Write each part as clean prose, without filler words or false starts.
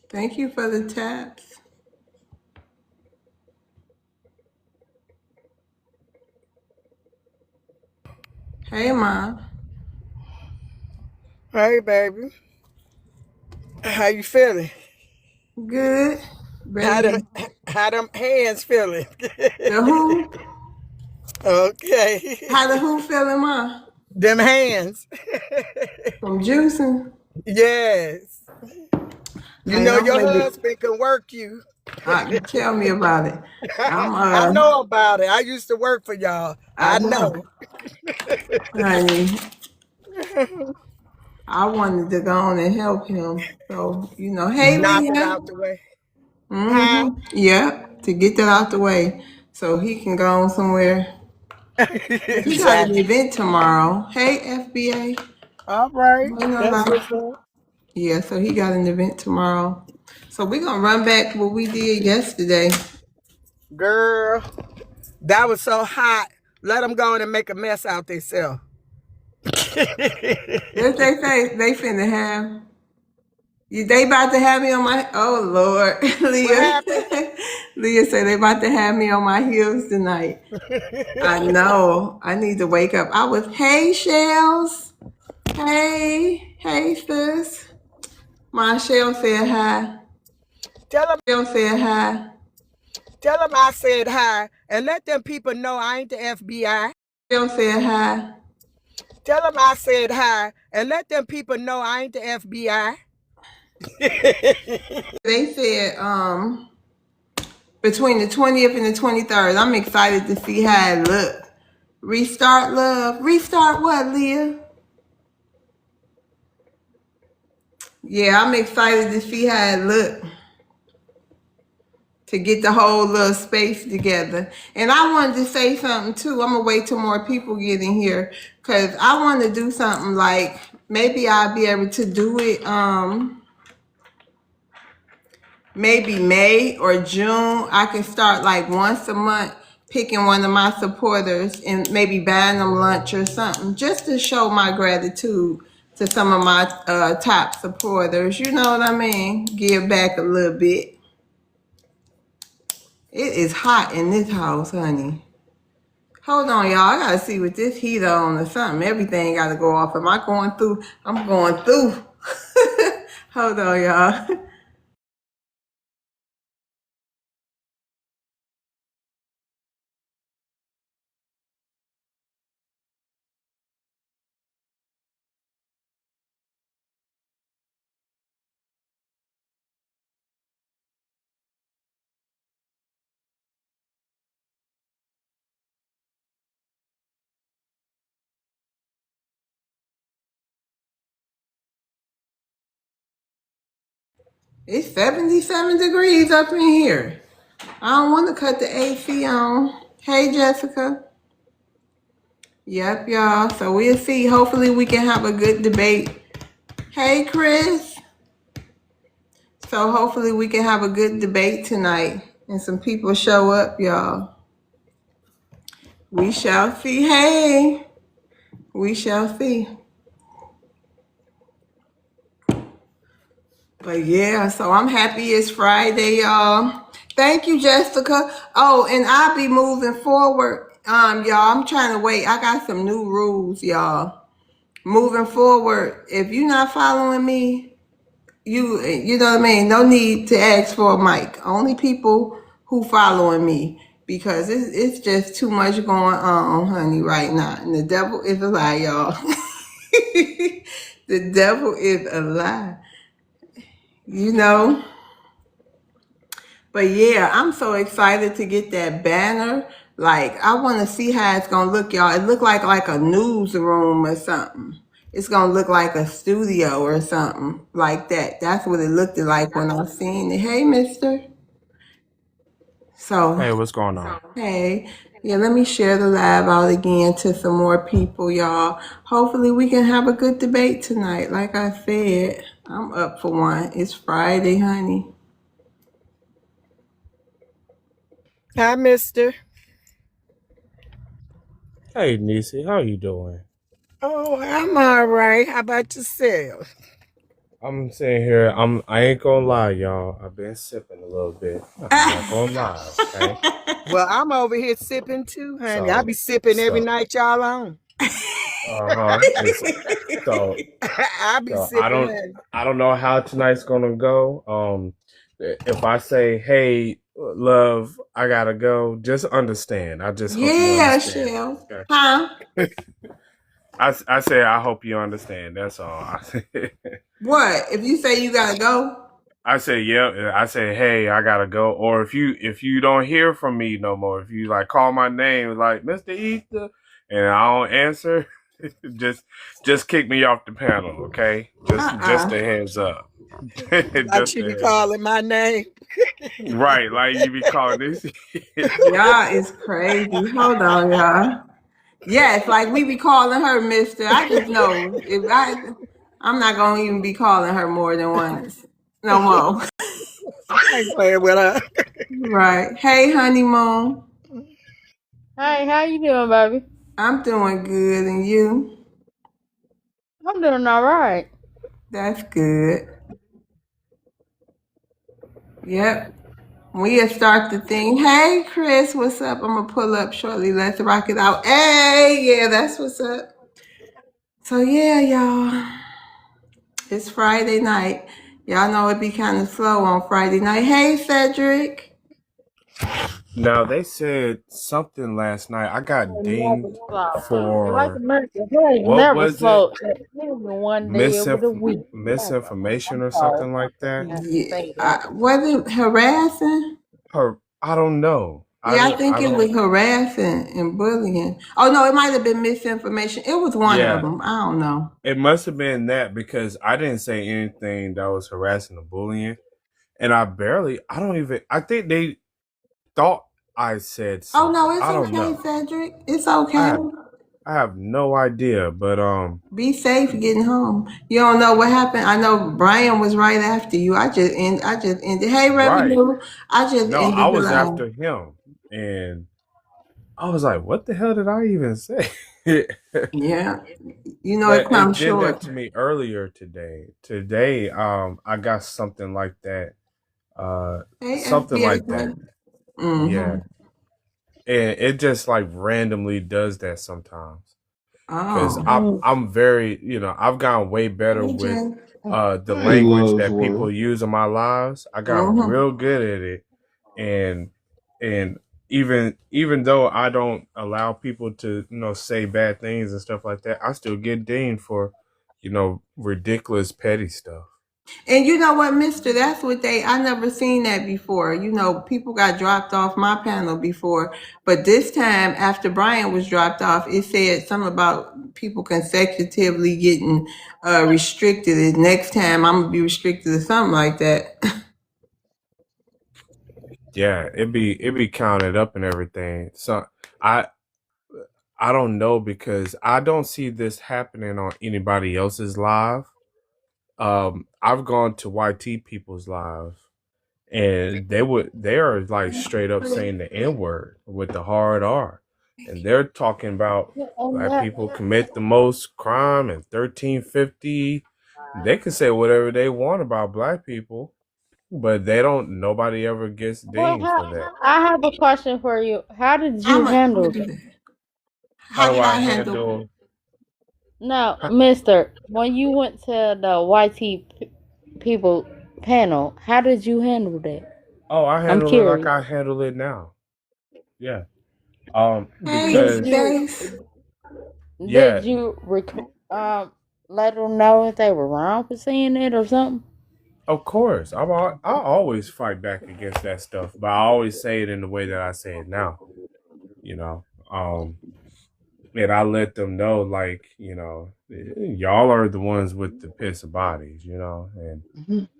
Thank you for the taps. Hey, Ma. Hey, baby. How you feeling? Good. How Ready? them, how them hands feeling? The who? Okay. How the who feeling, Ma? Them hands. From juicing? Yes. You Hey, know I'm your ready. husband can work you. Tell me about it. I'm, I know about it. I used to work for y'all. I I know, know. honey. I wanted to go on and help him. So, hey, Knock it Leah. out the way. Huh? Yep, to get that out the way so he can go on somewhere. Because he got an Exactly. event tomorrow. Hey, FBA. All right. Ain't no That's lie. what's up. Yeah, so he got an event tomorrow. So we're going to run back what we did yesterday. Girl, that was so hot. Let them go in and make a mess out themselves. What they say? They finna have. They about to have me on my. Oh, Lord. What Leah. happened? Leah said they about to have me on my heels tonight. I know. I need to wake up. I was, hey, Shells. Hey. Hey, sis. My Shell said hi. Tell them, Shell said hi. tell them I said hi, and let them people know I ain't the FBI. Shell said hi. Tell them I said hi, and let them people know I ain't the FBI. They said, between the 20th and the 23rd. I'm excited to see how it look. Restart love. Restart what, Leah? Yeah, I'm excited to see how it look. To get the whole little space together. And I wanted to say something too. I'm gonna wait till more people get in here. Cause I want to do something like maybe I'll be able to do it maybe May or June. I can start like once a month picking one of my supporters and maybe buying them lunch or something just to show my gratitude to some of my top supporters. You know what I mean? Give back a little bit. It is hot in this house, honey. Hold on, y'all. I gotta see what this heat on or something. Everything gotta go off. Am I going through? I'm going through. Hold on, y'all. It's 77 degrees up in here. I don't want to cut the AC on. Hey, Jessica. Yep, y'all. So we'll see. Hopefully, we can have a good debate. Hey, Chris. So hopefully, we can have a good debate tonight and some people show up, y'all. We shall see. Hey, we shall see. But yeah, so I'm happy it's Friday, y'all. Thank you, Jessica. Oh, and I'll be moving forward. Y'all, I'm trying to wait. I got some new rules, y'all. Moving forward, if you're not following me, you know what I mean? No need to ask for a mic. Only people who following me because it's just too much going on, honey, right now. And the devil is a lie, y'all. The devil is a lie. You know? But yeah, I'm so excited to get that banner. Like, I want to see how it's gonna look, y'all. It look like a newsroom or something. It's gonna look like a studio or something like that. That's what it looked like when I seen it. Hey, Mister. So, Hey, what's going on? hey, yeah, let me share the live out again to some more people, y'all. Hopefully, we can have a good debate tonight. Like I said, I'm up for one. It's Friday, honey. Hi, mister. Hey, Nisi, how you doing? Oh, I'm all right. How about yourself? I'm sitting here. I ain't gonna lie, y'all. I've been sipping a little bit. I'm not gonna lie, okay? Well, I'm over here sipping too, honey. I So be sipping every so night y'all on. it's so I be so I sipping, don't honey. I don't know how tonight's gonna go. If I say, hey, love, I gotta go, just understand. I just hope you Yeah, understand. Shell. Okay. Huh? I say I hope you understand. That's all. What? If you say you gotta go? I say, yeah. I say, hey, I gotta go. Or if you don't hear from me no more, if you like call my name like Mr. Ether, and I don't answer, just just kick me off the panel, okay? Just Uh-uh. a heads up. Like Just she a be heads up. calling my name. Right, like you be calling this. Y'all is crazy. Hold on, y'all. Yes, like we be calling her Mister. I just know I'm not gonna even be calling her more than once. No more. I ain't playing with her. Right. Hey, honeymoon. Hey, how you doing, baby? I'm doing good, and you? I'm doing all right. That's good. Yep. We'll start the thing. Hey, Chris, what's up? I'm gonna pull up shortly. Let's rock it out. Hey, yeah, that's what's up. So yeah, y'all. It's Friday night. Y'all know it be kind of slow on Friday night. Hey, Cedric. Now they said something last night. I got It never dinged slow. Like for America, it ain't what never was it? slow. Even one day over the week. Never. Misinformation I'm or sorry. something like that. I have to Yeah, say that. was it harassing? I don't know. Yeah, I think I it don't. was harassing and bullying. Oh no, it might have been misinformation. It was one of Yeah, them. I don't know. it must have been that because I didn't say anything that was harassing or bullying, and I don't even. I think they thought I said Oh no, something. it's I don't okay, know. Cedric. It's I okay. have I have no idea, but Be safe getting home. You don't know what happened. I know Brian was right after you. I just ended. Hey, right. revenue. I just No, I ended the was line. after him, and I was like, "What the hell did I even say?" Yeah, you know it But it comes did that short. to me earlier today. Today, I got something like that. Hey, Something FBA. like that. Mm-hmm. Yeah, and it just like randomly does that sometimes. Because Oh. I'm very, I've gotten way better Hey, with Jay. the Hey, language loves that one. people use in my lives. I got Mm-hmm. real good at it, and and even though I don't allow people to say bad things and stuff like that, I still get dinged for ridiculous petty stuff. And you know what, Mister? That's what I never seen that before. You know, people got dropped off my panel before, but this time after Brian was dropped off, it said something about people consecutively getting restricted. And next time I'm gonna be restricted or something like that. Yeah, it be counted up and everything. So I I don't know because I don't see this happening on anybody else's live. I've gone to YT people's lives and they are like straight up saying the N word with the hard R. And they're talking about And black that, people commit the most crime in 1350. They can say whatever they want about black people, but they don't nobody ever gets well, dinged for that. I have a question for you. How did you I'm gonna handle do that? that. How How do did I I handle? handle No, Mister, when you went to the people panel, how did you handle that? Oh, I I'm handle it like curious. I handle it now. Yeah. Hey, Did Because you Stace. did yeah, you let them know if they were wrong for saying it or something? of course, I always fight back against that stuff, but I always say it in the way that I say it now. You know, um, and I let them know, like, y'all are the ones with the piss bodies,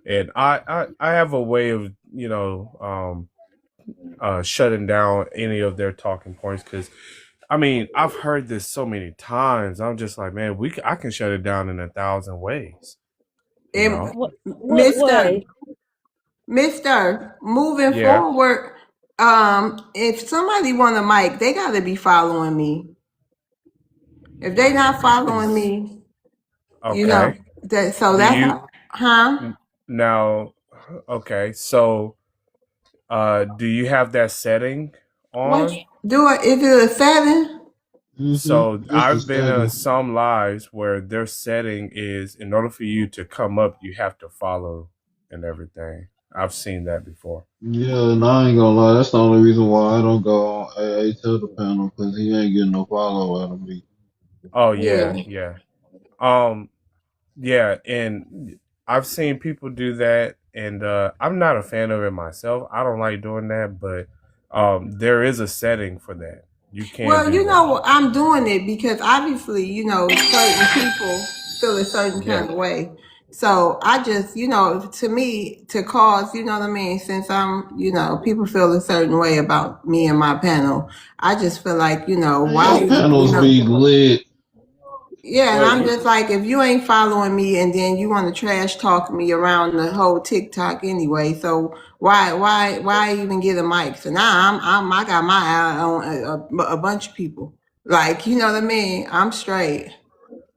and I have a way of shutting down any of their talking points because I mean I've heard this so many times. I'm just like, man, I can shut it down in 1,000 ways, you know. What Mister, way? moving Yeah. forward, if somebody want a mic, they gotta be following me. If they not following Is me, you know okay. that. So Do that's you how. Huh? N- Now, okay, so do you have that setting What on? do it? Is it a setting? So It's the I've been on setting. some lives where their setting is in order for you to come up, you have to follow and everything. I've seen that before. Yeah, and I ain't gonna lie, that's the only reason why I don't go on AA to the panel, because he ain't getting no follow out of me. Oh Yeah. yeah, yeah. Um yeah, and I've seen people do that and I'm not a fan of it myself. I don't like doing that, but there is a setting for that. You can Well, do that. I'm doing it because obviously, certain people feel a certain Yeah. kind of way. So I just, to me, to cause, you know what I mean, since people feel a certain way about me and my panel, I just feel like, Man, why, your panels be lit. yeah, and Well, I'm just like, if you ain't following me and then you want to trash talk me around the whole TikTok anyway, so why even get a mic? So now I got my eye on a bunch of people. Like, you know what I mean? I'm straight.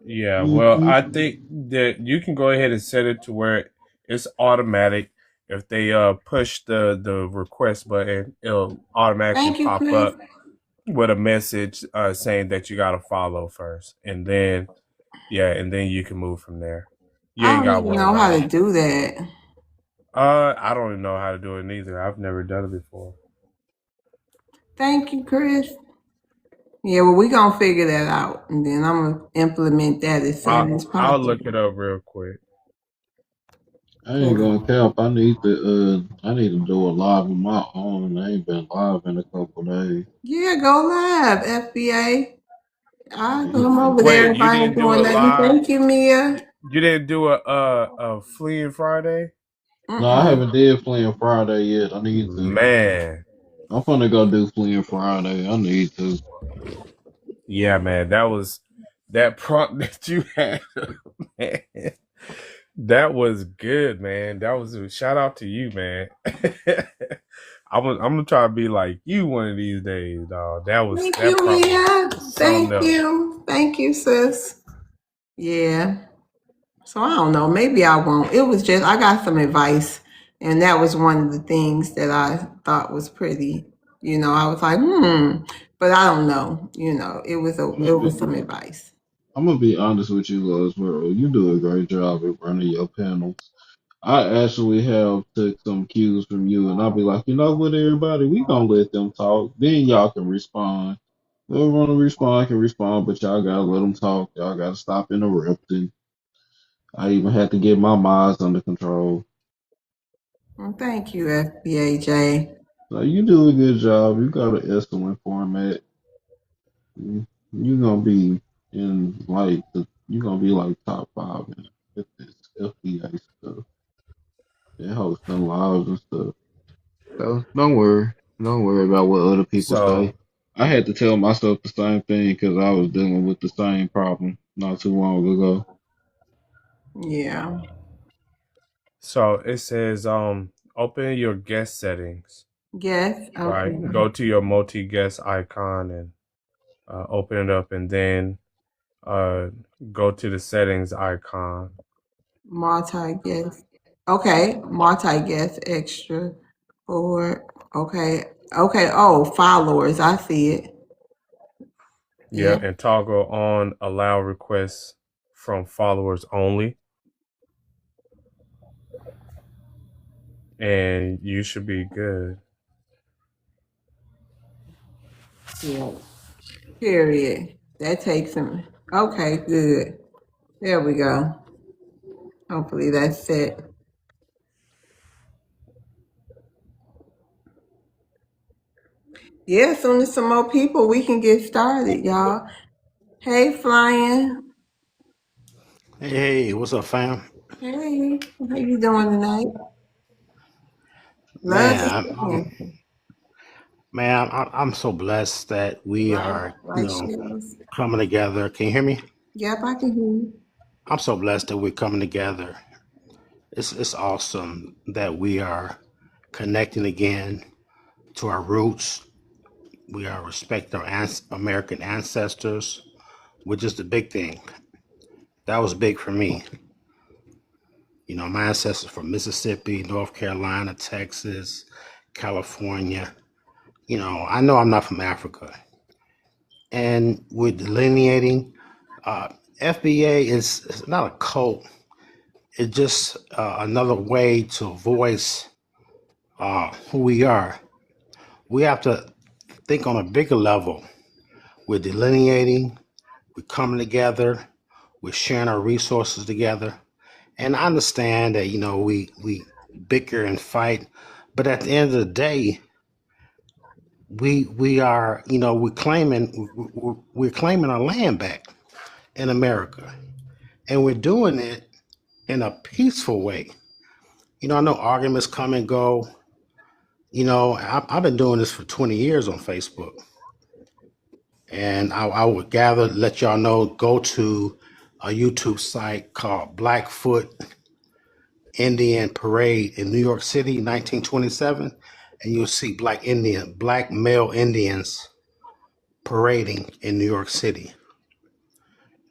yeah, well, Mm-hmm. I think that you can go ahead and set it to where it's automatic. If they push the request button, it'll automatically Thank you, pop Chris. up with a message saying that you got to follow first, and then and then you can move from there. You I ain't don't got to even worry know how about to it. do that. I don't even know how to do it neither. I've never done it before. Thank you, Chris. Yeah, well, we gonna figure that out, and then I'm gonna implement that as soon as I'll look possible. it up real quick. I ain't gonna cap. I need to do a live of my own. I ain't been live in a couple days. Yeah, go live, FBA. I come Mm-hmm. over there Wait, if you I ain't didn't do doing it nothing. live? Thank you, Mia. You didn't do a fleeing Friday? No, I Mm-mm. haven't did Fleeing Friday yet. I need to. Man, I'm gonna go do Fleeing Friday. I need to. yeah, man, that was that prompt that you had, man. That was good, man. That was a shout out to you, man. I'm gonna try to be like you one of these days, dog. Thank That you, prompt Mia. was something Thank else. you. Thank you, sis. Yeah. So I don't know. Maybe I won't. It was just I got some advice, and that was one of the things that I thought was pretty. I was like, but I don't know. I'm It gonna was be. some advice. I'm gonna be honest with you, Roswell. You do a great job at running your panels. I actually have took some cues from you, and I'll be like, you know what, everybody, we gonna let them talk. Then y'all can respond. Whoever wanna respond can respond, but y'all gotta let them talk. Y'all gotta stop interrupting. I even had to get my minds under control. Well, thank you, FBAJ. So you do a good job. You got an excellent format. You gonna be in like you gonna be like top five in with this FBA stuff and hosting lives and stuff. So don't worry. Don't worry about what other people say. So I had to tell myself the same thing because I was dealing with the same problem not too long ago. Yeah. so it says open your guest settings, Yes. right? Okay. Go to your multi guest icon and open it up, and then uh go to the settings icon. Multi-guest. Okay. Multi-guest extra for, okay. Okay. Oh, followers. I see it. Yeah, Yeah. and toggle on allow requests from followers only, and you should be good. Yeah. Period. That takes them. Okay. Good. There we go. Hopefully that's it. Yeah. As soon as some more people, we can get started, y'all. Hey, Flying. Hey, what's up, fam? Hey. How you doing tonight? Love Man, to I'm, see I'm you. man, I'm so blessed that we are, Like shoes. coming together. Can you hear me? Yep, I can hear you. I'm so blessed that we're coming together. It's awesome that we are connecting again to our roots. We are respect our American ancestors, which is the big thing. That was big for me. My ancestors from Mississippi, North Carolina, Texas, California. I know I'm not from Africa. And we're delineating. FBA is not a cult. It's just another way to voice who we are. We have to think on a bigger level. We're delineating, we're coming together, we're sharing our resources together. And I understand that, we bicker and fight, but at the end of the day, we are, we're claiming our land back in America. And we're doing it in a peaceful way. I know arguments come and go. I've been doing this for 20 years on Facebook. And I would let y'all know, go to a YouTube site called Blackfoot Indian Parade in New York City, 1927. And you'll see black male Indians parading in New York City.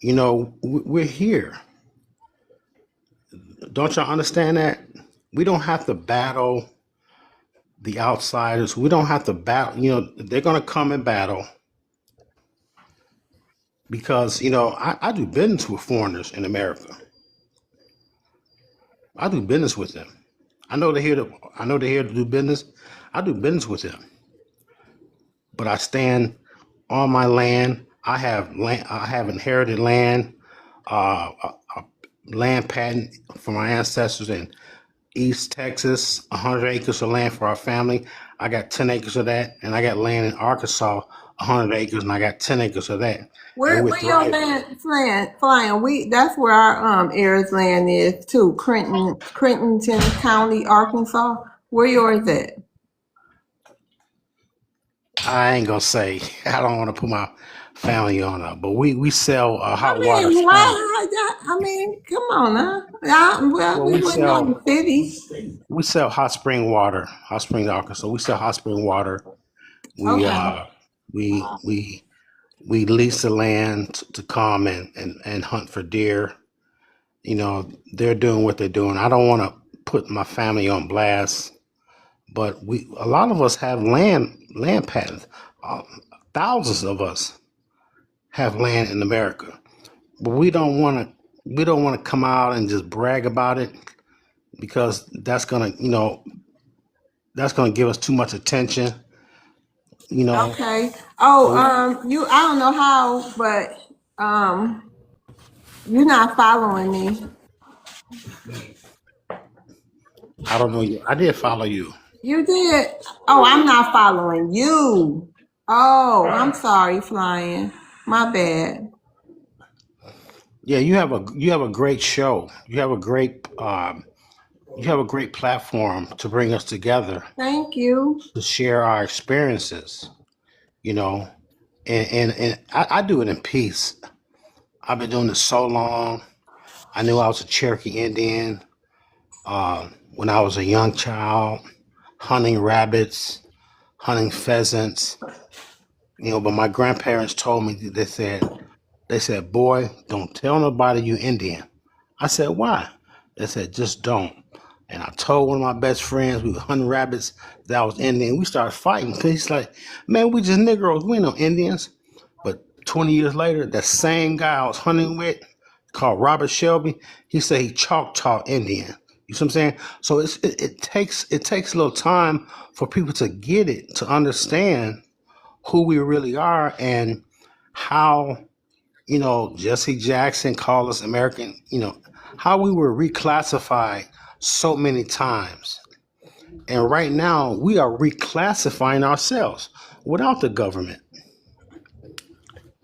We're here. Don't y'all understand that? We don't have to battle the outsiders. We don't have to battle. They're going to come and battle because, I do business with foreigners in America. I do business with them. I know they're here to do business. I do business with them. But I stand on my land. I have land. I have inherited land, a land patent for my ancestors in East Texas, 100 acres of land for our family. I got 10 acres of that, and I got land in Arkansas, 100 acres, and I got 10 acres of that. Where your land flying? That's where our heirs land is too. Crenton County, Arkansas. Where yours at? I ain't gonna say. I don't want to put my family on it, but we sell hot water. Come on now. We went on the city. We sell hot spring water, Hot Springs, Arkansas. We sell hot spring water. We lease the land to come and hunt for deer. They're doing what they're doing. I don't want to put my family on blast, but a lot of us have land patents. Thousands of us have land in America, but we don't want to come out and just brag about it because that's gonna give us too much attention. Okay. Oh, I don't know how, but you're not following me. I don't know you. I did follow you. You did. Oh, I'm not following you. Oh, I'm sorry, Flying. My bad. Yeah, you have a great show. You have a great platform to bring us together. Thank you. To share our experiences, and I do it in peace. I've been doing this so long. I knew I was a Cherokee Indian when I was a young child, hunting rabbits, hunting pheasants. But my grandparents told me, they said, boy, don't tell nobody you Indian. I said, why? They said, just don't. And I told one of my best friends, we were hunting rabbits, that I was Indian. We started fighting because he's like, man, we just Negroes, we ain't no Indians. But 20 years later, that same guy I was hunting with, called Robert Shelby, he said he Choctaw Indian. You see what I'm saying? So it takes a little time for people to get it, to understand who we really are and how, Jesse Jackson called us American, how we were reclassified so many times. And right now we are reclassifying ourselves without the government.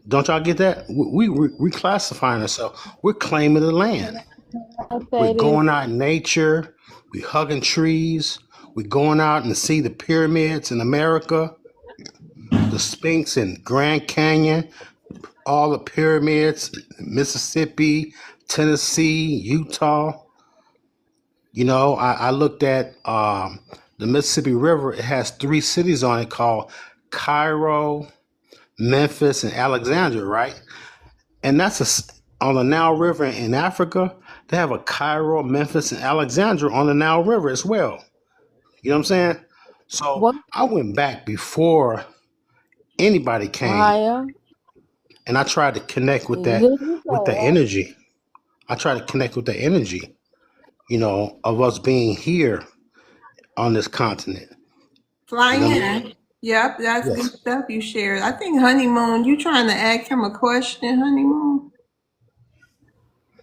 Don't y'all get that? We reclassifying ourselves. We're claiming the land. We're going out in nature. We're hugging trees. We're going out and see the pyramids in America, the Sphinx in Grand Canyon, all the pyramids, Mississippi, Tennessee, Utah. I looked at the Mississippi River. It has 3 cities on it called Cairo, Memphis, and Alexandria, right? And that's on the Nile River in Africa. They have a Cairo, Memphis, and Alexandria on the Nile River as well. You know what I'm saying? So What? I went back before anybody came, Ohio? and I tried to connect Did you say with the what? energy. I tried to connect with the energy, of us being here on this continent. You know what I mean? Flying. Yep, that's good Yes. stuff you shared. I think Honeymoon, you trying to ask him a question, Honeymoon?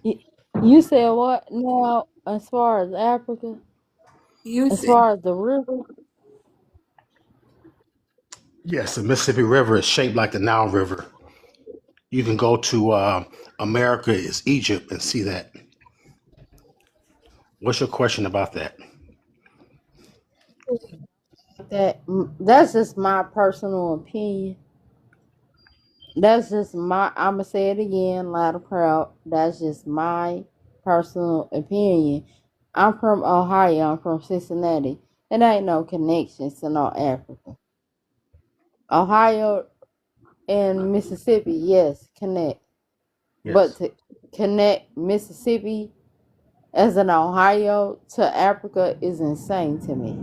You, you said what? Now, as far as Africa, You as said, far as the river, Yes, the Mississippi River is shaped like the Nile River. You can go to America is Egypt and see that. What's your question about that? that's just my personal opinion. That's just my. I'ma say it again, loud and proud. That's just my personal opinion. I'm from Ohio. I'm from Cincinnati. It ain't no connections to no Africa. Ohio and Mississippi, yes, connect. But Yes. to connect Mississippi as an Ohio to Africa is insane to me.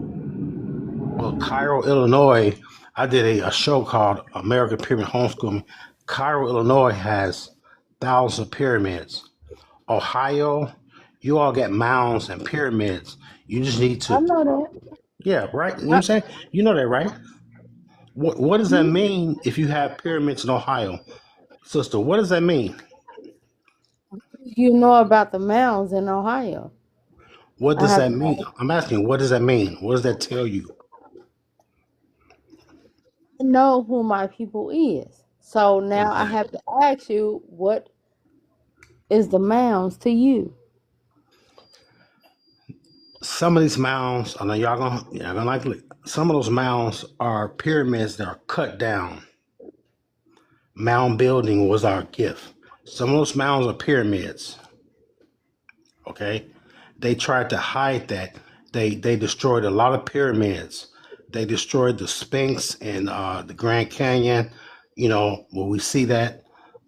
Well, Cairo, Illinois, I did a show called American Pyramid Homeschooling. Cairo, Illinois has thousands of pyramids. Ohio, you all get mounds and pyramids. You just need I to, know that. yeah, right? You know what I'm I, saying? You know that, right? What does that hmm? mean if you have pyramids in Ohio? Sister, what does that mean? You know about the mounds in Ohio. What I does have that mean? I'm asking, what does that mean? What does that tell you? to know who my people is. So now I have Exactly. to ask you, what is the mounds to you? Some of these mounds, I know y'all gonna like it. Some of those mounds are pyramids that are cut down. Mound building was our gift. Some of those mounds are pyramids. Okay, they tried to hide that. They destroyed a lot of pyramids. They destroyed the Sphinx and the Grand Canyon. Where we see that.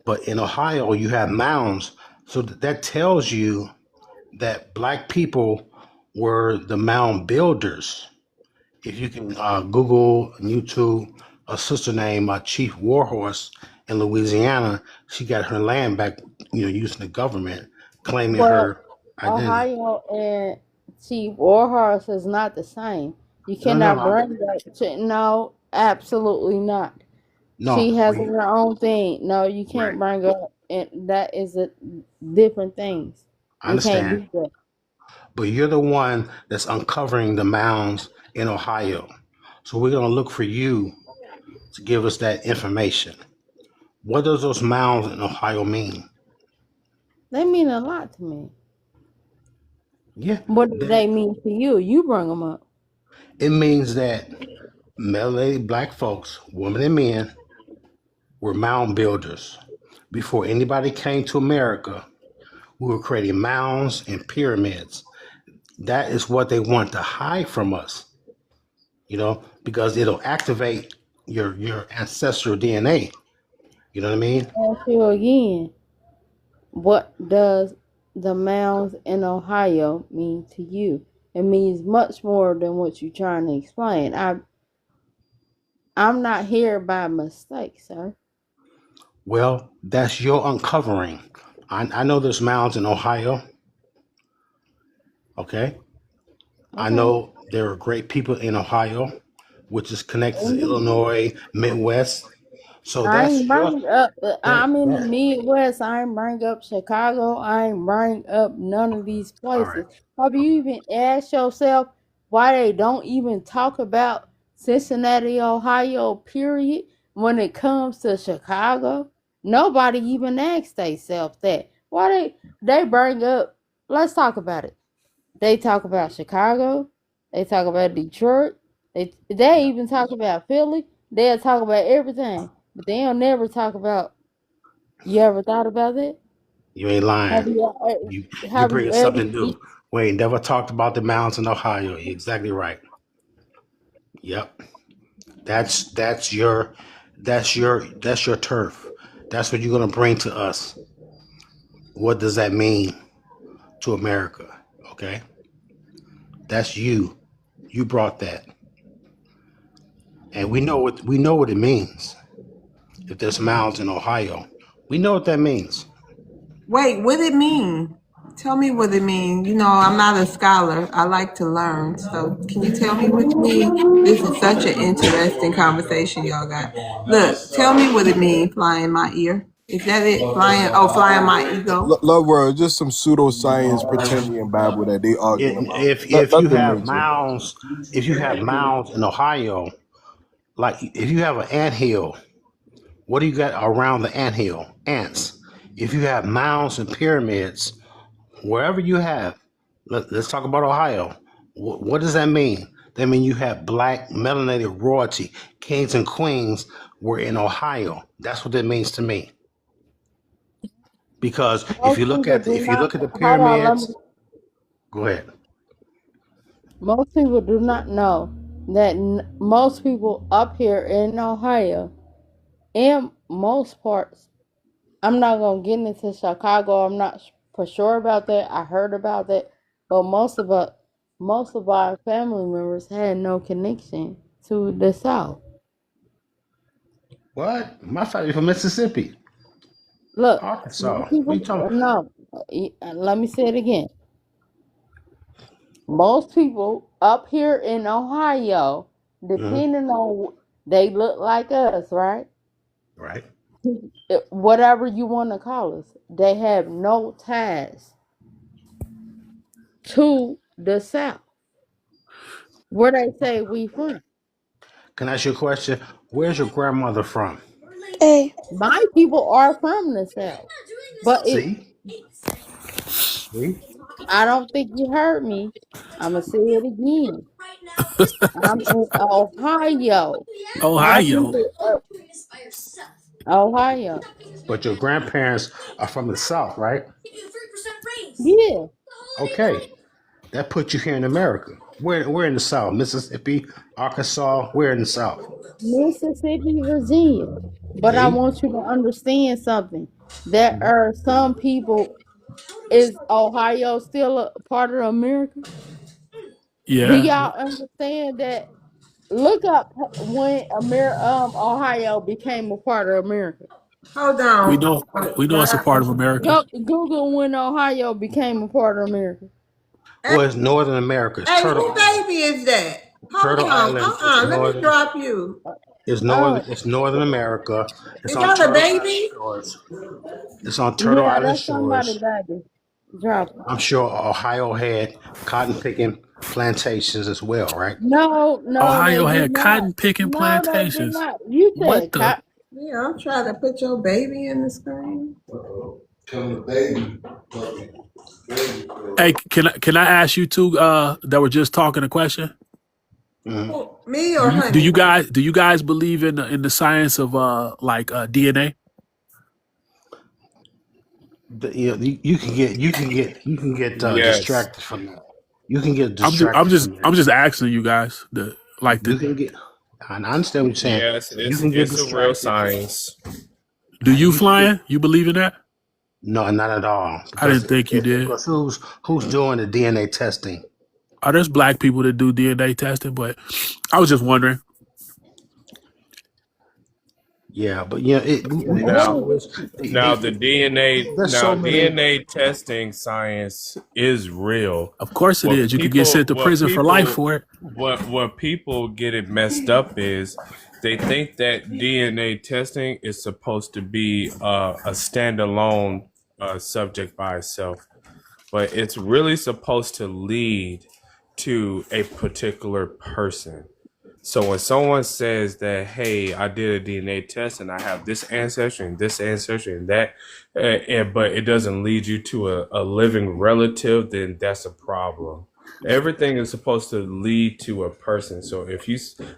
But in Ohio, you have mounds, so that tells you that black people were the mound builders. If you can Google and YouTube a sister named Chief Warhorse in Louisiana, she got her land back, using the government, claiming Well, her identity. Ohio and Chief Warhorse is not the same. You No, no, cannot no, bring that to, no, absolutely not. no. She has her own thing. No, you Right. can't bring up, and that is a different things. I You can't understand, do that. but you're the one that's uncovering the mounds in Ohio. So we're gonna look for you to give us that information. What does those mounds in Ohio mean? They mean a lot to me. Yeah, What do that they mean to you? You bring them up. it means that melanated black folks, women and men, were mound builders. Before anybody came to America, we were creating mounds and pyramids. That is what they want to hide from us, because it'll activate your ancestral DNA. You know what I mean? Ask you again. What does the mounds in Ohio mean to you? It means much more than what you're trying to explain. I'm not here by mistake, sir. Well, that's your uncovering. I know there's mounds in Ohio. Okay, I Okay. know there are great people in Ohio, which is connected to Mhm. Illinois, Midwest. So I that's ain't your bring up. that I'm in the that. Midwest. I ain't bring up Chicago. I ain't bring up none of these All right. places. Have you even asked yourself why they don't even talk about Cincinnati, Ohio? Period. When it comes to Chicago, nobody even asks themselves that. Why they bring up? Let's talk about it. They talk about Chicago. They talk about Detroit. They Yeah, even talk about Philly. They'll talk about everything, but they'll never talk about. You ever thought about that? you ain't lying. Have you? You're Have you bringing ever? something new. We ain't never talked about the mountains in Ohio. You're exactly right. Yep. That's your turf. That's what you're gonna bring to us. What does that mean? to America. Okay, that's you. You brought that, and we know what it means. If there's mounds in Ohio, we know what that means. Wait, what it mean? Tell me what it mean. You know, I'm not a scholar. I like to learn. So can you tell me what you mean? This is such an interesting conversation y'all got. Look, tell me what it mean, flying my ear. Is that it? Flying my ego. Love word, just some pseudoscience pretending Bible that they arguing about. If you Nothing have major. mounds, if you have mounds in Ohio, like if you have an anthill, what do you got around the anthill? Ants. If you have mounds and pyramids, wherever you have, let's talk about Ohio. What does that mean? That means you have black melanated royalty, kings and queens were in Ohio. That's what that means to me. Because if you look at the Hold on, let me. pyramids, go ahead. Most people do not know that most people up here in Ohio, in most parts, I'm not gonna get into Chicago. I'm not for sure about that. I heard about that, but most of our family members had no connection to the South. What? My family from Mississippi, Look, Arkansas. most What are people you talking? no. Let me say it again. Most people up here in Ohio, Mhm. depending on, they look like us, right? Right. Whatever you want to call us, they have no ties to the South, where they say we from. Can I ask you a question? Where's your grandmother from? Hey, My people are from the South, but See? See? I don't think you heard me. I'm gonna say it again. I'm in Ohio. My Ohio. people are Ohio. But your grandparents are from the South, right? Yeah, Okay. That puts you here in America. We're in the South. Mississippi, Arkansas, we're in the South. Mississippi, Virginia. But I See? want you to understand something. There are some people. Is Ohio still a part of America? Do Yeah. y'all understand that? Look up when Ohio became a part of America. Hold We on. know we know it's a part of America. Go Google when Ohio became a part of America. Hey, Well, it's Northern America. It's hey, Turtle who Island. baby is that? Turtle Hold Island is on. Let me drop you. Oh, It's Northern America. It's Is on that a Turtle Island baby? shores. It's on Turtle yeah, Island that's somebody, shores. baby. Drop it. I'm sure Ohio had cotton picking plantations as well, right? No, they Ohio did had not. cotton picking No, they did plantations. not. You What said the? Yeah, I'm trying to put your baby in the screen. Hey, can I ask you two that were just talking a question? Mhm. Who, me Do or you do honey? you guys do you guys believe in the science of DNA? You can get Yes. distracted from that. You can get I'm just I'm distracted just from that. I'm just asking you guys You can get. And I understand what you're saying. Yes, You can get it's a real distracted. science. do you You can get. flying? You believe in that? No, not at all. I didn't think you did. Because who's doing the DNA testing? There's black people that do DNA testing, but I was just wondering. Yeah, but yeah, we Now, what always is it? the DNA, there's so many. DNA testing science is real. Of course it What is. You could get sent to prison for life for it. what people get it messed up is they think that DNA testing is supposed to be a standalone subject by itself, but it's really supposed to lead to a particular person. So when someone says that, hey, I did a DNA test and I have this ancestry and that, but it doesn't lead you to a living relative, then that's a problem. Everything is supposed to lead to a person. So if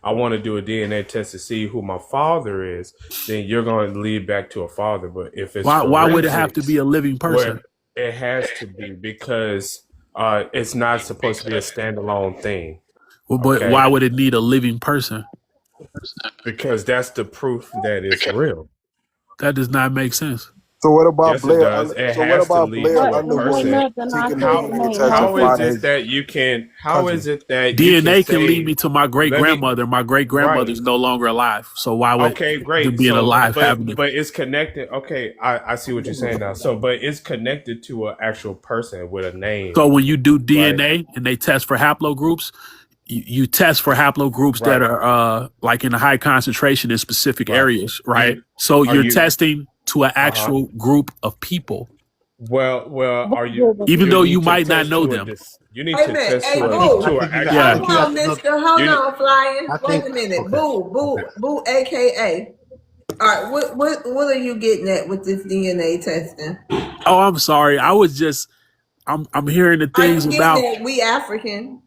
I want to do a DNA test to see who my father is, then you're going to lead back to a father. But if it's Why would it have to be forensics, a living where person? it has to be because it's not supposed to be a standalone thing. Well, but Okay, why would it need a living person? because that's the proof that it's real. That does not make sense. So what about Yes, it Blair? does. It So what has to about lead Blair to But a it wasn't Underwood person. nothing I taking the said DNA made test no and How is flying to sense. it his that you can? How country? is it that you can DNA can lead me say? to my great Let me. grandmother. My great Right. grandmother's no longer alive. So why would Okay, them great. being So, alive having it? but it's connected. Okay, I see what you're saying now. So, but it's connected to an actual person with a name, So when you do right? DNA and they test for haplogroups, you test for haplogroups that Right, are like in a high concentration in specific right. areas, right? You So are you're you? testing to an Uh-huh. actual group of people, Well, What are you? good was even You though it? you need to might not test know to a them. dis. You need Wait a to minute. test Hey, to I think Boo. I an think you got. I actual Yeah. think Hold you got. on, person. Look, mister. Hold You need. on, flying. I Wait think. a minute. Okay. Boo, Okay. boo, boo, AKA. All right, what are you getting at with this DNA testing? Oh, I'm sorry. I'm hearing the Are things you getting about. at we African?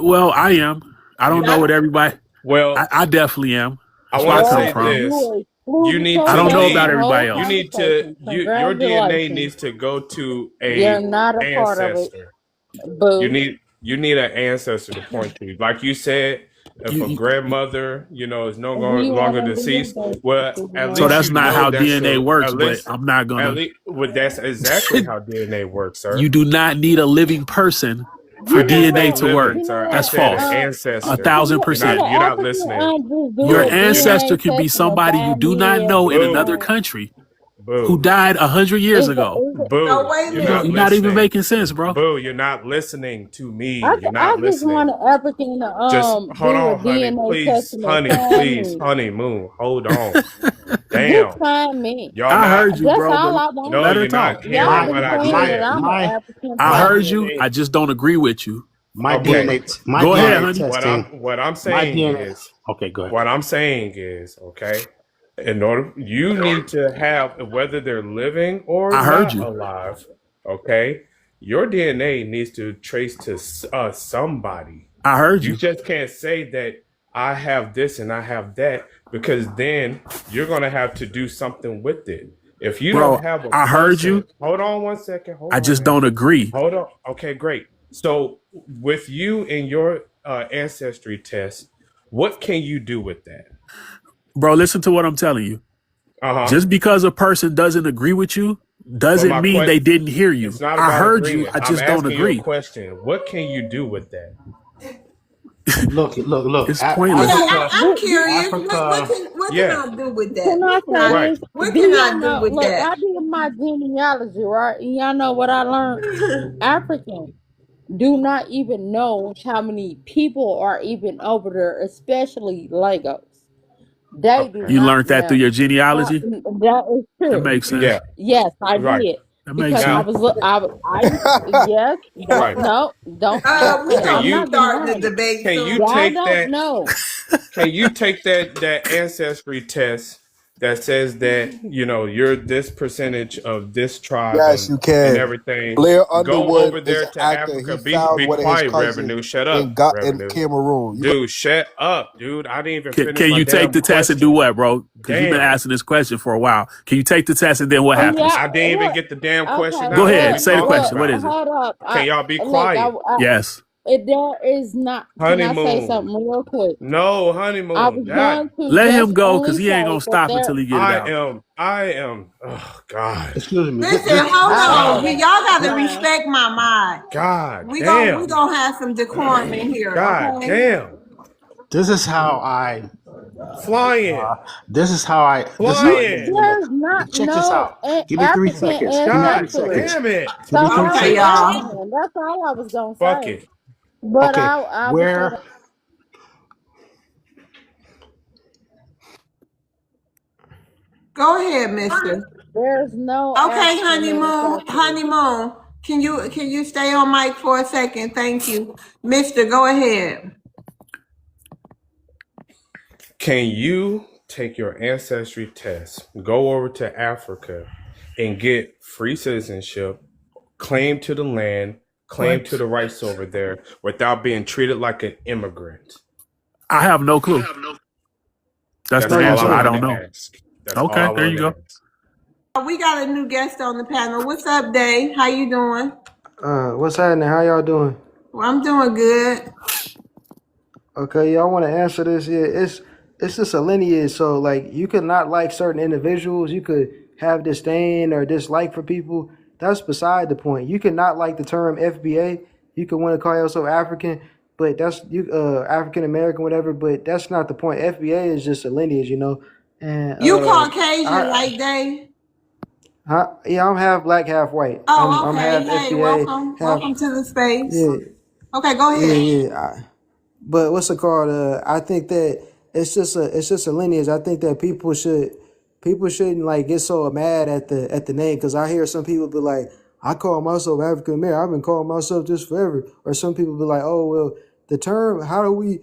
Well, I am. I don't You know know. what everybody. Well, I definitely am. I That's where want I to come say Well, from. this. you You excluded need I to don't yourself know from about the lead. whole everybody You else. need to. conversation. Your DNA Congratulations. needs to go to You're a not a part of it. ancestor. Boo. You need an ancestor to point to. Like you said, if You, a you, grandmother, is no We want longer to live deceased, those well, at so least decisions. that's you not know how that's DNA your works. But I'm not at gonna. least well, that's exactly how DNA works, You sir. do not need a living person for I You didn't know say DNA to what? work. living, You know sir. I That's what? said an false. You ancestor. can, You're can $1,000%. not the you're not African listening. just do Your a Boo, ancestor DNA can be test and somebody you find do not DNA know in from boo, another there? country who boo, died 100 years ago. Is it, So boo. wait a You're You're not minute. not even listening. making sense, bro. Boo, you're not listening to me. You're I not just want listening. an African to Just hold do a on, honey. DNA test Please, and honey, find please, me. honeymoon. Hold on. Just Damn. find me. Y'all I not heard you, That's bro, all but I want. no, let her you're talk. not Y'all hearing My what been I saying my that said. I'm an my African I My my heard you. DNA. I just don't agree with you. my Okay. DNA my Go ahead, What DNA honey. testing. what I'm My saying DNA. is Okay, go ahead. what I'm saying is, okay, in order you need to have whether they're living or I heard not you. alive, okay, your DNA needs to trace to somebody. I heard You you. just can't say that I have this and I have that because then you're going to have to do something with it. If you don't Bro, have a I heard person, you. hold on one second. Hold I on, just man. don't agree. Hold on. Okay, great. So, with you and your ancestry test, what can you do with that? Bro, listen to what I'm telling you. Uh huh. Just because a person doesn't agree with you But doesn't mean they didn't hear you. it's not I about heard you. agreement. I I'm just don't asking you a agree. question. What can you do with that? Look. It's pointless. Yeah, Africa, I'm this. curious. Africa. What can Yeah. I do with that? Can I say Right. this? What Do can y'all I do know? with Look, that? I did my genealogy, right? And y'all know what I learned? Africans do not even know how many people are even over there, especially Lagos. They do Okay. You not learned that through know. your genealogy. That is It true. makes sense. Yeah. Yes, I Right. did That makes because Now. sense. yes, don't Right. no, don't. We Can I'm gonna you not start the denying it. debate can you soon. Y'all take don't that? know. Can you take that ancestry test that says that you're this percentage of this tribe Yes, you and can. everything? Blair Go Underwood over is there an to actor. Africa. He Be found one of his quiet, cousins revenue. Shut up, in revenue. Cameroon. Dude, shut up, dude. I didn't even finish Can my you take damn the test and do question. what, bro? Because you've been Damn. asking this question for a while. Can you take the test and then what And happens? yeah, I didn't even what? get the damn Okay, question Go out. What are we ahead. look, Say the talking look, question. What about? is it? hold up. Can y'all be Look, quiet? Yes. there is not. Can I say Honeymoon. something real quick? No, I honeymoon. was God. going to Let just him go because only he ain't say gonna that stop there. until he get it out. I am. Oh God. Excuse me. Listen, hold on. Oh Y'all Okay, gotta fine. respect my mind. God We damn. gonna have some decorum in here, God okay? damn. This is how I. Flying. This is how I. This is how I live. Flying. There's not Check this no out. Give me three African seconds. Give me three God ancestry. seconds. damn it. Give So me three I'm Okay, an seconds. y'all. African. That's all I was gonna Fuck say. it. But Okay. I was saying Where Go ahead, mister. there's no Okay, African honeymoon. ancestry. Honeymoon. Can you stay on mic for a second? Thank you. Mister, go ahead. Can you take your ancestry test, go over to Africa, and get free citizenship, claim to the land, claim to What? the rights over there without being treated like an immigrant? I have no clue. That's That's the no, you all I answer. I do. wanted don't to know. ask. That's all I Okay, there you wanted go. to ask. We got a new guest on the panel. What's up, Day? How you doing? What's happening? How y'all doing? Well, I'm doing good. Okay, y'all want to answer this? Yeah, it's just a lineage. So like, you could not like certain individuals. You could have disdain or dislike for people, that's beside the point. You can not like the term FBA. You can want to call yourself African, but that's you African American, whatever. But that's not the point. FBA is just a lineage, you know. And You Caucasian I like they? yeah, I'm half black, half white. Oh, I'm okay. half Hey, FBA, welcome. half Welcome to the space. yeah, Okay, go yeah, ahead. yeah. But what's it called? I think that it's just a lineage. I think that people shouldn't like get so mad at the name, because I hear some people be like, I call myself African American. I've been calling myself this forever. Or some people be like, oh well, the term how do we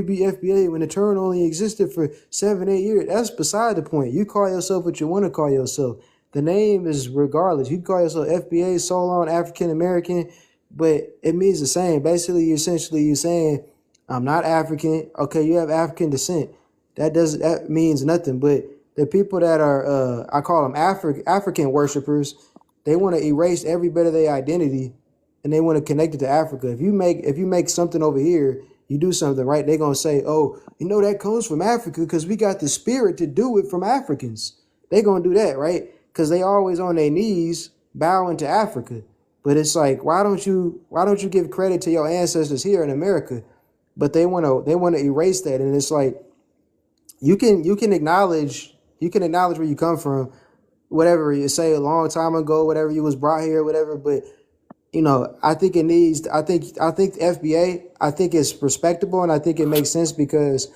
be FBA when the term only existed for 7-8 years? That's beside the point. You call yourself what you want to call yourself. The name is regardless. You can call yourself FBA, so on African American, but it means the same. Basically, you're saying I'm not African. Okay, you have African descent. That means nothing. But the people that are I call them African worshipers, they want to erase every bit of their identity, and they want to connect it to Africa. If you make something over here, you do something right, they're gonna say, oh, that comes from Africa because we got the spirit to do it from Africans. They're gonna do that, right? Because they always on their knees bowing to Africa. But it's like, why don't you give credit to your ancestors here in America? But they want to erase that, and it's like you can acknowledge where you come from, whatever you say a long time ago, whatever you was brought here, whatever. But I think I think FBA, I think it's respectable, and I think it makes sense, because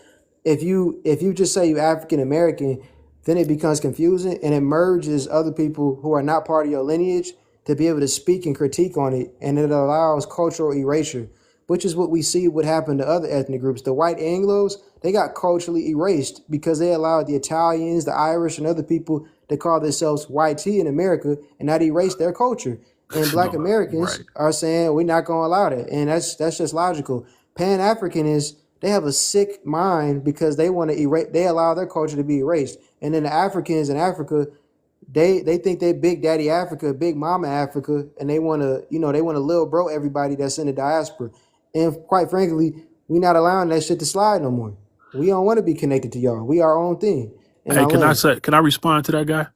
if you just say you African American, then it becomes confusing, and it merges other people who are not part of your lineage to be able to speak and critique on it, and it allows cultural erasure, which is what we see would happen to other ethnic groups. The white Anglos, they got culturally erased because they allowed the Italians, the Irish, and other people to call themselves white tea in America, and that erased their culture. And black Americans Right. are saying we're not going to allow that, and that's just logical. Pan Africanists, they have a sick mind because they want to erase. They allow their culture to be erased, and then the Africans in Africa, they think they Big Daddy Africa, Big Mama Africa, and they want to little bro everybody that's in the diaspora. And quite frankly, we not allowing that shit to slide no more. We don't want to be connected to y'all. We our own thing. And I Hey, land. can I respond to that guy?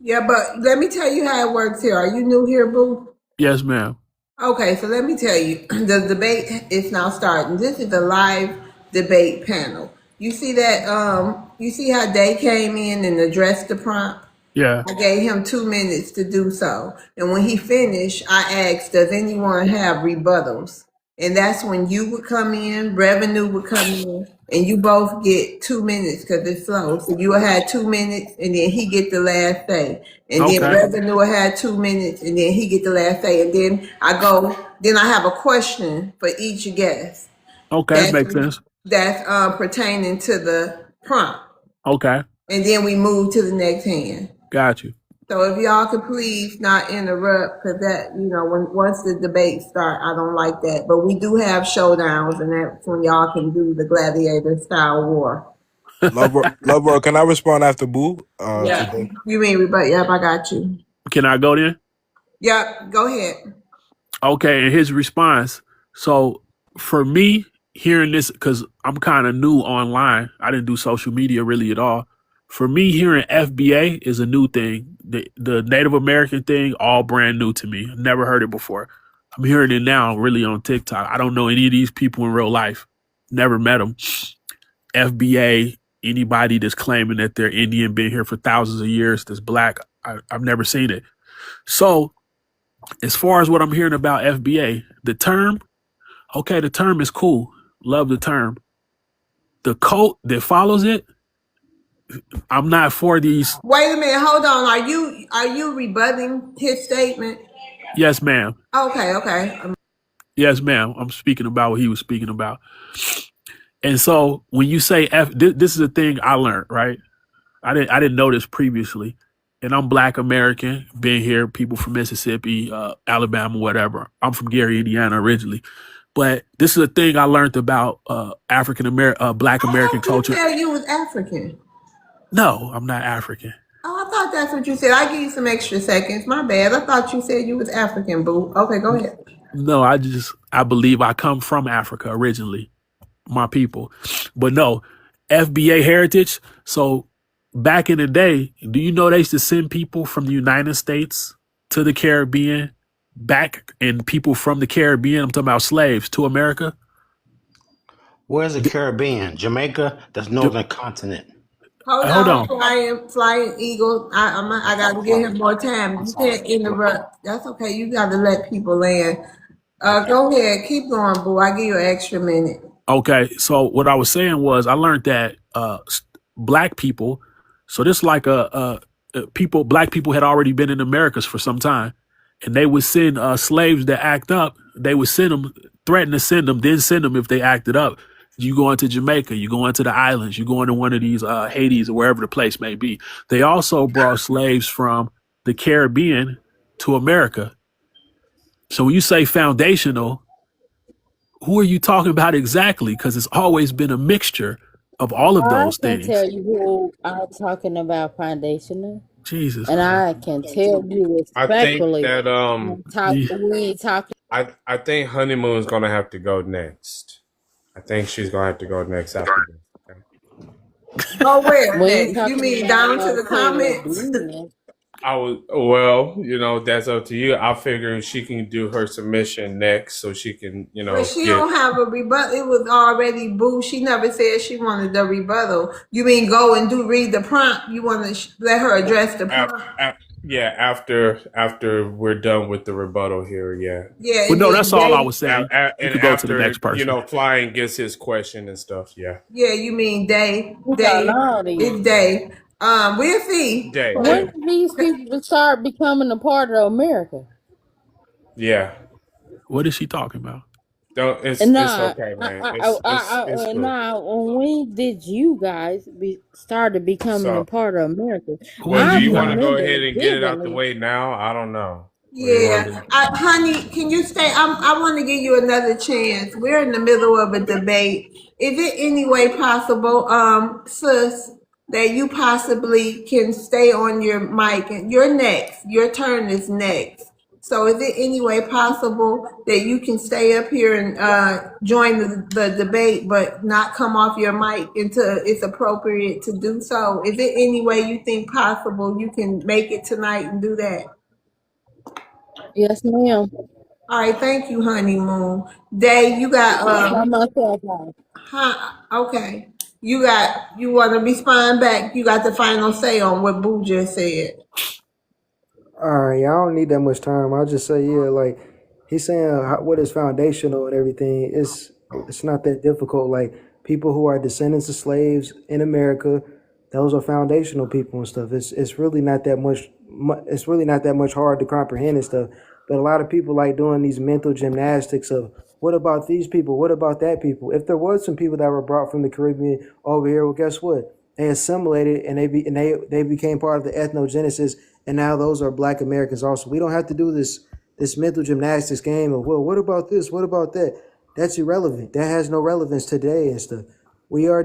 Yeah, but let me tell you how it works here. Are you new here, boo? Yes, ma'am. Okay, so let me tell you, the debate is now starting. This is a live debate panel. You see that? You see how Day came in and addressed the prompt? Yeah. I gave him 2 minutes to do so. And when he finished, I asked, does anyone have rebuttals? And that's when you would come in, Revenue would come in, and you both get 2 minutes because it's slow. So you had 2 minutes, and then he get the last say. And then Okay. Revenue had 2 minutes, and then he get the last say. And then I have a question for each guest Okay. Makes sense. that's pertaining to the prompt. Okay. And then we move to the next hand. Got you. So if y'all could please not interrupt, because that, once the debate start, I don't like that. But we do have showdowns, and that's when y'all can do the gladiator style war. Love world. Can I respond after Boo? Yeah. You mean rebut? Yep, I got you. Can I go then? Yep, go ahead. Okay. And his response. So for me, hearing this, because I'm kind of new online, I didn't do social media really at all. For me, hearing FBA is a new thing. The Native American thing, all brand new to me. Never heard it before. I'm hearing it now really on TikTok. I don't know any of these people in real life. Never met them. FBA, anybody that's claiming that they're Indian, been here for thousands of years, that's black, I've never seen it. So as far as what I'm hearing about FBA, the term is cool. Love the term. The cult that follows it, I'm not for these. Wait a minute, hold on. Are you rebutting his statement? Yes, ma'am. Okay. Yes, ma'am. I'm speaking about what he was speaking about. And so when you say this is a thing I learned, right? I didn't know this previously. And I'm Black American, been here, people from Mississippi, Alabama, whatever. I'm from Gary, Indiana originally. But this is a thing I learned about African American, Black American culture. You said you was African. No, I'm not African. Oh, I thought that's what you said. I give you some extra seconds. My bad. I thought you said you was African, boo. Okay, go ahead. No, I believe I come from Africa originally, my people. But no, FBA heritage. So back in the day, do you know they used to send people from the United States to the Caribbean back, and people from the Caribbean, I'm talking about slaves, to America? Where's the Caribbean? Jamaica? That's Do, northern continent. Hold hold on, on. flying eagle. I got to give him more time. I'm You sorry. can't interrupt. That's okay. You got to let people land. Go ahead. Keep going, boo. I give you an extra minute. Okay, so what I was saying was I learned that black people, so this like people, black people had already been in Americas for some time, and they would send slaves that act up. They would send them, threaten to send them, then send them if they acted up. You go into Jamaica, you go into the islands, you go into one of these Hades or wherever the place may be. They also brought slaves from the Caribbean to America. So when you say foundational, who are you talking about exactly? Because it's always been a mixture of all of I those can things. tell you who I'm talking about foundational, Jesus and Christ. I can tell you I think respectfully. that Yeah. We ain't talking. I think Honeymoon's gonna have to go next. I think she's gonna have to go next after this. Okay? Go where We ain't next? You talking mean about down to no the comments? Caribbean. I was well, that's up to you. I figure she can do her submission next, so she can, But she get don't have a rebuttal. It was already boo. She never said she wanted the rebuttal. You mean go and read the prompt? You want to let her address the prompt? yeah, after we're done with the rebuttal here, yeah. Yeah, Well, it no, that's means all I day. was saying. You And could go to the after, next person. Flying gets his question and stuff, yeah. Yeah, you mean day. Hold Day. on It's then. day. We'll see. Day. When did these people start becoming a part of America? Yeah. What is she talking about? Don't And it's nah, okay, man. It's cool. when did you guys started becoming a So, part of America? Who are well, do I you you want to guys? go remember ahead and get it out the vividly. way now? I don't know. What do you want Yeah, to do? honey, can you stay? I want to give you another chance. We're in the middle of a debate. Is it any way possible, sis, that you possibly can stay on your mic and you're next? Your turn is next. So, is it any way possible that you can stay up here and join the debate, but not come off your mic until it's appropriate to do so? Is it any way you think possible you can make it tonight and do that? Yes, ma'am. All right, thank you, honeymoon. Day, you got Turn myself off. okay. You want to respond back? You got the final say on what Boo just said. All right, I don't need that much time. I'll just say, yeah, like he's saying, what is foundational and everything. It's not that difficult. Like people who are descendants of slaves in America, those are foundational people and stuff. It's really not that much. It's really not that much hard to comprehend and stuff. But a lot of people like doing these mental gymnastics of what about these people? What about that people? If there was some people that were brought from the Caribbean over here, well, guess what? They assimilated and they became part of the ethnogenesis, and now those are Black Americans also. We don't have to do this mental gymnastics game of, well, what about this? What about that? That's irrelevant. That has no relevance today and stuff. We are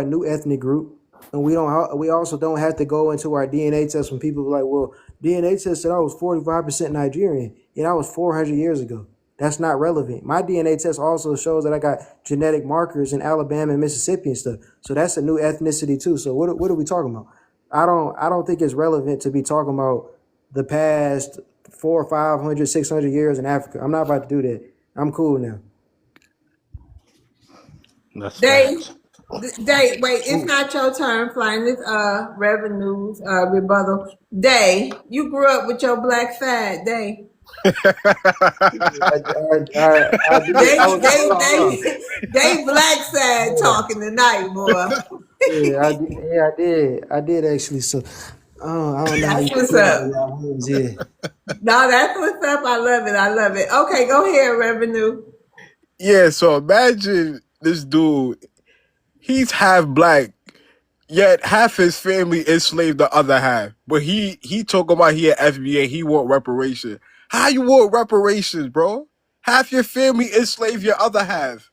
a new ethnic group, and we also don't have to go into our DNA test when people are like, well, DNA test said I was 45% Nigerian, and that was 400 years ago. That's not relevant. My DNA test also shows that I got genetic markers in Alabama and Mississippi and stuff. So that's a new ethnicity too. So what are we talking about? I don't think it's relevant to be talking about the past 500, 600 years in Africa. I'm not about to do that. I'm cool now. That's Day, facts. wait, it's not your turn, flying this revenues rebuttal. Day, you grew up with your black side, Day. I did. They I was they hold on. they black side talking tonight, boy. Yeah, I did. Yeah, I did. I did actually. So I don't know how That's you what's feel about up. y'all homes here. No, that's what's up. I love it. I love it. Okay, go ahead, revenue. Yeah, so imagine this dude, he's half black, yet half his family enslaved the other half. But he talking about he at FBA, he want reparation. How you want reparations, bro? Half your family enslaved your other half.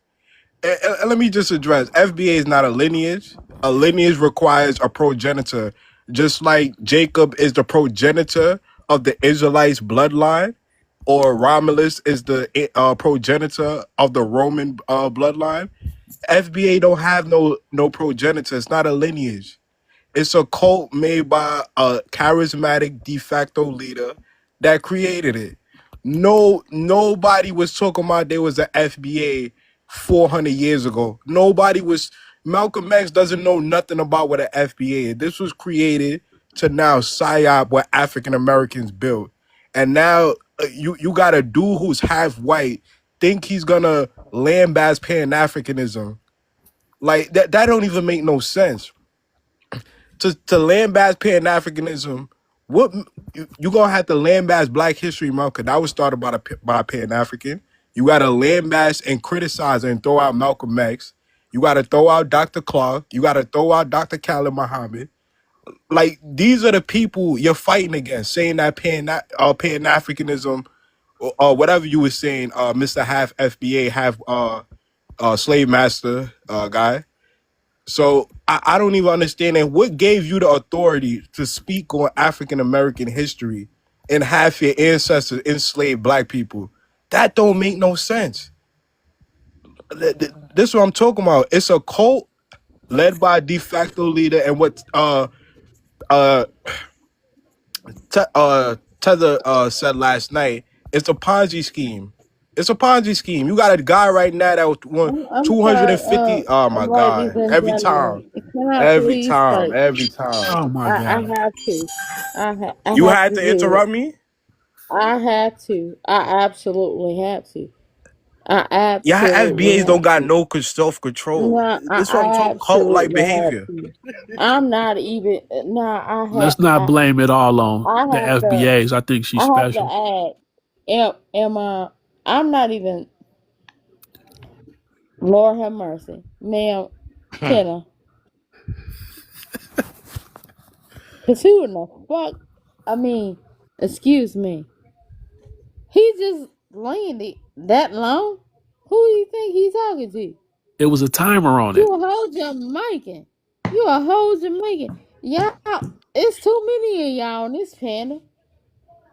And let me just address, FBA is not a lineage. A lineage requires a progenitor. Just like Jacob is the progenitor of the Israelites' bloodline, or Romulus is the progenitor of the Roman bloodline. FBA don't have no progenitor. It's not a lineage. It's a cult made by a charismatic de facto leader that created it. Nobody was talking about there was a FBA 400 years ago. Nobody was. Malcolm X doesn't know nothing about what an FBA is. This was created to now psyop what African Americans built, and now you got a dude who's half white think he's gonna lambast Pan Africanism. Like that don't even make no sense. To lambast Pan Africanism, what you gonna have to lambast Black History Month? Cause that was started by Pan African. You gotta lambast and criticize and throw out Malcolm X. You gotta throw out Dr. Clark. You gotta throw out Dr. Khalid Muhammad. Like these are the people you're fighting against, saying that Pan Africanism or whatever you were saying, Mr. Half FBA, half slave master guy. So I don't even understand that. What gave you the authority to speak on African American history and have your ancestors enslave Black people? That don't make no sense. This is what I'm talking about. It's a cult led by a de facto leader, and what Tether said last night. It's a Ponzi scheme. It's a Ponzi scheme. You got a guy right now that was I'm sorry, 250. Oh my ladies God! and Every time, gentlemen. Can I every please time, say, every time. Oh my I God. have to. I You have had to to do it. interrupt me. I have to. I absolutely have to. I Y'all absolutely FBAs have don't got to. no self control. No, This is what I'm I talking. Cult like absolutely have behavior. to. I'm not even. No, Let's not blame it all on I the have to. FBAs. I think I she's have to special. add. Am I? I'm not even. Lord have mercy, ma'am. Kenna, cause who in the fuck? I mean, excuse me. He just landed that long. Who do you think he's talking to? It was a timer on it. You a whole Jamaican. You a whole Jamaican. Y'all, it's too many of y'all on this panel.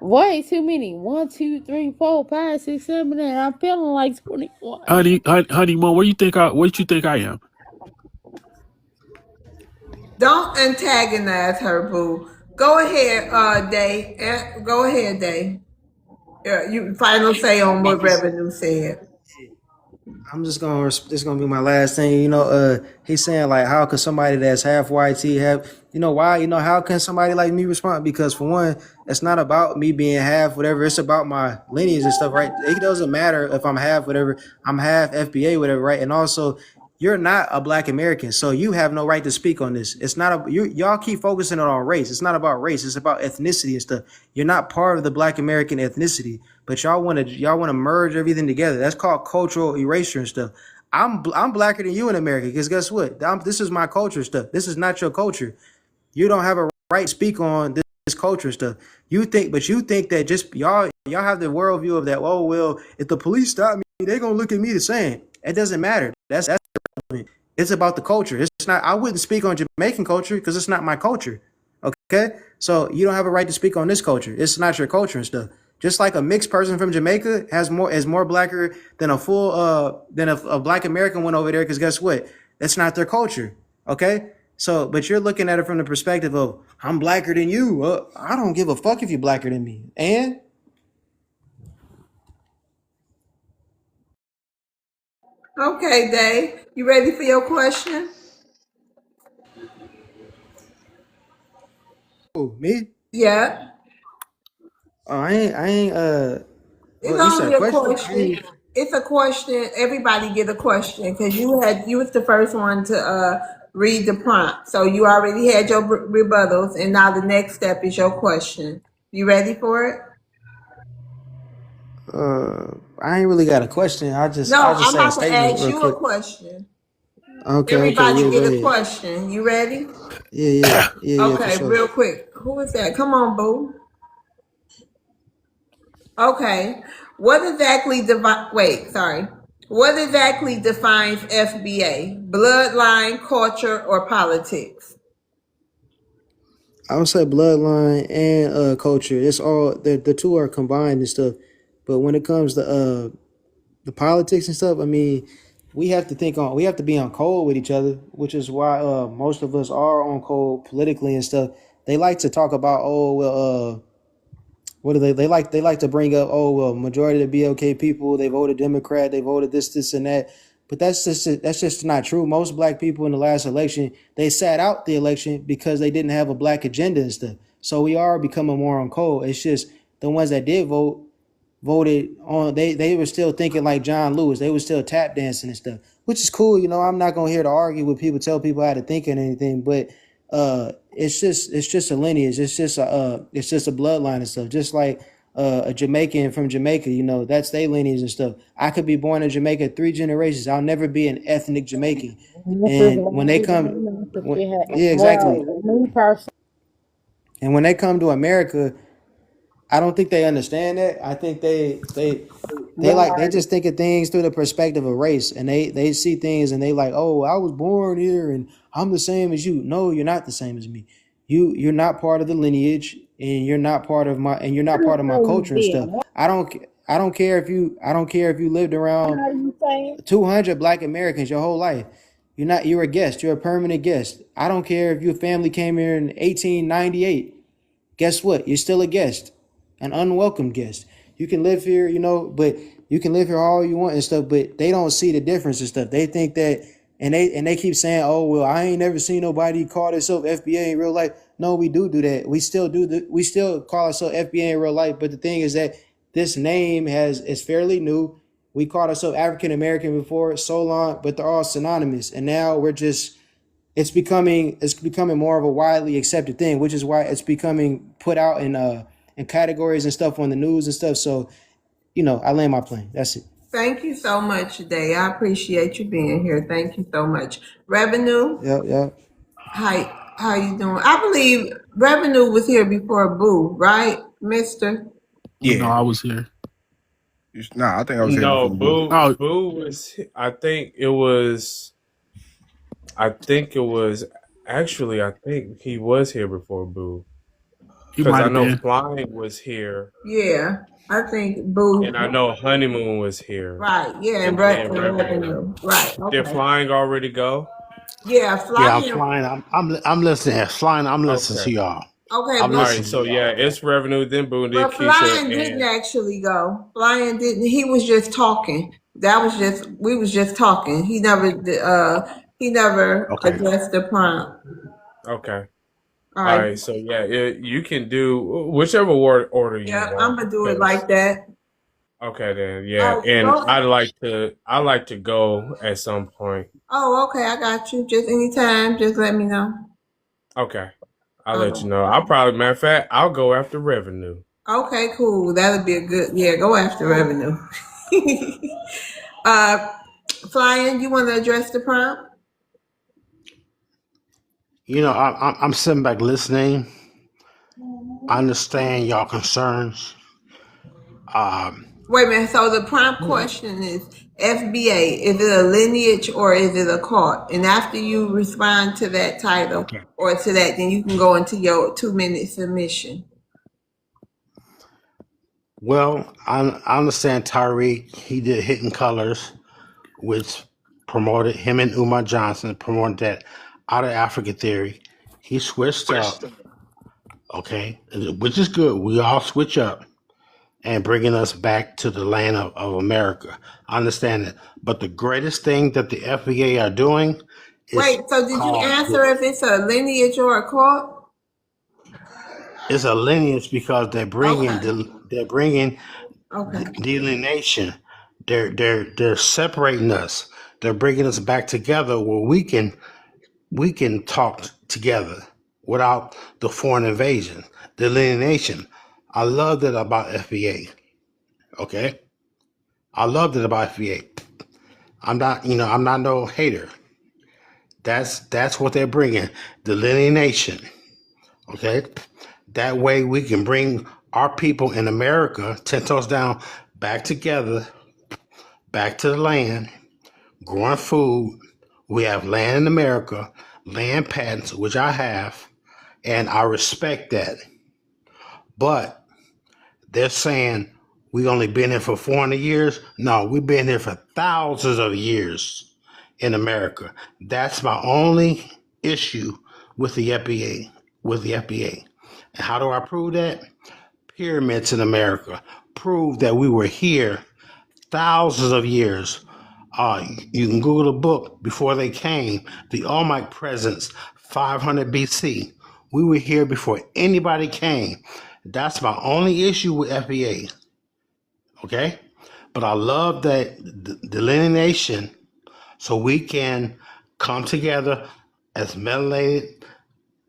Way too many. 1, 2, 3, 4, 5, 6, 7, 8. I'm feeling like 21. Honeymoon, what you think I am? Don't antagonize her, boo. Go ahead, Day. Go ahead, Day. You final say on what Revenue said. I'm just gonna this is gonna be my last thing. He's saying like, how could somebody that's half white have, why, how can somebody like me respond? Because for one, it's not about me being half whatever. It's about my lineage and stuff, right? It doesn't matter if I'm half whatever. I'm half FBA whatever, right? And also, you're not a Black American, so you have no right to speak on this. It's not y'all keep focusing on race. It's not about race. It's about ethnicity and stuff. You're not part of the Black American ethnicity, but y'all want to merge everything together. That's called cultural erasure and stuff. I'm blacker than you in America because guess what? This is my culture stuff. This is not your culture. You don't have a right to speak on this culture stuff. You think that just y'all have the worldview of that. Oh well, if the police stop me, they're gonna look at me the same. It doesn't matter. That's irrelevant. It's about the culture. It's not. I wouldn't speak on Jamaican culture because it's not my culture. Okay, so you don't have a right to speak on this culture. It's not your culture and stuff. Just like a mixed person from Jamaica is more blacker than a full than a Black American one over there. Because guess what? That's not their culture. Okay. So, but you're looking at it from the perspective of I'm blacker than you. I don't give a fuck if you're blacker than me. And Okay, Day. You ready for your question? me? Yeah. Oh, I ain't. It's Well, you said a only a question. question. It's a question. Everybody get a question because you was the first one to read the prompt. So you already had your rebuttals, and now the next step is your question. You ready for it? I ain't really got a question. I No, just I'm say a about to statement ask real you a quick. question. Okay, Everybody yeah, go get a ahead. question. You ready? Yeah, for Okay, sure. real quick. Who is that? Come on, boo. Okay. What exactly What exactly defines FBA? Bloodline, culture, or politics? I would say bloodline and culture. It's all the two are combined and stuff. But when it comes to the politics and stuff, I mean, we have to we have to be on code with each other, which is why most of us are on code politically and stuff. They like to talk about, oh well, what do they like to bring up, oh well, majority of the BLK people, they voted Democrat, they voted this and that. But that's just not true. Most black people in the last election, they sat out the election because they didn't have a black agenda and stuff. So we are becoming more on code. It's just the ones that did voted on, they were still thinking like John Lewis. They were still tap dancing and stuff, which is cool. You know, I'm not gonna here to argue with people, tell people how to think and anything, but it's just a lineage. It's just a bloodline and stuff. Just like a Jamaican from Jamaica, you know, that's their lineage and stuff. I could be born in Jamaica 3 generations. I'll never be an ethnic Jamaican. And when they come, yeah, exactly. Me personally, And when they come to America, I don't think they understand that. I think they just think of things through the perspective of race, and they see things and they like, oh, I was born here and I'm the same as you. No, you're not the same as me. You're not part of the lineage, and you're not part of my culture and stuff. I don't care if you lived around 200 black Americans your whole life. You're a guest. You're a permanent guest. I don't care if your family came here in 1898. Guess what? You're still a guest, an unwelcome guest. You can live here, you know, but you can live here all you want and stuff, but they don't see the difference and stuff. They think that, and they keep saying, oh, well, I ain't never seen nobody call themselves FBA in real life. No, we do that. We still call ourselves FBA in real life. But the thing is that this name is fairly new. We called ourselves African American before so long, but they're all synonymous. And now it's becoming more of a widely accepted thing, which is why it's becoming put out in categories and stuff on the news and stuff. So, you know, I land my plane. That's it. Thank you so much, Day. I appreciate you being here. Thank you so much. Revenue. Yep. How you doing? I believe Revenue was here before Boo, right, Mister? Yeah. No, I was here. Nah, I think I was here No, before. Oh, Boo was. I think it was. Actually, I think he was here before Boo. he Because might I have know been. Flying was here, Yeah, I think Boo. and I know Honeymoon was here. Right. Yeah, and And then Revenue. Right. Did Okay. Flying already go? Yeah, Yeah, I'm Flying. flying. I'm listening. Flying. I'm listening Okay. to y'all. Okay, I'm All but right. So yeah, it's Revenue, then Boo, then But Keisha, Flying didn't and actually go. Flying didn't. He was just talking. We was just talking. He never Okay. addressed the prompt. okay. All All right. right. So yeah, you can do whichever order you Yeah, want. I'm gonna do it 'cause- like that. Okay then. Yeah, Oh, and go. I like to go at some point. Oh, okay. I got you. Just anytime. Just let me know. Okay. I'll let you know. Matter of fact, I'll go after Revenue. Okay, cool. That'll be a good. Yeah, go after Revenue. Flying. You want to address the prompt? You know, I'm sitting back listening. I understand y'all concerns. Wait a minute. So the prompt question is FBA. Is it a lineage or is it a cult? And after you respond to that title Okay. or to that, then you can go into your 2-minute submission. Well, I understand Tyreek. He did Hidden Colors, which promoted him and Umar Johnson promoted that out of Africa theory. He switched up, okay, which is good. We all switch up and bringing us back to the land of America. I understand it. But the greatest thing that the FBA are doing is Wait, so did you called answer if it's a lineage or a cult? it's a lineage because they're bringing Okay. delineation. They're separating us. They're bringing us back together where we can talk together without the foreign invasion, delineation. I love that about FBA. Okay, I love that about FBA. I'm not no hater. That's what they're bringing, delineation. Okay, that way we can bring our people in America 10 toes down back together, back to the land, growing food. We have land in America, land patents, which I have, and I respect that. But they're saying We only been here for 400 years. No, we've been here for thousands of years in America. That's my only issue with the FBA. And how do I prove that? Pyramids in America prove that we were here thousands of years. You can Google the book Before They Came, the Olmec presence, 500 BC. We were here before anybody came. That's my only issue with FBA. Okay? But I love that delineation so we can come together as melanated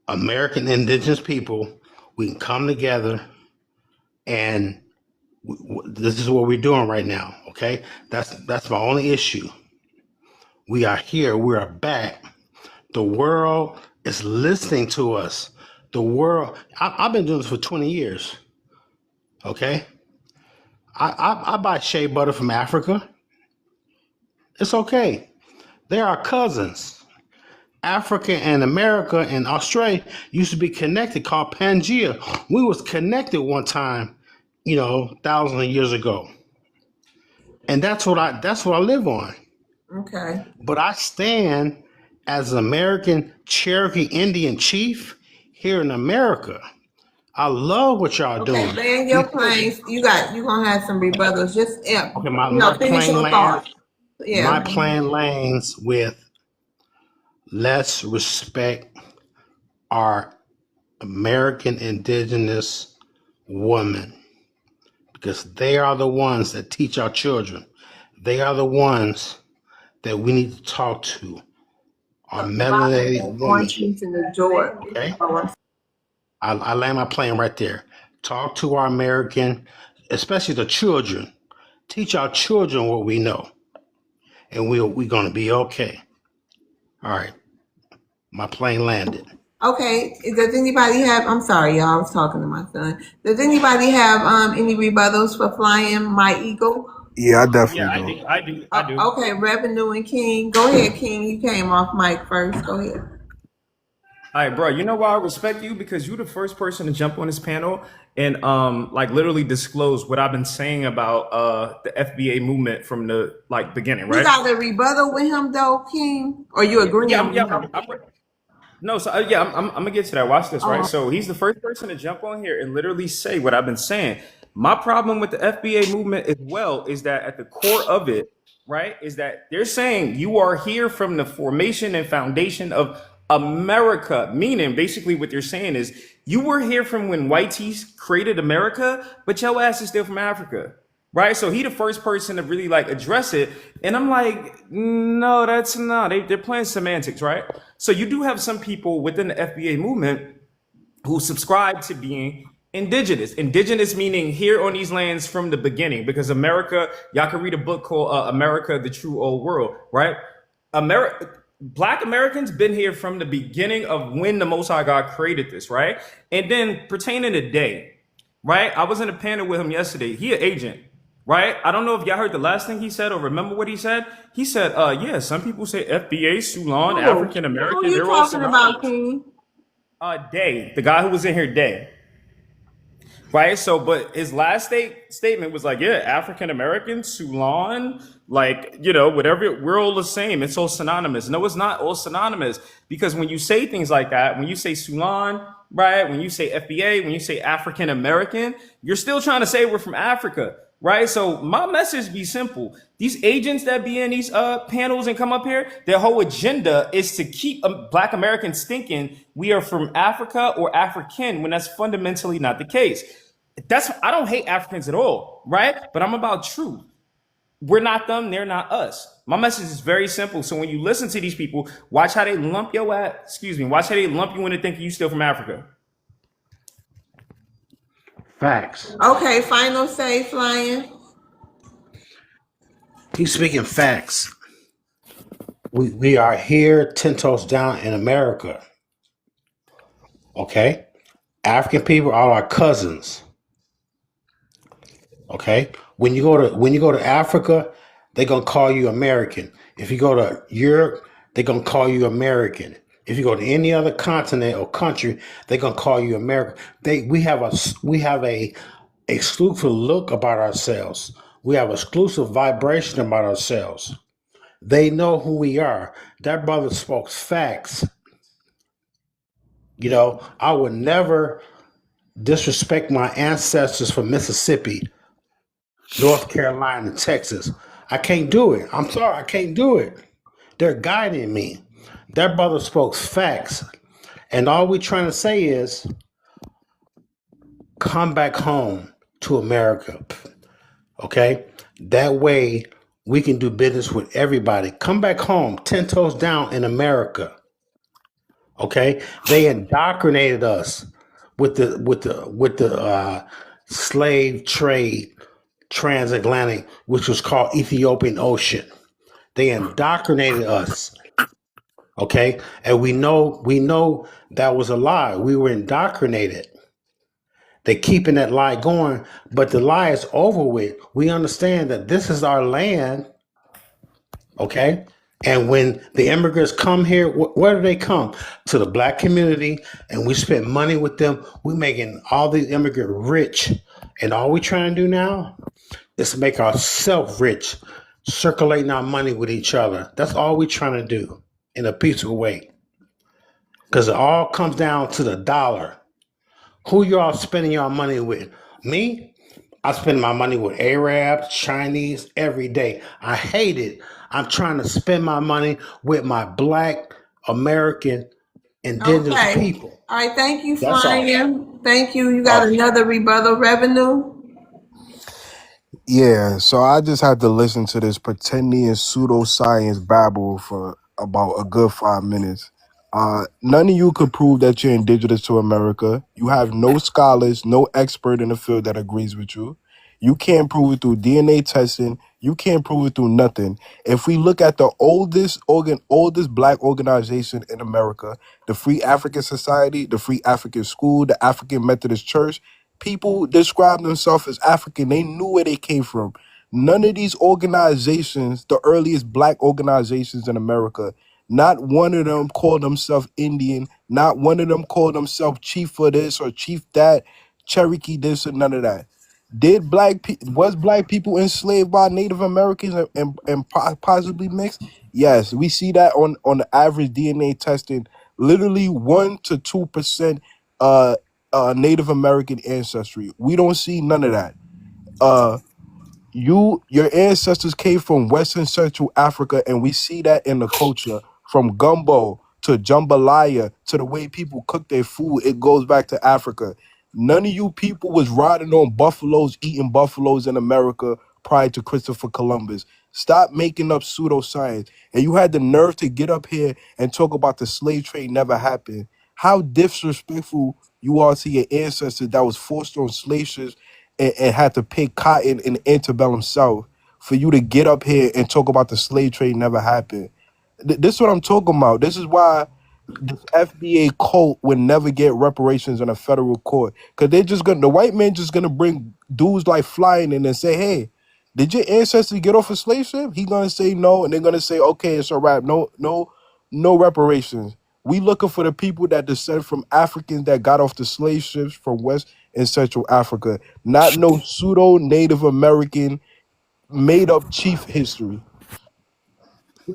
American indigenous people. We can come together and this is what we're doing right now. Okay? That's my only issue. We are here. We are back. The world is listening to us. The world, I've been doing this for 20 years. Okay? I buy shea butter from Africa. It's okay. They are cousins. Africa and America and Australia used to be connected, called Pangea. We was connected one time, thousands of years ago. And that's what I live on. Okay. But I stand as an American Cherokee Indian chief here in America. I love what y'all doing. Okay, land your planes. You're gonna have some rebuttals. Just Okay, my finish plane your thoughts. lands. Yeah. My plane lands with let's respect our American indigenous women, because they are the ones that teach our children. They are the ones that we need to talk to. Our melanated women. Orange juice in the drawer. Okay? I land my plane right there. Talk to our American, especially the children. Teach our children what we know. And we're going to be okay. All right. My plane landed. Okay. Does anybody have, I'm sorry, y'all, I was talking to my son. Does anybody have any rebuttals for flying my eagle? Yeah, I definitely I do. Okay, Revenue and King. Go ahead, King. You came off mic first. Go ahead. All right, bro. You know why I respect you? Because you're the first person to jump on this panel and literally disclose what I've been saying about the FBA movement from the beginning, right? You got a rebuttal with him though, King? Or you agreeing? No, so I'm gonna get to that. Watch this, right? So he's the first person to jump on here and literally say what I've been saying. My problem with the FBA movement as well is that at the core of it, right, is that they're saying you are here from the formation and foundation of America, meaning basically what they're saying is you were here from when whiteys created America, but your ass is still from Africa, right? So he the first person to really address it, and I'm like, no, that's not. They're playing semantics, right? So you do have some people within the FBA movement who subscribe to being indigenous. Indigenous meaning here on these lands from the beginning, because America, y'all can read a book called America, the True Old World, right? Black Americans been here from the beginning of when the Most High God created this, right? And then pertaining to Day, right? I was in a panel with him yesterday. He an agent, right? I don't know if y'all heard the last thing he said or remember what he said. He said, yeah, some people say FBA, Sulan, African American. Who are you talking about, King? Day, the guy who was in here, Day. Right, so but his last statement was yeah, African American, Sulan, whatever, we're all the same. It's all synonymous. No, it's not all synonymous, because when you say things like that, when you say Sulan, right, when you say FBA, when you say African American, you're still trying to say we're from Africa, right? So my message be simple. These agents that be in these panels and come up here, their whole agenda is to keep Black Americans thinking we are from Africa or African, when that's fundamentally not the case. I don't hate Africans at all, right? But I'm about truth. We're not them, they're not us. My message is very simple. So when you listen to these people, watch how they lump you into thinking you still from Africa. Facts. Okay, final say, Flying. He's speaking facts. We are here 10 toes down in America. Okay? African people are our cousins. Okay? When you go to Africa, they're gonna call you American. If you go to Europe, they're gonna call you American. If you go to any other continent or country, they're gonna call you American. We have a exclusive look about ourselves. We have exclusive vibration about ourselves. They know who we are. That brother spoke facts. You know, I would never disrespect my ancestors from Mississippi, North Carolina, Texas. I can't do it. I'm sorry, I can't do it. They're guiding me. That brother spoke facts. And all we're trying to say is come back home to America. Okay? That way we can do business with everybody. Come back home, 10 toes down in America. Okay? They indoctrinated us with the slave trade transatlantic, which was called Ethiopian Ocean. They indoctrinated us. Okay? And we know that was a lie. We were indoctrinated. They're keeping that lie going, but the lie is over with. We understand that this is our land, okay? And when the immigrants come here, where do they come? To the black community, and we spend money with them. We're making all these immigrants rich. And all we're trying to do now is to make ourselves rich, circulating our money with each other. That's all we're trying to do in a peaceful way. Because it all comes down to the dollar. Who y'all spending your money with? Me? I spend my money with Arabs, Chinese every day. I hate it. I'm trying to spend my money with my black American indigenous Okay. people. All right. Thank you, That's all. Flying. Thank you. You got Okay. another rebuttal revenue. Yeah, so I just had to listen to this pretending pseudoscience babble for about a good 5 minutes. None of you could prove that you're indigenous to America. You have no scholars, no expert in the field that agrees with you. You can't prove it through DNA testing. You can't prove it through nothing. If we look at the oldest black organization in America, the Free African Society, the Free African School, the African Methodist Church, people describe themselves as African. They knew where they came from. None of these organizations, the earliest black organizations in America, not one of them called themselves Indian. Not one of them called themselves chief for this or chief that, Cherokee this or none of that. Was black people enslaved by Native Americans and possibly mixed? Yes, we see that on the average DNA testing, literally 1 to 2% Native American ancestry. We don't see none of that. Uh, your ancestors came from Western Central Africa, and we see that in the culture, from gumbo to jambalaya to the way people cook their food. It goes back to Africa. None of you people was riding on buffaloes, eating buffaloes in America prior to Christopher Columbus. Stop making up pseudoscience. And you had the nerve to get up here and talk about the slave trade never happened. How disrespectful you are to your ancestors that was forced on slave ships and had to pick cotton in the antebellum South for you to get up here and talk about the slave trade never happened. This is what I'm talking about. This is why this FBA cult would never get reparations in a federal court, because the white man just gonna bring dudes like flying in and say, hey, did your ancestors get off a slave ship? He gonna say no, and they're gonna say, okay, it's a wrap. No reparations. We looking for the people that descend from Africans that got off the slave ships from West and Central Africa, not no pseudo Native American made up chief history.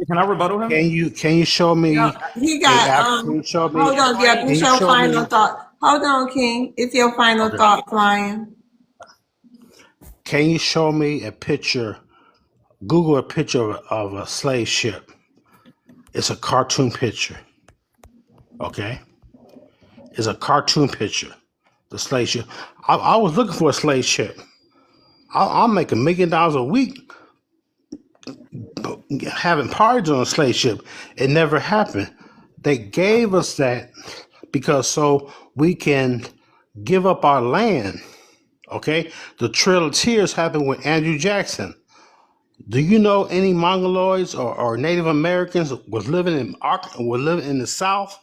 Can I rebuttal him? Can you show No, me he a got app? Can you show me? hold on, yep, Can it's you your show final me? thought. Hold on, King. It's your final Okay. thought, Flying. Can you show me a picture? Google a picture of a slave ship. It's a cartoon picture. Okay, it's a cartoon picture. The slave ship. I was looking for a slave ship. I'll make $1 million a week having parties on a slave ship. It never happened. They gave us that because so we can give up our land. Okay, the Trail of Tears happened with Andrew Jackson. Do you know any Mongoloids or Native Americans were living in the South,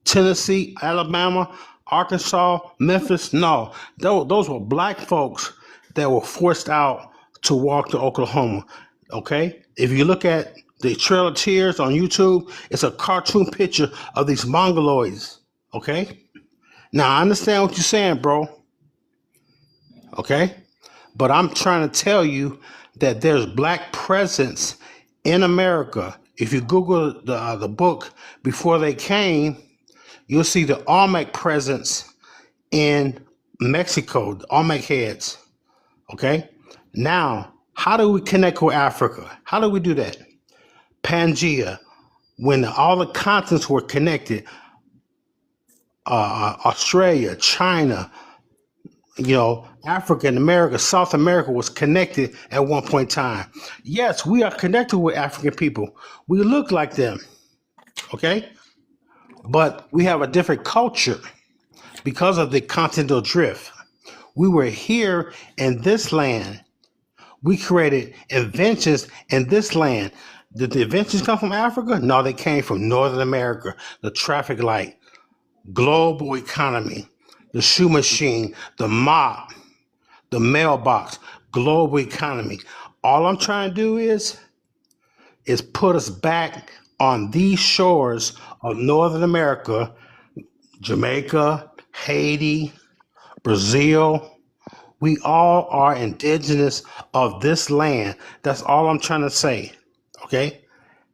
Tennessee, Alabama, Arkansas, Memphis? No, those were black folks that were forced out to walk to Oklahoma. Okay, if you look at the Trail of Tears on YouTube, it's a cartoon picture of these Mongoloids. Okay, now I understand what you're saying, bro. Okay? But I'm trying to tell you that there's black presence in America. If you Google the book Before They Came, you'll see the Olmec presence in Mexico, the Olmec heads. Okay? Now, how do we connect with Africa? How do we do that? Pangea, when all the continents were connected, Australia, China, Africa and America, South America was connected at one point in time. Yes, we are connected with African people. We look like them, okay? But we have a different culture because of the continental drift. We were here in this land. We created inventions in this land. Did the inventions come from Africa? No, they came from Northern America. The traffic light, global economy, the shoe machine, the mop, the mailbox, global economy. All I'm trying to do is put us back on these shores of Northern America, Jamaica, Haiti, Brazil. We all are indigenous of this land. That's all I'm trying to say. Okay?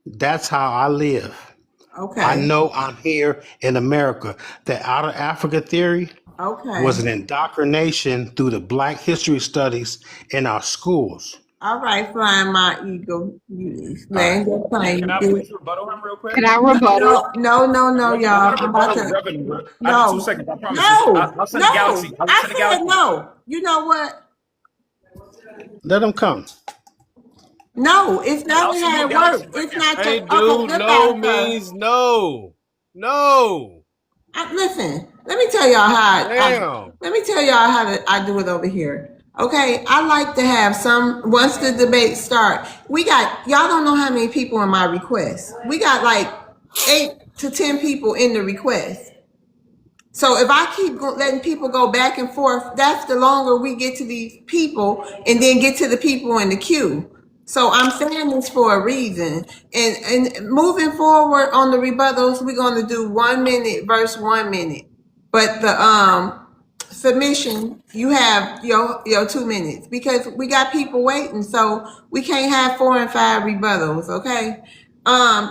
That's how I live. I Okay. know I'm here in America. The Out of Africa theory was Okay. an indoctrination through the Black history studies in our schools. All right, flying my eagle. You All right. land your Hey, plane. can I please rebuttal him real quick? Can I No, rebuttal? no, I y'all. want to I'm about rebuttal to. Reverend. I have 2 No, seconds. I promise you. no, I'll send a no. galaxy. I will I send a said galaxy. no. You know what? Let them come. No, it's not I'll send you how a it galaxy works. right It's now. not Hey, your. Okay, dude, look no at her. means no. No. Listen, let me tell y'all how Damn. let me tell y'all how I do it over here. Okay, I like to have once the debate start. Y'all don't know how many people in my request. We got like 8 to 10 people in the request. So if I keep letting people go back and forth, that's the longer we get to these people and then get to the people in the queue. So I'm saying this for a reason. And moving forward on the rebuttals, we're going to do 1 minute versus 1 minute. But the submission, you have your 2 minutes because we got people waiting. So we can't have 4 and 5 rebuttals, okay?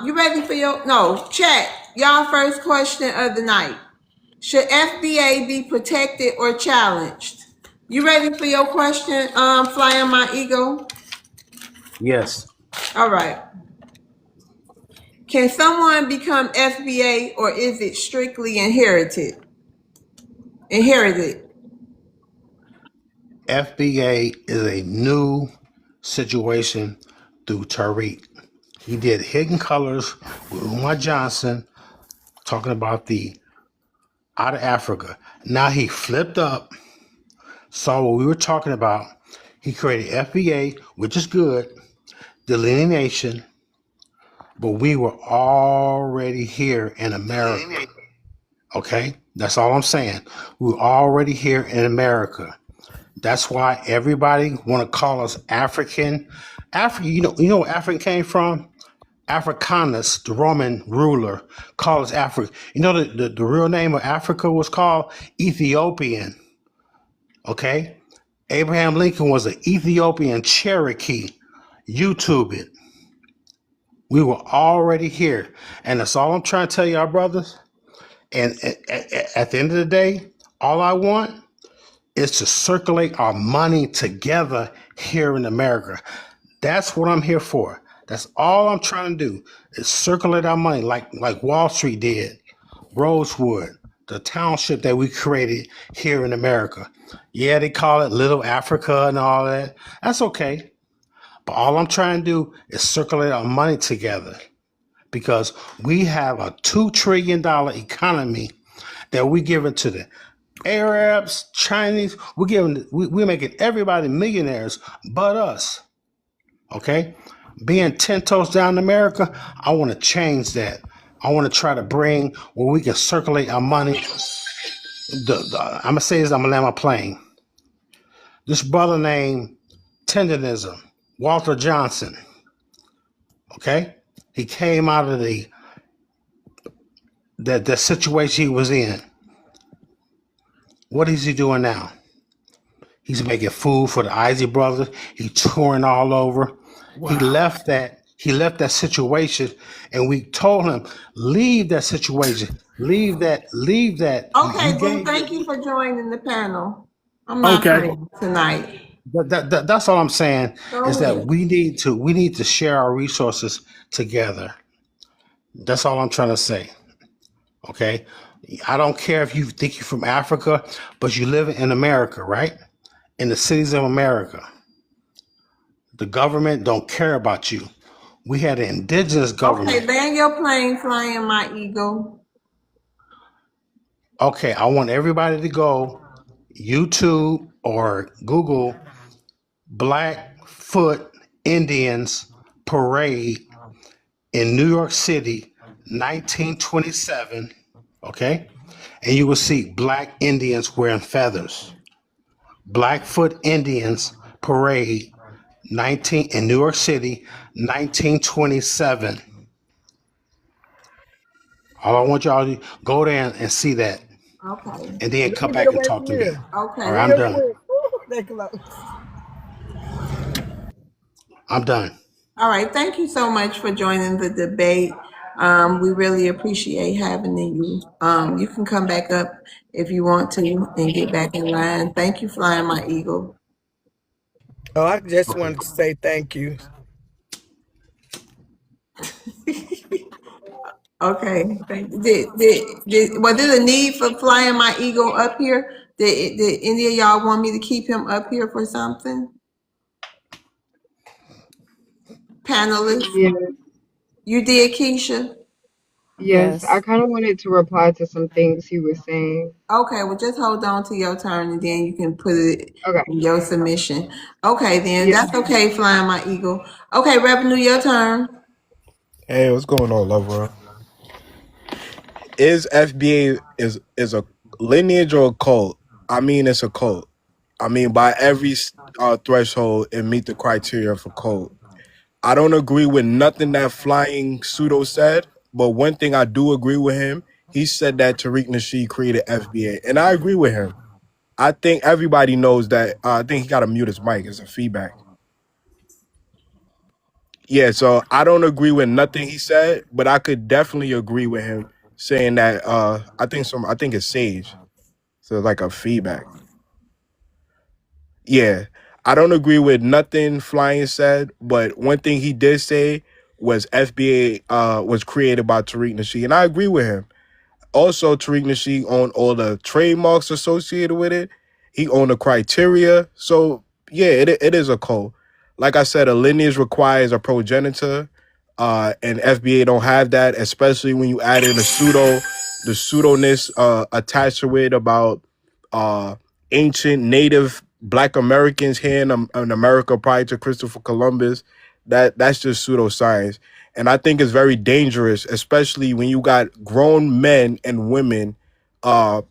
You ready for chat. Y'all first question of the night. Should FBA be protected or challenged? You ready for your question, Flying My Eagle? Yes. All right. Can someone become FBA or is it strictly inherited? Inherited. FBA is a new situation through Tariq. He did Hidden Colors with Umar Johnson talking about the Out of Africa. Now he flipped up, saw what we were talking about. He created FBA, which is good, delineation, but we were already here in America. Okay? That's all I'm saying. We were already here in America. That's why everybody want to call us African. You know where African came from? Africanus, the Roman ruler, called us Africa. You know the real name of Africa was called Ethiopian. Okay? Abraham Lincoln was an Ethiopian Cherokee. YouTube it. We were already here. And that's all I'm trying to tell y'all, brothers. And at the end of the day, all I want is to circulate our money together here in America. That's what I'm here for. That's all I'm trying to do is circulate our money like Wall Street did, Rosewood, the township that we created here in America. Yeah, they call it Little Africa and all that. That's okay. But all I'm trying to do is circulate our money together because we have a $2 trillion economy that we give it to the Arabs, Chinese. We're making everybody millionaires but us. Okay? Being 10 toes down in America, I want to change that. I want to try to bring where we can circulate our money. I'm going to say this, I'm going to land my plane. This brother named Tendenism, Walter Johnson, okay? He came out of the situation he was in. What is he doing now? He's making food for the Isaac brothers. He touring all over. He Wow. left that. He left that situation, and we told him, leave that situation. Leave that. Leave that. You Okay, boo, gave thank you for joining the panel. I'm not Okay. playing tonight. that's all I'm saying is Go that ahead. we need to share our resources together. That's all I'm trying to say. Okay. I don't care if you think you're from Africa, but you live in America, right? In the cities of America. The government don't care about you. We had an indigenous Okay, government. land your plane, flying my eagle. Okay, I want everybody to go YouTube or Google Blackfoot Indians Parade in New York City, 1927. Okay, and you will see black Indians wearing feathers. Blackfoot Indians Parade, 19 in New York City, 1927. All I want y'all to go there and see that, Okay. and then Let come me get back and away talk from to me. here. All Okay. right, I'm Get done. away. Woo, that close. I'm done. All right. Thank you so much for joining the debate. We really appreciate having you. You can come back up if you want to and get back in line. Thank you, flying my eagle. Oh, I just Okay. wanted to say thank you. Okay. Was there a need for flying my eagle up here? Did any of y'all want me to keep him up here for something? Panelists, Yeah, you did, Keisha? yes. I Yes. kind of wanted to reply to some things he was saying. Okay, well, just hold on to your turn and then you can put it Okay. in your submission. Okay, then Yeah. that's okay, flying my eagle. Okay, Revenue, your turn. Hey, what's going on, Lover? Is FBA is a lineage or a cult? I mean, it's a cult. I mean, by every threshold, it meet the criteria for cult. I don't agree with nothing that Flying Pseudo said, but one thing I do agree with him. He said that Tariq Nasheed created FBA, and I agree with him. I think everybody knows that. I think he got to mute his mic. It's a feedback. Yeah, so I don't agree with nothing he said, but I could definitely agree with him saying that. I think it's Sage. So it's like a feedback. Yeah, I don't agree with nothing Flying said, but one thing he did say was FBA was created by Tariq Nasheed, and I agree with him. Also, Tariq Nasheed owned all the trademarks associated with it. He owned the criteria. So yeah, it is a code. Like I said, a lineage requires a progenitor, and FBA don't have that, especially when you add in the pseudoness attached to it about uh, ancient native Black Americans here in America prior to Christopher Columbus. That's just pseudoscience. And I think it's very dangerous, especially when you got grown men and women uh,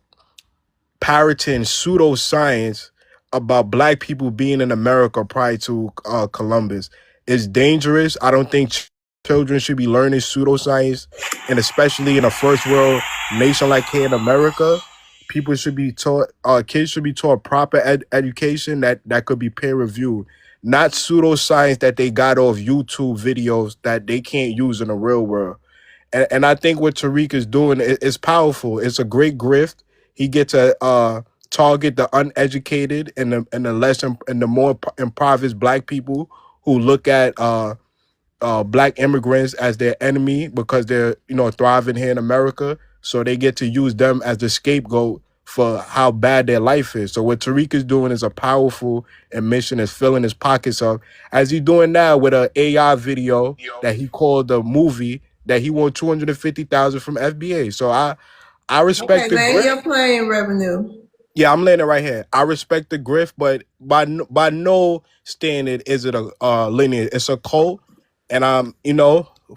parroting pseudoscience about Black people being in America prior to Columbus. It's dangerous. I don't think children should be learning pseudoscience, and especially in a first world nation like here in America. People should be taught, kids should be taught proper education that could be peer reviewed, not pseudoscience that they got off YouTube videos that they can't use in the real world. And I think what Tariq is doing is powerful. It's a great grift. He gets to target the uneducated and the less and the more impoverished Black people who look at Black immigrants as their enemy because they're thriving here in America. So they get to use them as the scapegoat for how bad their life is. So what Tariq is doing is a powerful admission, is filling his pockets up, as he's doing now with an AI video that he called the movie that he won 250,000 from FBA. So I Okay, respect the land grift. your plane, Revenue. Yeah, I'm landing right here. I respect the grift, but by no standard is it a lineage. It's a cult, and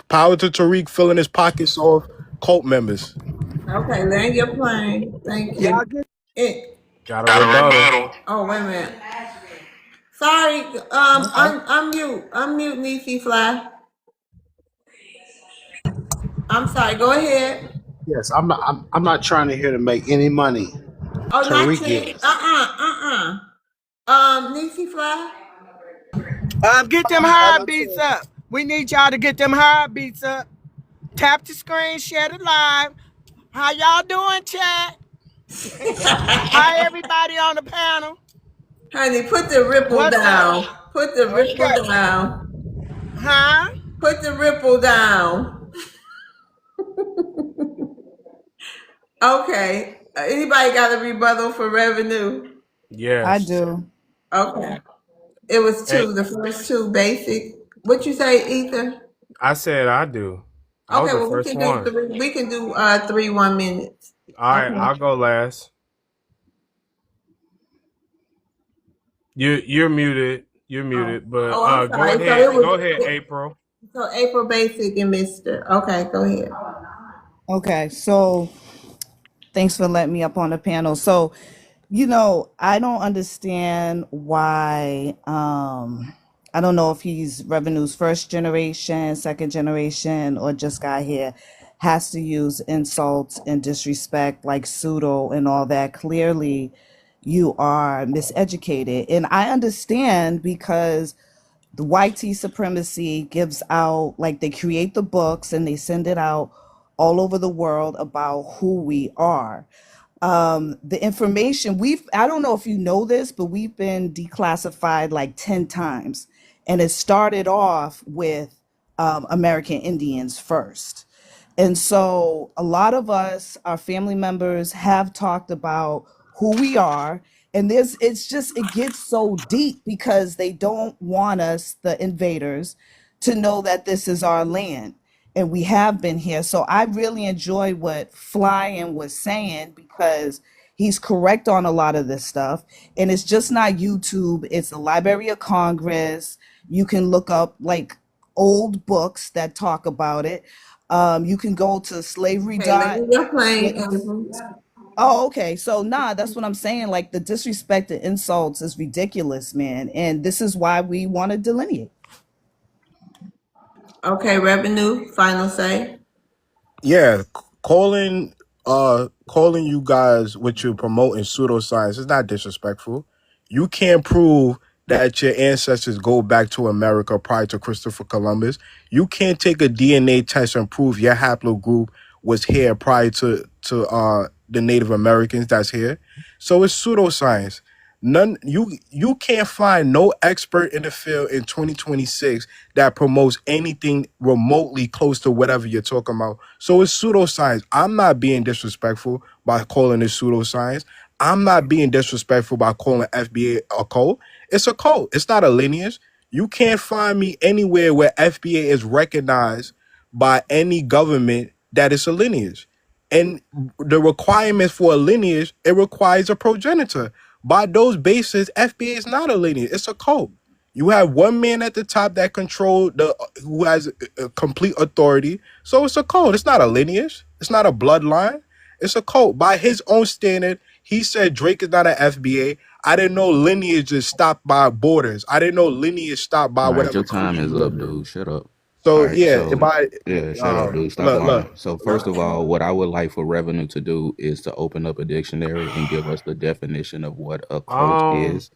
power to Tariq filling his pockets off cult members. Okay, land your plane. Thank Yeah, you. I get. Got a rebuttal. Oh, wait a minute. Sorry, Okay. unmute Niecy Fly. I'm sorry, go ahead. Yes, I'm not trying to here to make any money. Oh, not Tariq you. is. Nisi Fly. Get them heartbeats up. We need y'all to get them heartbeats up. Tap the screen, share the live. How y'all doing, chat? Hi, everybody on the panel. Honey, put the ripple What's down. up? Put the ripple Okay. down. Huh? Put the ripple down. Okay. Anybody got a rebuttal for revenue? I Yes. do. Okay. It was Hey, two. The first two basic. What you say, Ether? I said I do. I was Okay. the Well, we first can do one. three. We can do 3 1 minutes. All right, Okay. I'll go last. You're muted. You're Oh. muted. But Oh, I'm go sorry. So ahead. it Go was. ahead, April. So April Basic and Mister. Okay. Go ahead. Okay, so thanks for letting me up on the panel. So, I don't understand why I don't know if he's Revenue's first generation, second generation, or just got here, has to use insults and disrespect like pseudo and all that. Clearly, you are miseducated. And I understand because the white supremacy gives out, like, they create the books and they send it out all over the world about who we are. The information I don't know if you know this, but we've been declassified like 10 times. And it started off with American Indians first. And so a lot of us, our family members, have talked about who we are. And it gets so deep because they don't want us, the invaders, to know that this is our land. And we have been here. So I really enjoy what Flyin was saying because he's correct on a lot of this stuff. And it's just not YouTube, it's the Library of Congress. You can look up like old books that talk about it. You can go to slavery Okay. dot. Land your plane, sla- April. Oh, okay. So nah, that's what I'm saying. Like the disrespect and insults is ridiculous, man. And this is why we want to delineate. Okay. Revenue. Final say. Yeah, calling you guys what you're promoting pseudoscience is not disrespectful. You can't prove that your ancestors go back to America prior to Christopher Columbus. You can't take a DNA test and prove your haplogroup was here prior to the Native Americans that's here. So it's pseudoscience. You can't find no expert in the field in 2026 that promotes anything remotely close to whatever you're talking about. So it's pseudoscience. I'm not being disrespectful by calling it pseudoscience. I'm not being disrespectful by calling FBA a cult. It's a cult. It's not a lineage. You can't find me anywhere where FBA is recognized by any government that it's a lineage. And the requirements for a lineage, it requires a progenitor. By those bases, FBA is not a lineage. It's a cult. You have one man at the top that who has complete authority. So it's a cult. It's not a lineage. It's not a bloodline. It's a cult. By his own standard, he said Drake is not an FBA. I didn't know lineage is stopped by borders. I didn't know lineage stopped by All right, whatever your time country is you live up, in. dude. Shut up. All So right, yeah, so yeah, shut up, dude. Stop lying. look. So first of all, what I would like for Revenue to do is to open up a dictionary and give us the definition of what a cult Um, is,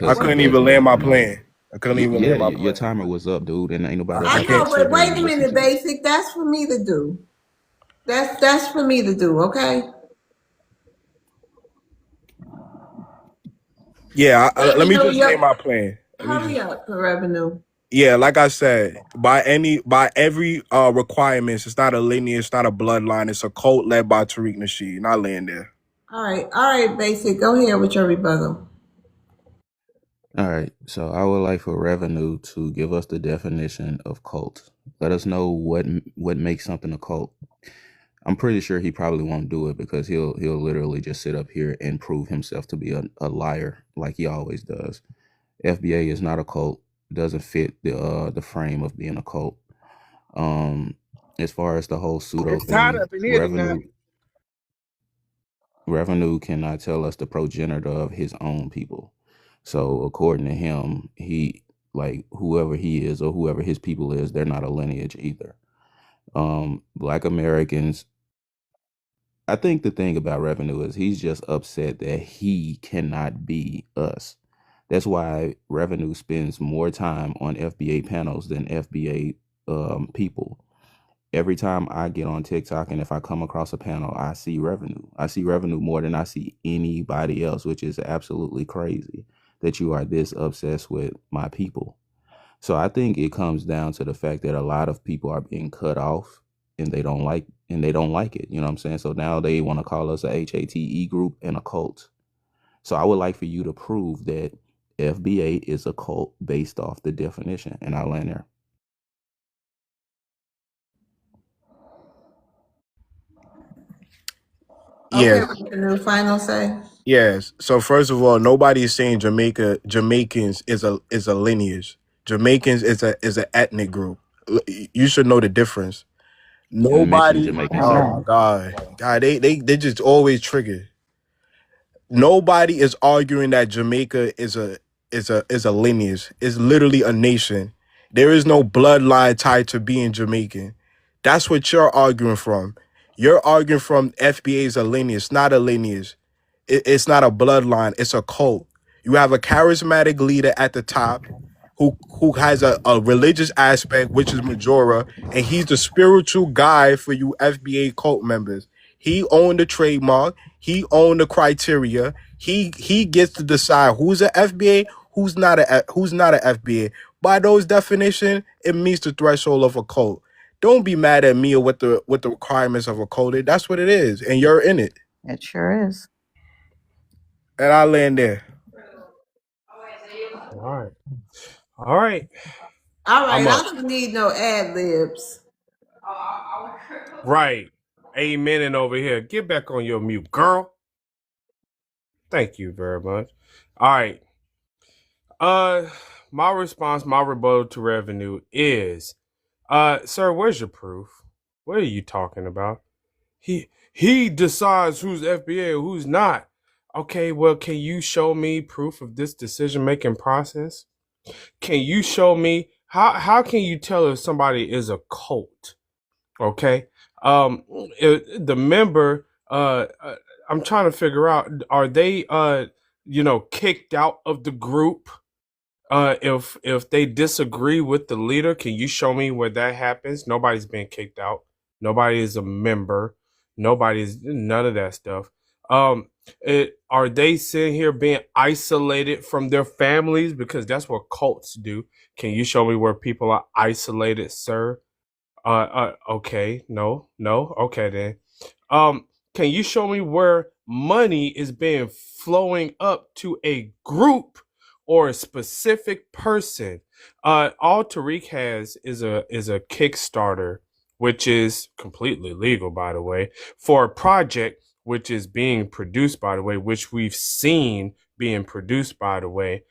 I because he couldn't does even land not my know. plane. I couldn't even land my Your plane. timer was up, dude, and ain't nobody else I I got the know, can't. but opportunity wait to a listen minute, to you. Basic. That's for me to do. That's for me to do. Okay. Yeah, let me Revenue, just land yep. my plane. Hurry up for revenue. Yeah, like I said, by every requirements, it's not a lineage, it's not a bloodline, it's a cult led by Tariq Nasheed. And I land there. All right, Basic. Go ahead with your rebuttal. All right, so I would like for Revenue to give us the definition of cult. Let us know what makes something a cult. I'm pretty sure he probably won't do it because he'll literally just sit up here and prove himself to be a liar like he always does. FBA is not a cult. Doesn't fit the frame of being a cult. Um, as far as the whole pseudo It's hot thing, up in here tonight. Revenue cannot tell us the progenitor of his own people. So according to him, he, like, whoever he is or whoever his people is, they're not a lineage either. Black Americans, I think the thing about Revenue is he's just upset that he cannot be us. That's why Revenue spends more time on FBA panels than FBA people. Every time I get on TikTok and if I come across a panel, I see Revenue. I see Revenue more than I see anybody else, which is absolutely crazy that you are this obsessed with my people. So I think it comes down to the fact that a lot of people are being cut off and they don't like it. You know what I'm saying? So now they want to call us a HATE group and a cult. So I would like for you to prove that FBA is a cult based off the definition, and I'll land there. Okay, Yeah. what's the new final say? Yes. So first of all, nobody is saying Jamaicans is a lineage. Jamaicans is an ethnic group. You should know the difference. You mentioned Nobody. Jamaican Oh sir. my God, they just always trigger. Nobody is arguing that Jamaica is a lineage. It's literally a nation. There is no bloodline tied to being Jamaican. That's what you're arguing from. You're arguing from FBA is a lineage. It's not a lineage. It's not a bloodline. It's a cult. You have a charismatic leader at the top who has a religious aspect, which is Majora, and he's the spiritual guide for you FBA cult members. He owned the trademark. He owned the criteria. He gets to decide who's a FBA, who's not a FBA. By those definition, it meets the threshold of a cult. Don't be mad at me or what the requirements of a cult is. That's what it is, and you're in it. It sure is. And I land there. All right. All right. All right, I'm I up. don't need no ad libs. Right. Amen. And over here. Get back on your mute, girl. Thank you very much. All right. My response, my rebuttal to Revenue is, sir, where's your proof? What are you talking about? He decides who's FBA or who's not. Okay, well, can you show me proof of this decision-making process? Can you show me how can you tell if somebody is a cult? Okay. The member, I'm trying to figure out, are they kicked out of the group? If they disagree with the leader, can you show me where that happens? Nobody's been kicked out. Nobody is a member. Nobody's none of that stuff. Are they sitting here being isolated from their families? Because that's what cults do. Can you show me where people are isolated, sir? Okay, no, okay then. Can you show me where money is being flowing up to a group or a specific person? All Tariq has is a Kickstarter, which is completely legal, by the way, for a project which is being produced, by the way, which we've seen being produced, by the way.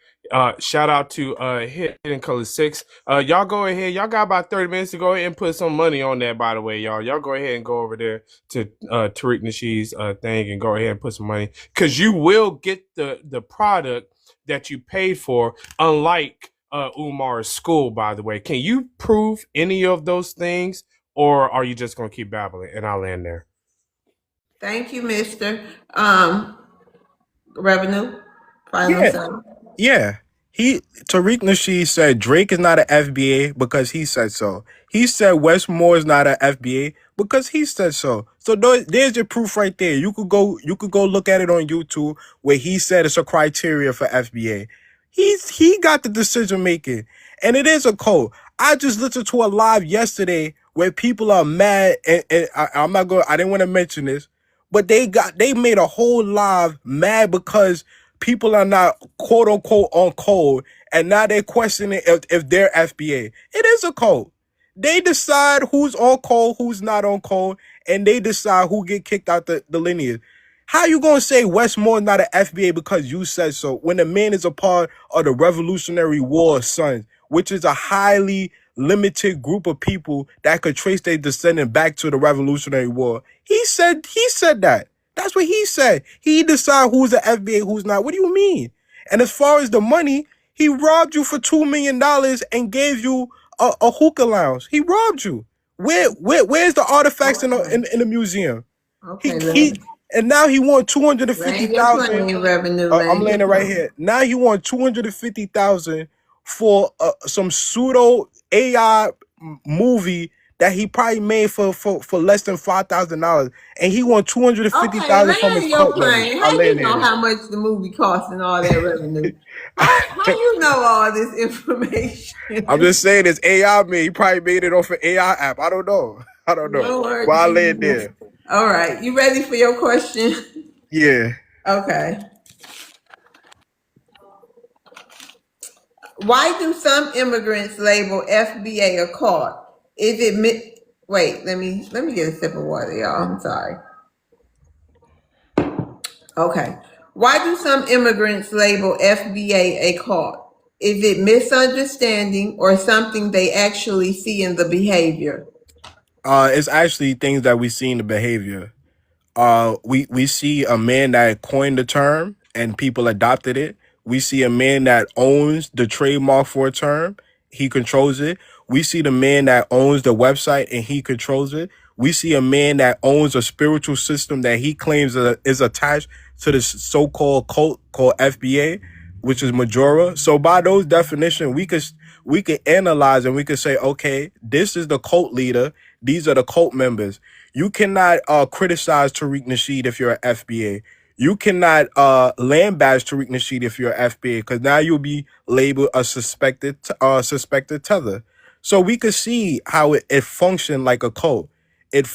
Shout out to Hidden Color 6. Y'all go ahead. Y'all got about 30 minutes to go ahead and put some money on that, by the way, y'all. Y'all go ahead and go over there to Tariq Nasheed's thing and go ahead and put some money. Because you will get the product that you paid for, unlike Umar's school, by the way. Can you prove any of those things? Or are you just going to keep babbling? And I'll land there. Thank you, Mr. Revenue. Final Yeah. say. Yeah. Tariq Nasheed said Drake is not an FBA because he said so. He said Westmore is not an FBA because he said so. So there's your proof right there. You could go look at it on YouTube where he said it's a criteria for FBA. He got the decision making, and it is a code. I just listened to a live yesterday where people are mad, and I didn't want to mention this, but they made a whole live mad because people are not quote unquote on code, and now they're questioning if they're FBA. It is a code. They decide who's on code, who's not on code, and they decide who get kicked out the lineage. How you gonna say Westmore not an FBA because you said so when the man is a part of the Revolutionary War Sons, which is a highly limited group of people that could trace their descendant back to the Revolutionary War? He said that. That's what he said. He decide who's the FBA, who's not. What do you mean? And as far as the money, he robbed you for $2 million and gave you a hookah lounge. He robbed you. Where's the artifacts in the museum? Okay, And now he want 250,000. Land your plane, revenue. I'm Land your laying it right plane. here. Now he want 250,000 for some pseudo AI movie that he probably made for less than $5,000, and he want Okay, 250,000 from his land your cult members. plane. I How land you know there. how much the movie costs and all that revenue? How you know all this information? I'm just saying, it's AI man. He probably made it off an AI app. I don't know. Lord But I land Jesus. there. All right, you ready for your question? Yeah. Okay. Why do some immigrants label FBA a cult? Is it wait, let me get a sip of water, y'all. I'm sorry. Okay. Why do some immigrants label FBA a cult? Is it misunderstanding or something they actually see in the behavior? It's actually things that we see in the behavior. We see a man that coined the term and people adopted it. We see a man that owns the trademark for a term. He controls it. We see the man that owns the website and he controls it. We see a man that owns a spiritual system that he claims is attached to this so-called cult called FBA, which is Majora. So by those definitions, we could analyze and we could say, okay, this is the cult leader. These are the cult members. You cannot criticize Tariq Nasheed if you're an FBA. You cannot land bash Tariq Nasheed if you're an FBA, because now you'll be labeled a suspected tether. So we could see how it functioned like a cult. It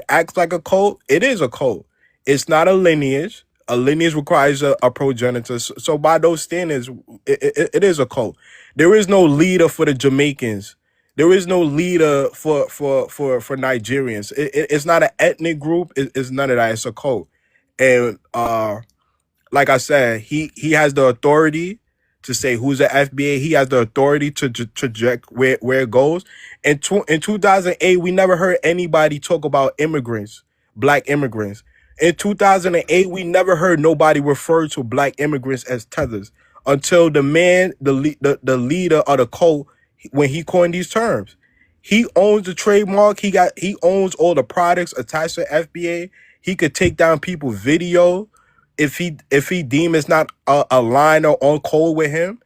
acts like a cult. It is a cult. It's not a lineage. A lineage requires a progenitor. So by those standards, it is a cult. There is no leader for the Jamaicans. There is no leader for Nigerians. It's not an ethnic group. It's none of that. It's a cult. And like I said, he has the authority to say who's an FBA. He has the authority to project where it goes. In 2008, we never heard anybody talk about immigrants, black immigrants. In 2008, we never heard nobody refer to black immigrants as tethers until the man, the leader of the cult, when he coined these terms. He owns the trademark. He owns all the products attached to FBA. He could take down people's video if he deem it's not a line or on code with him,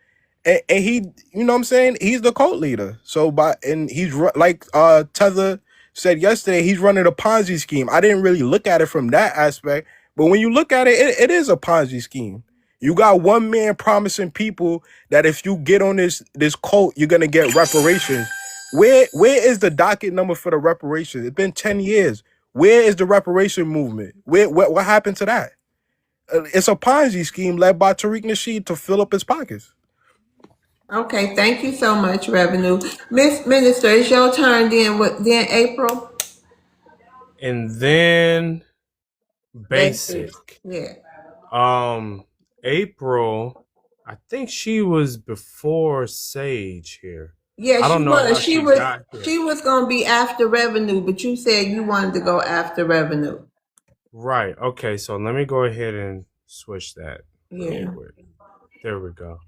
and he, you know what I'm saying, he's the cult leader. So he's like Tether said yesterday, he's running a Ponzi scheme. I didn't really look at it from that aspect, but when you look at it, it is a Ponzi scheme. You got one man promising people that if you get on this cult, you're gonna get reparations. Where is the docket number for the reparations? It's been 10 years. Where is the reparation movement? What happened to that? It's a Ponzi scheme led by Tariq Nasheed to fill up his pockets. Okay, thank you so much, Revenue. Miss Minister, it's your turn then April? And then basic. Yeah. April, I think she was before Sage here. Yeah, I don't know how she got here. She was gonna be after Revenue, but you said you wanted to go after Revenue. Right. Okay, so let me go ahead and switch that. Yeah. There we go.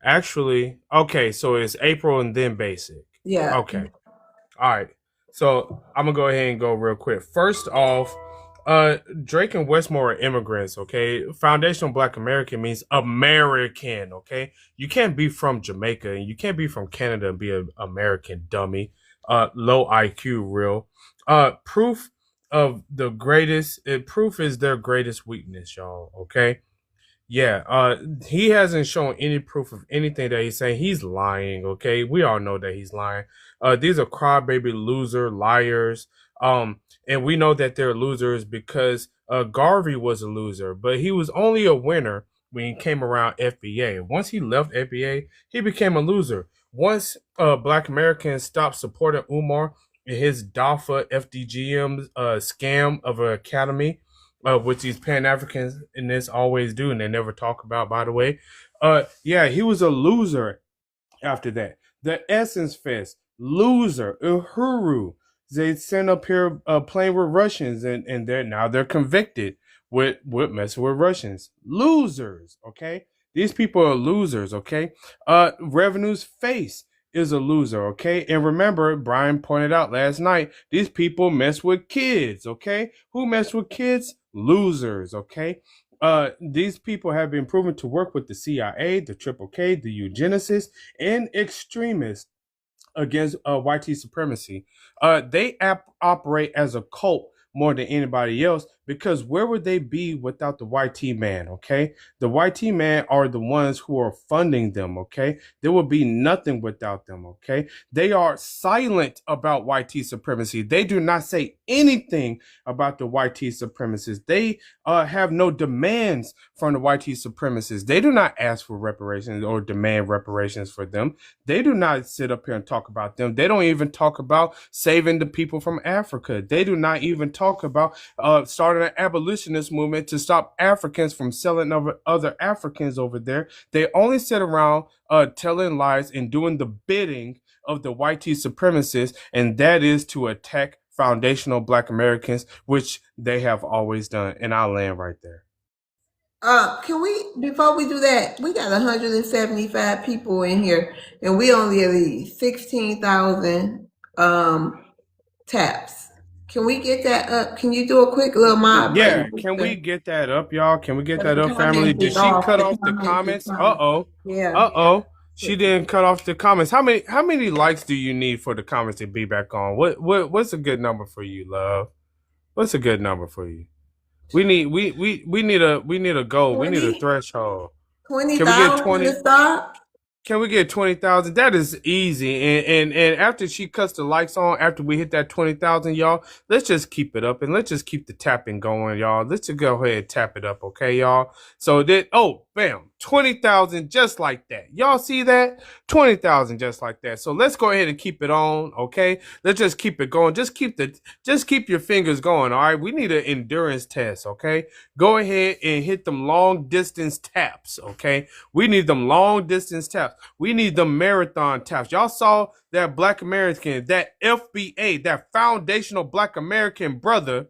Actually, okay, so it's April and then basic. Yeah. Okay. All right. So I'm gonna go ahead and go real quick. First off, Drake and Westmore are immigrants, okay? Foundational Black American means American, okay? You can't be from Jamaica and you can't be from Canada and be an American, dummy. Low IQ, real. Proof is their greatest weakness, y'all, okay? Yeah, he hasn't shown any proof of anything that he's saying. He's lying, okay? We all know that he's lying. These are crybaby loser liars. And we know that they're losers because Garvey was a loser, but he was only a winner when he came around FBA. Once he left FBA, he became a loser. Once Black Americans stopped supporting Umar in his DAFA FDGM scam of an academy, which these Pan-Africans in this always do, and they never talk about, by the way. Yeah, he was a loser after that. The Essence Fest, loser. Uhuru, they sent up here playing with Russians, and they're convicted with messing with Russians. Losers, okay? These people are losers, okay? Revenue's face is a loser, okay? And remember, Brian pointed out last night, these people mess with kids, okay? Who mess with kids? losers, okay? These people have been proven to work with the CIA, the Triple K, the eugenicists, and extremists against YT supremacy. They operate as a cult more than anybody else, because where would they be without the YT man? Okay, the YT man are the ones who are funding them. Okay, there would be nothing without them. Okay, they are silent about YT supremacy. They do not say anything about the YT supremacists. They have no demands from the YT supremacists. They do not ask for reparations or demand reparations for them. They do not sit up here and talk about them. They don't even talk about saving the people from Africa. They do not even talk about starting an abolitionist movement to stop Africans from selling other Africans over there. They only sit around telling lies and doing the bidding of the YT supremacists, and that is to attack foundational Black Americans, which they have always done. And I'll land right there. Can we, before we do that, we got 175 people in here, and we only have 16,000 taps. Can we get that up? Can you do a quick little mod? Yeah, can we get that up, y'all? Can we get that up, family? Did she cut off the comments? Yeah. She didn't cut off the comments. How many likes do you need for the comments to be back on? What's a good number for you, love? What's a good number for you? We need a goal. We need a threshold. 20,000 to start? Can we get 20,000? That is easy. And after she cuts the likes on, after we hit that 20,000, y'all, let's just keep it up and let's just keep the tapping going, y'all. Let's just go ahead and tap it up, okay, y'all? So that, bam, 20,000 just like that. Y'all see that? 20,000 just like that. So let's go ahead and keep it on, okay? Let's just keep it going. Just keep your fingers going, all right? We need an endurance test, okay? Go ahead and hit them long distance taps, okay? We need them long distance taps. We need the marathon taps. Y'all saw that Black American, that FBA, that foundational Black American brother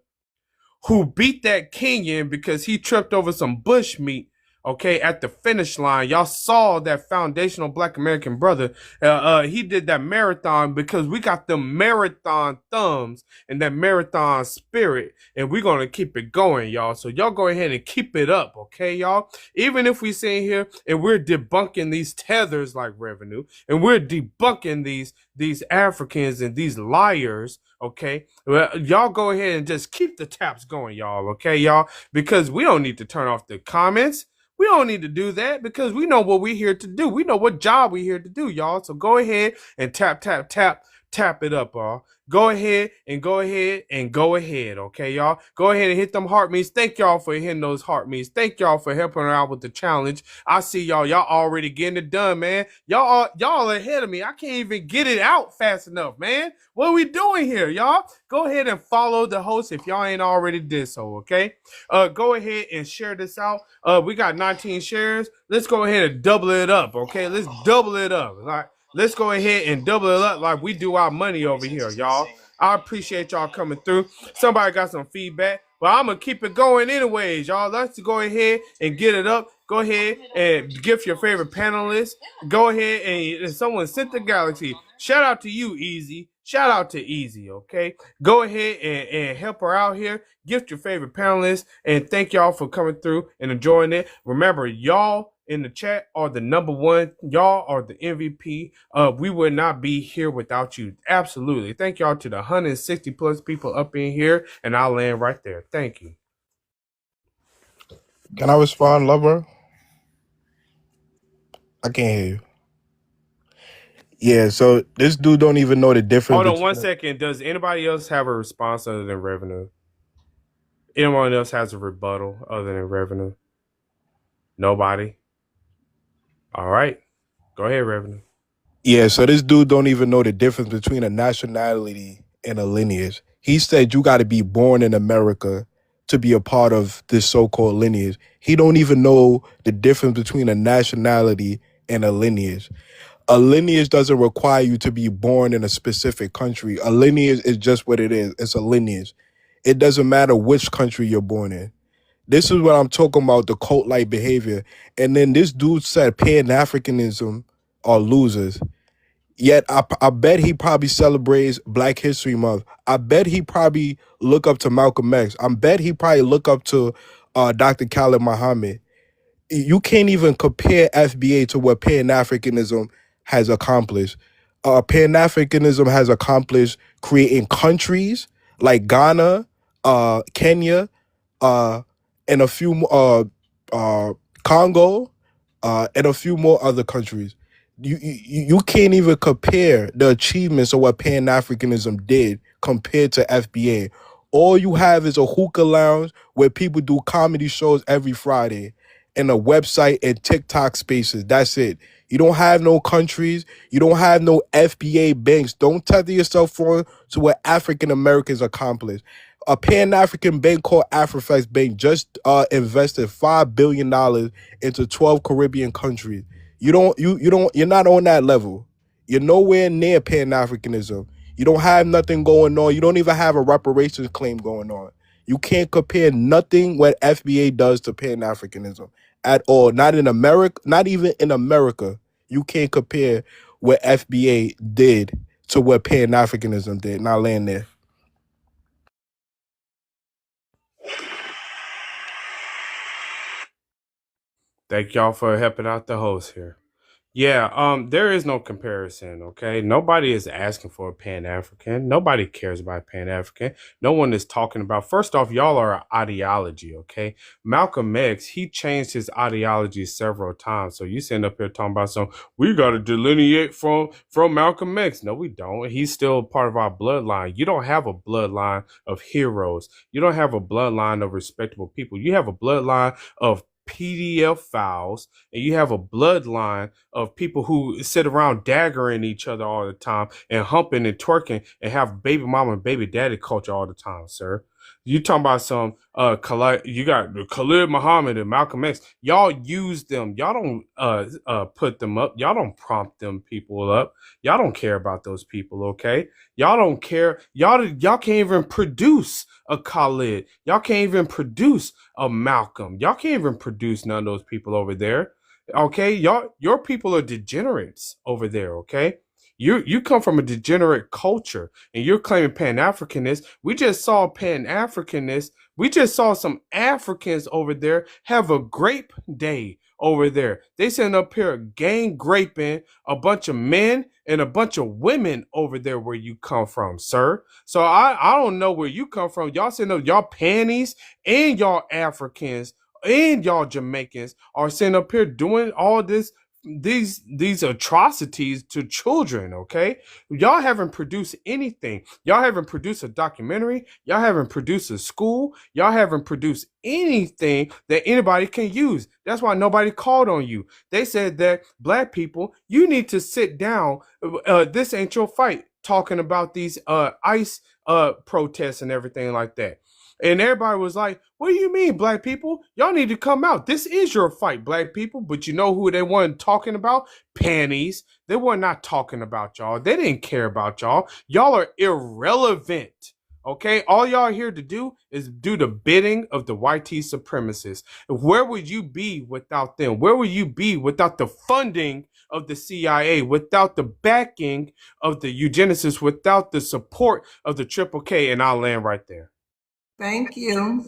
who beat that Kenyan because he tripped over some bush meat, okay, at the finish line. Y'all saw that foundational Black American brother. He did that marathon because we got the marathon thumbs and that marathon spirit, and we're going to keep it going, y'all. So y'all go ahead and keep it up, okay, y'all? Even if we sit here and we're debunking these tethers like revenue, and we're debunking these Africans and these liars, okay? Well, y'all go ahead and just keep the taps going, y'all, okay, y'all? Because we don't need to turn off the comments. We don't need to do that because we know what we're here to do. We know what job we're here to do, y'all. So go ahead and tap it up, y'all. Go ahead, okay, y'all? Go ahead and hit them heart meets. Thank y'all for hitting those heart meets. Thank y'all for helping her out with the challenge. I see y'all. Y'all already getting it done, man. Y'all ahead of me. I can't even get it out fast enough, man. What are we doing here, y'all? Go ahead and follow the host if y'all ain't already did so, okay? Go ahead and share this out. We got 19 shares. Let's go ahead and double it up, okay? Let's double it up, all right? Let's go ahead and double it up like we do our money over here, y'all. I appreciate y'all coming through. Somebody got some feedback, but I'm going to keep it going anyways, y'all. Let's go ahead and get it up. Go ahead and gift your favorite panelist. Go ahead and someone sent the galaxy. Shout out to you, Easy. Shout out to Easy, okay? Go ahead and help her out here. Gift your favorite panelist. And thank y'all for coming through and enjoying it. Remember, y'all in the chat are the number one. Y'all are the MVP. We would not be here without you. Absolutely. Thank y'all to the 160 plus people up in here. And I'll land right there. Thank you. Can I respond, lover? I can't hear you. Yeah, so this dude don't even know the difference. Hold on 1 second. Does anybody else have a response other than revenue? Anyone else has a rebuttal other than revenue? Nobody? All right. Go ahead, revenue. Yeah, so this dude don't even know the difference between a nationality and a lineage. He said you got to be born in America to be a part of this so-called lineage. He don't even know the difference between a nationality and a lineage. A lineage doesn't require you to be born in a specific country. A lineage is just what it is. It's a lineage. It doesn't matter which country you're born in. This is what I'm talking about, the cult-like behavior. And then this dude said Pan-Africanism are losers. Yet I bet he probably celebrates Black History Month. I bet he probably look up to Malcolm X. I bet he probably look up to Dr. Khalid Muhammad. You can't even compare FBA to what Pan-Africanism has accomplished. Pan-Africanism has accomplished creating countries like Ghana, Kenya, uh, and a few Congo, and a few more other countries. You can't even compare the achievements of what Pan Africanism did compared to FBA. All you have is a hookah lounge where people do comedy shows every Friday, and a website and TikTok spaces. That's it. You don't have no countries. You don't have no FBA banks. Don't tether yourself on to what African Americans accomplished. A Pan-African bank called Afroflex Bank just invested $5 billion into 12 Caribbean countries. You're not on that level. You're nowhere near Pan-Africanism. You don't have nothing going on. You don't even have a reparations claim going on. You can't compare nothing what FBA does to Pan-Africanism at all. Not in America, not even in America. You can't compare what FBA did to what Pan-Africanism did. Not land there. Thank y'all for helping out the host here. Yeah, there is no comparison, okay? Nobody is asking for a Pan-African. Nobody cares about Pan-African. No one is talking about, first off, y'all are an ideology, okay? Malcolm X, he changed his ideology several times. So you sitting up here talking about we got to delineate from Malcolm X. No, we don't. He's still part of our bloodline. You don't have a bloodline of heroes. You don't have a bloodline of respectable people. You have a bloodline of PDF files, and you have a bloodline of people who sit around daggering each other all the time and humping and twerking and have baby mama and baby daddy culture all the time, sir. You talking about some you got Khalid Muhammad and Malcolm X. Y'all use them. Y'all don't put them up. Y'all don't prompt them people up. Y'all don't care about those people, okay? Y'all don't care. Y'all can't even produce a Khalid. Y'all can't even produce a Malcolm. Y'all can't even produce none of those people over there. Okay? Your people are degenerates over there, okay? You come from a degenerate culture and you're claiming Pan-Africanist. We just saw Pan-Africanist. We just saw some Africans over there have a grape day over there. They sitting up here gang graping a bunch of men and a bunch of women over there where you come from, sir. So I don't know where you come from. Y'all sitting up, y'all panties and y'all Africans and y'all Jamaicans are sitting up here doing all this these atrocities to children, okay? Y'all haven't produced anything. Y'all haven't produced a documentary. Y'all haven't produced a school. Y'all haven't produced anything that anybody can use. That's why nobody called on you. They said that Black people, you need to sit down. This ain't your fight, talking about these ICE protests and everything like that. And everybody was like, what do you mean, Black people? Y'all need to come out. This is your fight, Black people. But you know who they weren't talking about? Panties. They were not talking about y'all. They didn't care about y'all. Y'all are irrelevant. Okay? All y'all are here to do is do the bidding of the YT supremacists. Where would you be without them? Where would you be without the funding of the CIA, without the backing of the eugenicists, without the support of the Triple K? And I'll land right there. Thank you.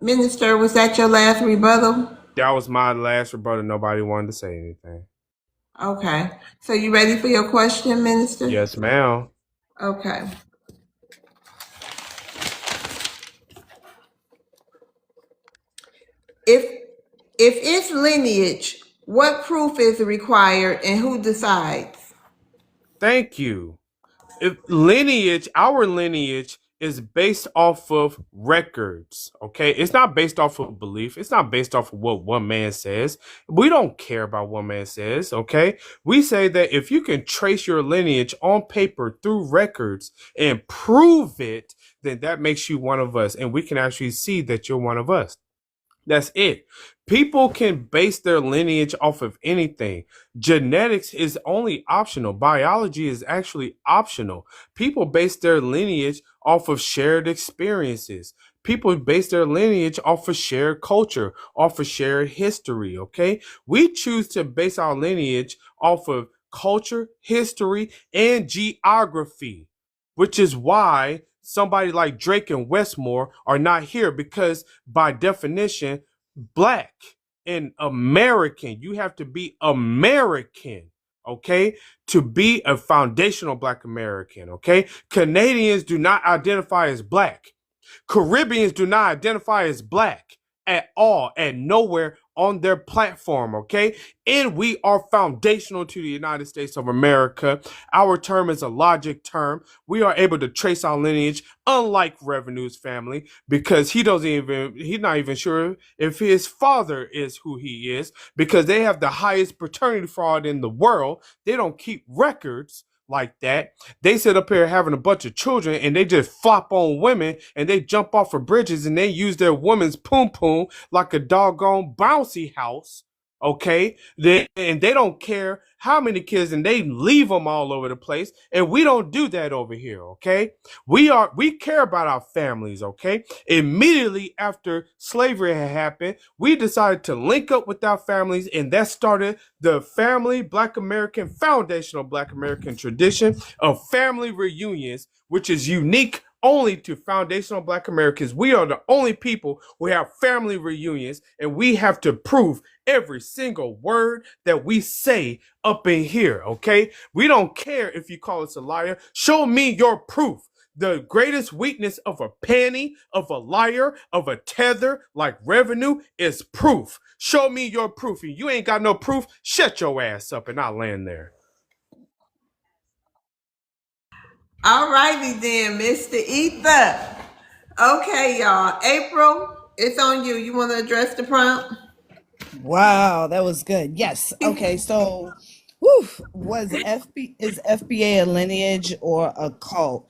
Minister, was that your last rebuttal? That was my last rebuttal. Nobody wanted to say anything. Okay. So you ready for your question, Minister? Yes, ma'am. Okay. If it's lineage, what proof is required and who decides? Thank you. Our lineage is based off of records, okay? It's not based off of belief. It's not based off of what one man says. We don't care about what man says, okay? We say that if you can trace your lineage on paper through records and prove it, then that makes you one of us, and we can actually see that you're one of us. That's it. People can base their lineage off of anything. Genetics is only optional. Biology is actually optional. People base their lineage off of shared experiences. People base their lineage off of shared culture, off of shared history, okay? We choose to base our lineage off of culture, history, and geography, which is why somebody like Drake and Westmore are not here, because by definition, black and American, you have to be American, okay, to be a foundational black American, okay? Canadians do not identify as black. Caribbeans do not identify as black at all, and nowhere on their platform, okay? And we are foundational to the United States of America. Our term is a logic term. We are able to trace our lineage, unlike Revenue's family, because he's not even sure if his father is who he is, because they have the highest paternity fraud in the world. They don't keep records like that. They sit up here having a bunch of children and they just flop on women and they jump off of bridges and they use their woman's poom poom like a doggone bouncy house. Okay, and they don't care how many kids, and they leave them all over the place. And we don't do that over here. Okay, we care about our families. Okay, immediately after slavery had happened, we decided to link up with our families, and that started the family Black American foundational Black American tradition of family reunions, which is unique only to foundational Black Americans. We are the only people who have family reunions, and we have to prove every single word that we say up in here, okay? We don't care if you call us a liar. Show me your proof. The greatest weakness of a penny, of a liar, of a tether like Revenue is proof. Show me your proof. If you ain't got no proof, shut your ass up and I'll land there. All righty then, Mr. Ether. Okay, y'all. April, it's on you. You want to address the prompt? Wow, that was good. Yes. Okay, so is FBA a lineage or a cult?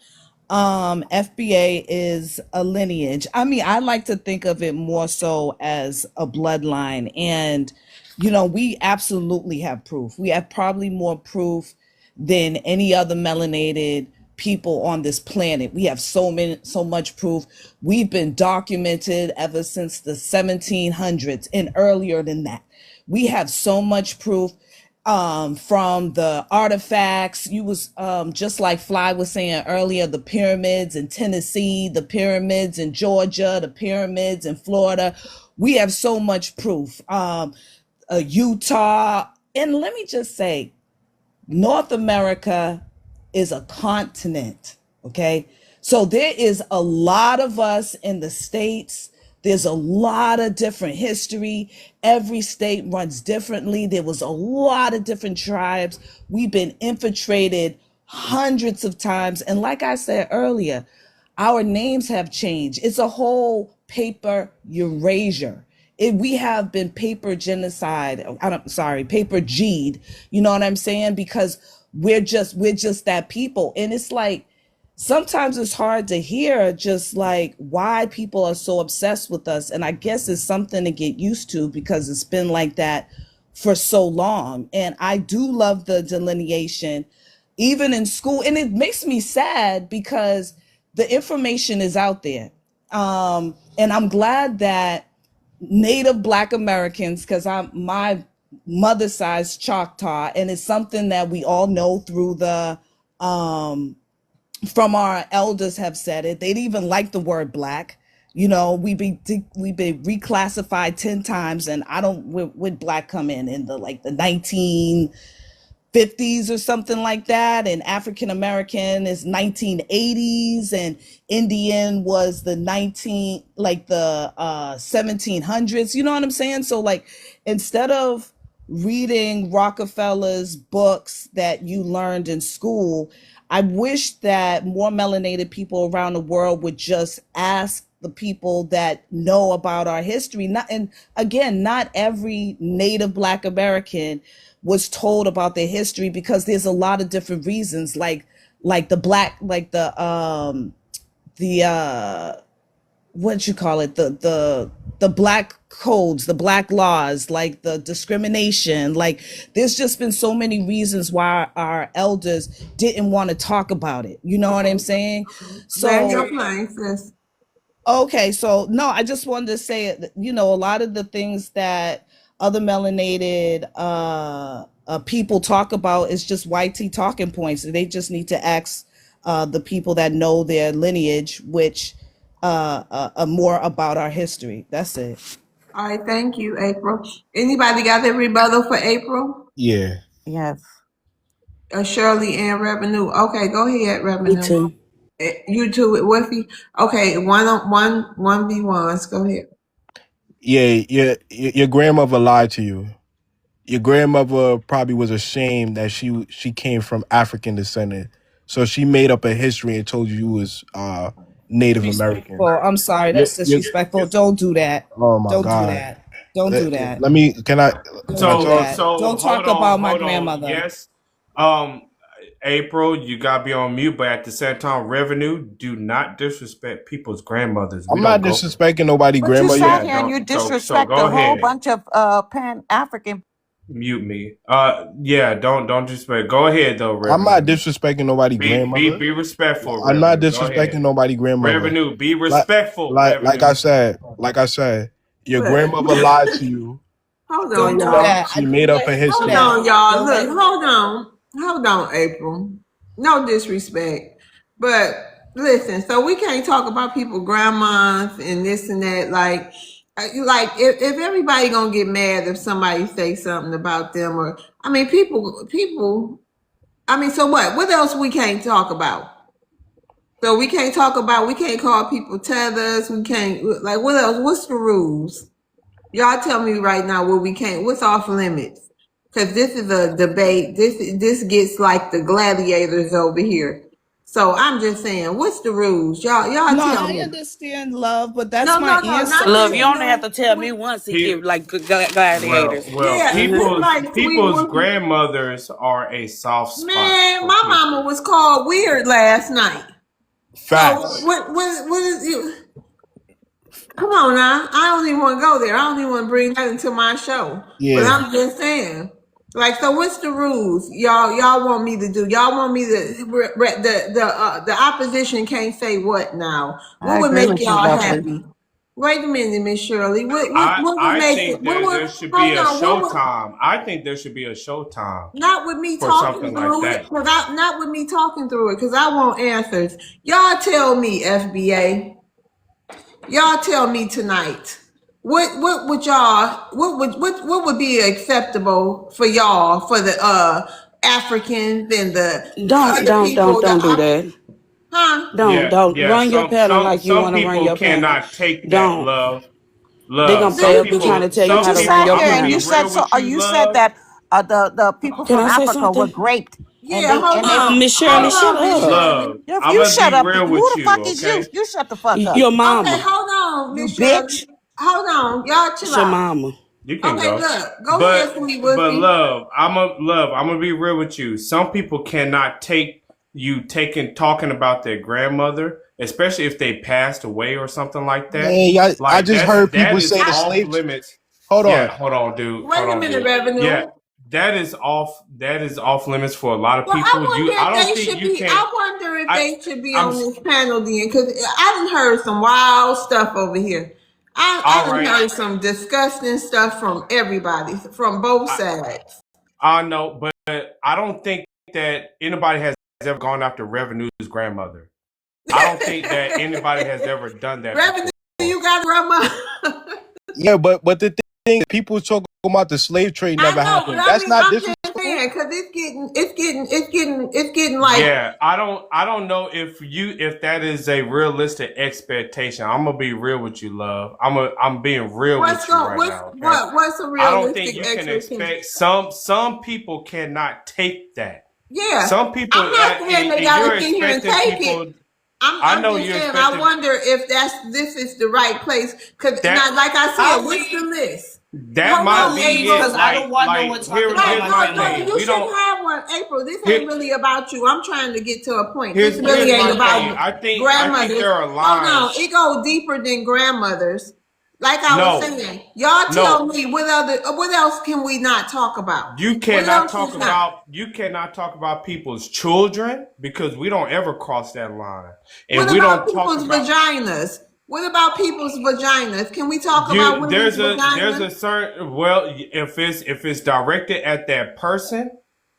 FBA is a lineage. I mean, I like to think of it more so as a bloodline. And, we absolutely have proof. We have probably more proof than any other melanated people on this planet. We have so much proof. We've been documented ever since the 1700s and earlier than that. We have so much proof from the artifacts. You was just like Fly was saying earlier, the pyramids in Tennessee, the pyramids in Georgia, the pyramids in Florida. We have so much proof. Utah. And let me just say, North America is a continent, okay? So there is a lot of us in the States. There's a lot of different history. Every state runs differently. There was a lot of different tribes. We've been infiltrated hundreds of times. And like I said earlier, our names have changed. It's a whole paper erasure. We have been paper genocide. Paper G'd. You know what I'm saying? Because we're just that people. And it's like, sometimes it's hard to hear just like why people are so obsessed with us. And I guess it's something to get used to because it's been like that for so long. And I do love the delineation, even in school. And it makes me sad because the information is out there. And I'm glad that Native Black Americans, because my mother's side's Choctaw, and it's something that we all know through the from our elders have said it. They'd even like the word black. We've been reclassified 10 times, and I don't would black come in the 1950s or something like that, and African American is 1980s, and Indian was the 1700s. You know what I'm saying? So instead of reading Rockefeller's books that you learned in school, I wish that more melanated people around the world would just ask the people that know about our history. Not every Native Black American was told about their history, because there's a lot of different reasons, like the black, what you call it, the black codes, the black laws, like the discrimination. There's just been so many reasons why our elders didn't want to talk about it. You know what I'm saying? So Land your plane, sis. Okay, so no, I just wanted to say, a lot of the things that other melanated people talk about. It's just YT talking points. They just need to ask the people that know their lineage, which more about our history. That's it. All right, thank you, April. Anybody got their rebuttal for April? Yeah. Yes. Shirley and Revenue. Okay, go ahead, Revenue. Me too. You too with Wiffy. Okay, 1v1s. Go ahead. Yeah, your grandmother lied to you. Your grandmother probably was ashamed that she came from African descent. So she made up a history and told you was Native American. Well, I'm sorry, that's disrespectful. Don't do that. Oh my Don't God. do that. Don't do that. Let me, can I Don't do that. So Don't talk about my grandmother. Yes. April, you gotta be on mute, but at the same time, Revenue, do not disrespect people's grandmothers. I'm not disrespecting nobody But grandmother. you sat here and you disrespect a whole bunch of Pan-African. Mute me. Yeah, don't disrespect. Go ahead though, Revenue. I'm not disrespecting nobody grandmother. Be respectful. I'm not Revenue. disrespecting nobody grandmother. Revenue, be respectful. Like I said, your grandmother lied to you. Hold on, y'all. She made up a history. Hold on, y'all. Look, hold on, April. No disrespect, but listen. So we can't talk about people grandmas and this and that. Like if everybody gonna get mad if somebody say something about them, or I mean, people. I mean, so what? What else we can't talk about? So we can't talk about. We can't call people tethers. We can't like. What else? What's the rules? Y'all tell me right now what we can't. What's off limits? Because this is a debate. This gets like the gladiators over here. So I'm just saying, what's the rules? Y'all No, tell me. I understand, love, but that's my answer. Love, you only have to tell me once to give like gladiators. People's grandmothers are a soft spot. Man, my mama was called weird last night. Facts. So what is you? Come on now. I don't even want to go there. I don't even want to bring that into my show. Yeah. But I'm just saying. Like, so what's the rules y'all want me to do? Y'all want me to the opposition can't say what now? What would make y'all happy? Wait a minute, Miss Shirley. What would make it? There should be a showtime. I think there should be a showtime. Not with me talking through it. Not with me talking through it, because I want answers. Y'all tell me, FBA. Y'all tell me tonight. What would be acceptable for y'all for the Africans and the don't do that. Huh? Don't run your panel like you want to run your panel. Cannot take that, love. They're gonna fail be trying to tell you how to run your panel. And you said that the people from Africa were raped. Yeah, Miss Shirley, shut up. If you shut up, who the fuck is you? You shut the fuck up. Your mama. Okay, hold on, you bitch. Hold on, y'all chill out. Your mama. You can go. Go ahead, sweet Woofy. But love, I'm gonna be real with you. Some people cannot take you talking about their grandmother, especially if they passed away or something like that. Yeah, I just heard people say the slave limits. Hold on. Yeah, hold on, dude. Wait a minute, Revenue. Yeah. That is off limits for a lot of people. I wonder if they should be on this panel then, because I done heard some wild stuff over here. I done heard some disgusting stuff from everybody, from both sides. I know, but I don't think that anybody has ever gone after Revenue's grandmother. I don't think that anybody has ever done that. Revenue, you got grandma. Yeah, but the thing, people talk about the slave trade never happened. That's not disrespectful. Because it's getting like. Yeah, I don't know if that is a realistic expectation. I'm gonna be real with you, love. I'm being real with you right now. Okay? What's a realistic expectation? I don't think you can expect some people cannot take that. Yeah, some people. I'm not saying they gotta sit here and take it. I know you're saying. I wonder if this is the right place, because like I said, what's the list? That might be it. Because I don't want no one talking about my You shouldn't have one, April. This ain't really about you. I'm trying to get to a point. This really ain't about you. I think grandmothers. there are lines. Hold on, it goes deeper than grandmothers. Like I was saying, y'all tell me what else can we not talk about? You cannot talk about people's children, because we don't ever cross that line. And what we about don't talk people's about vaginas? What about people's vaginas? Can we talk about women's vaginas? There's a certain, well, if it's directed at that person,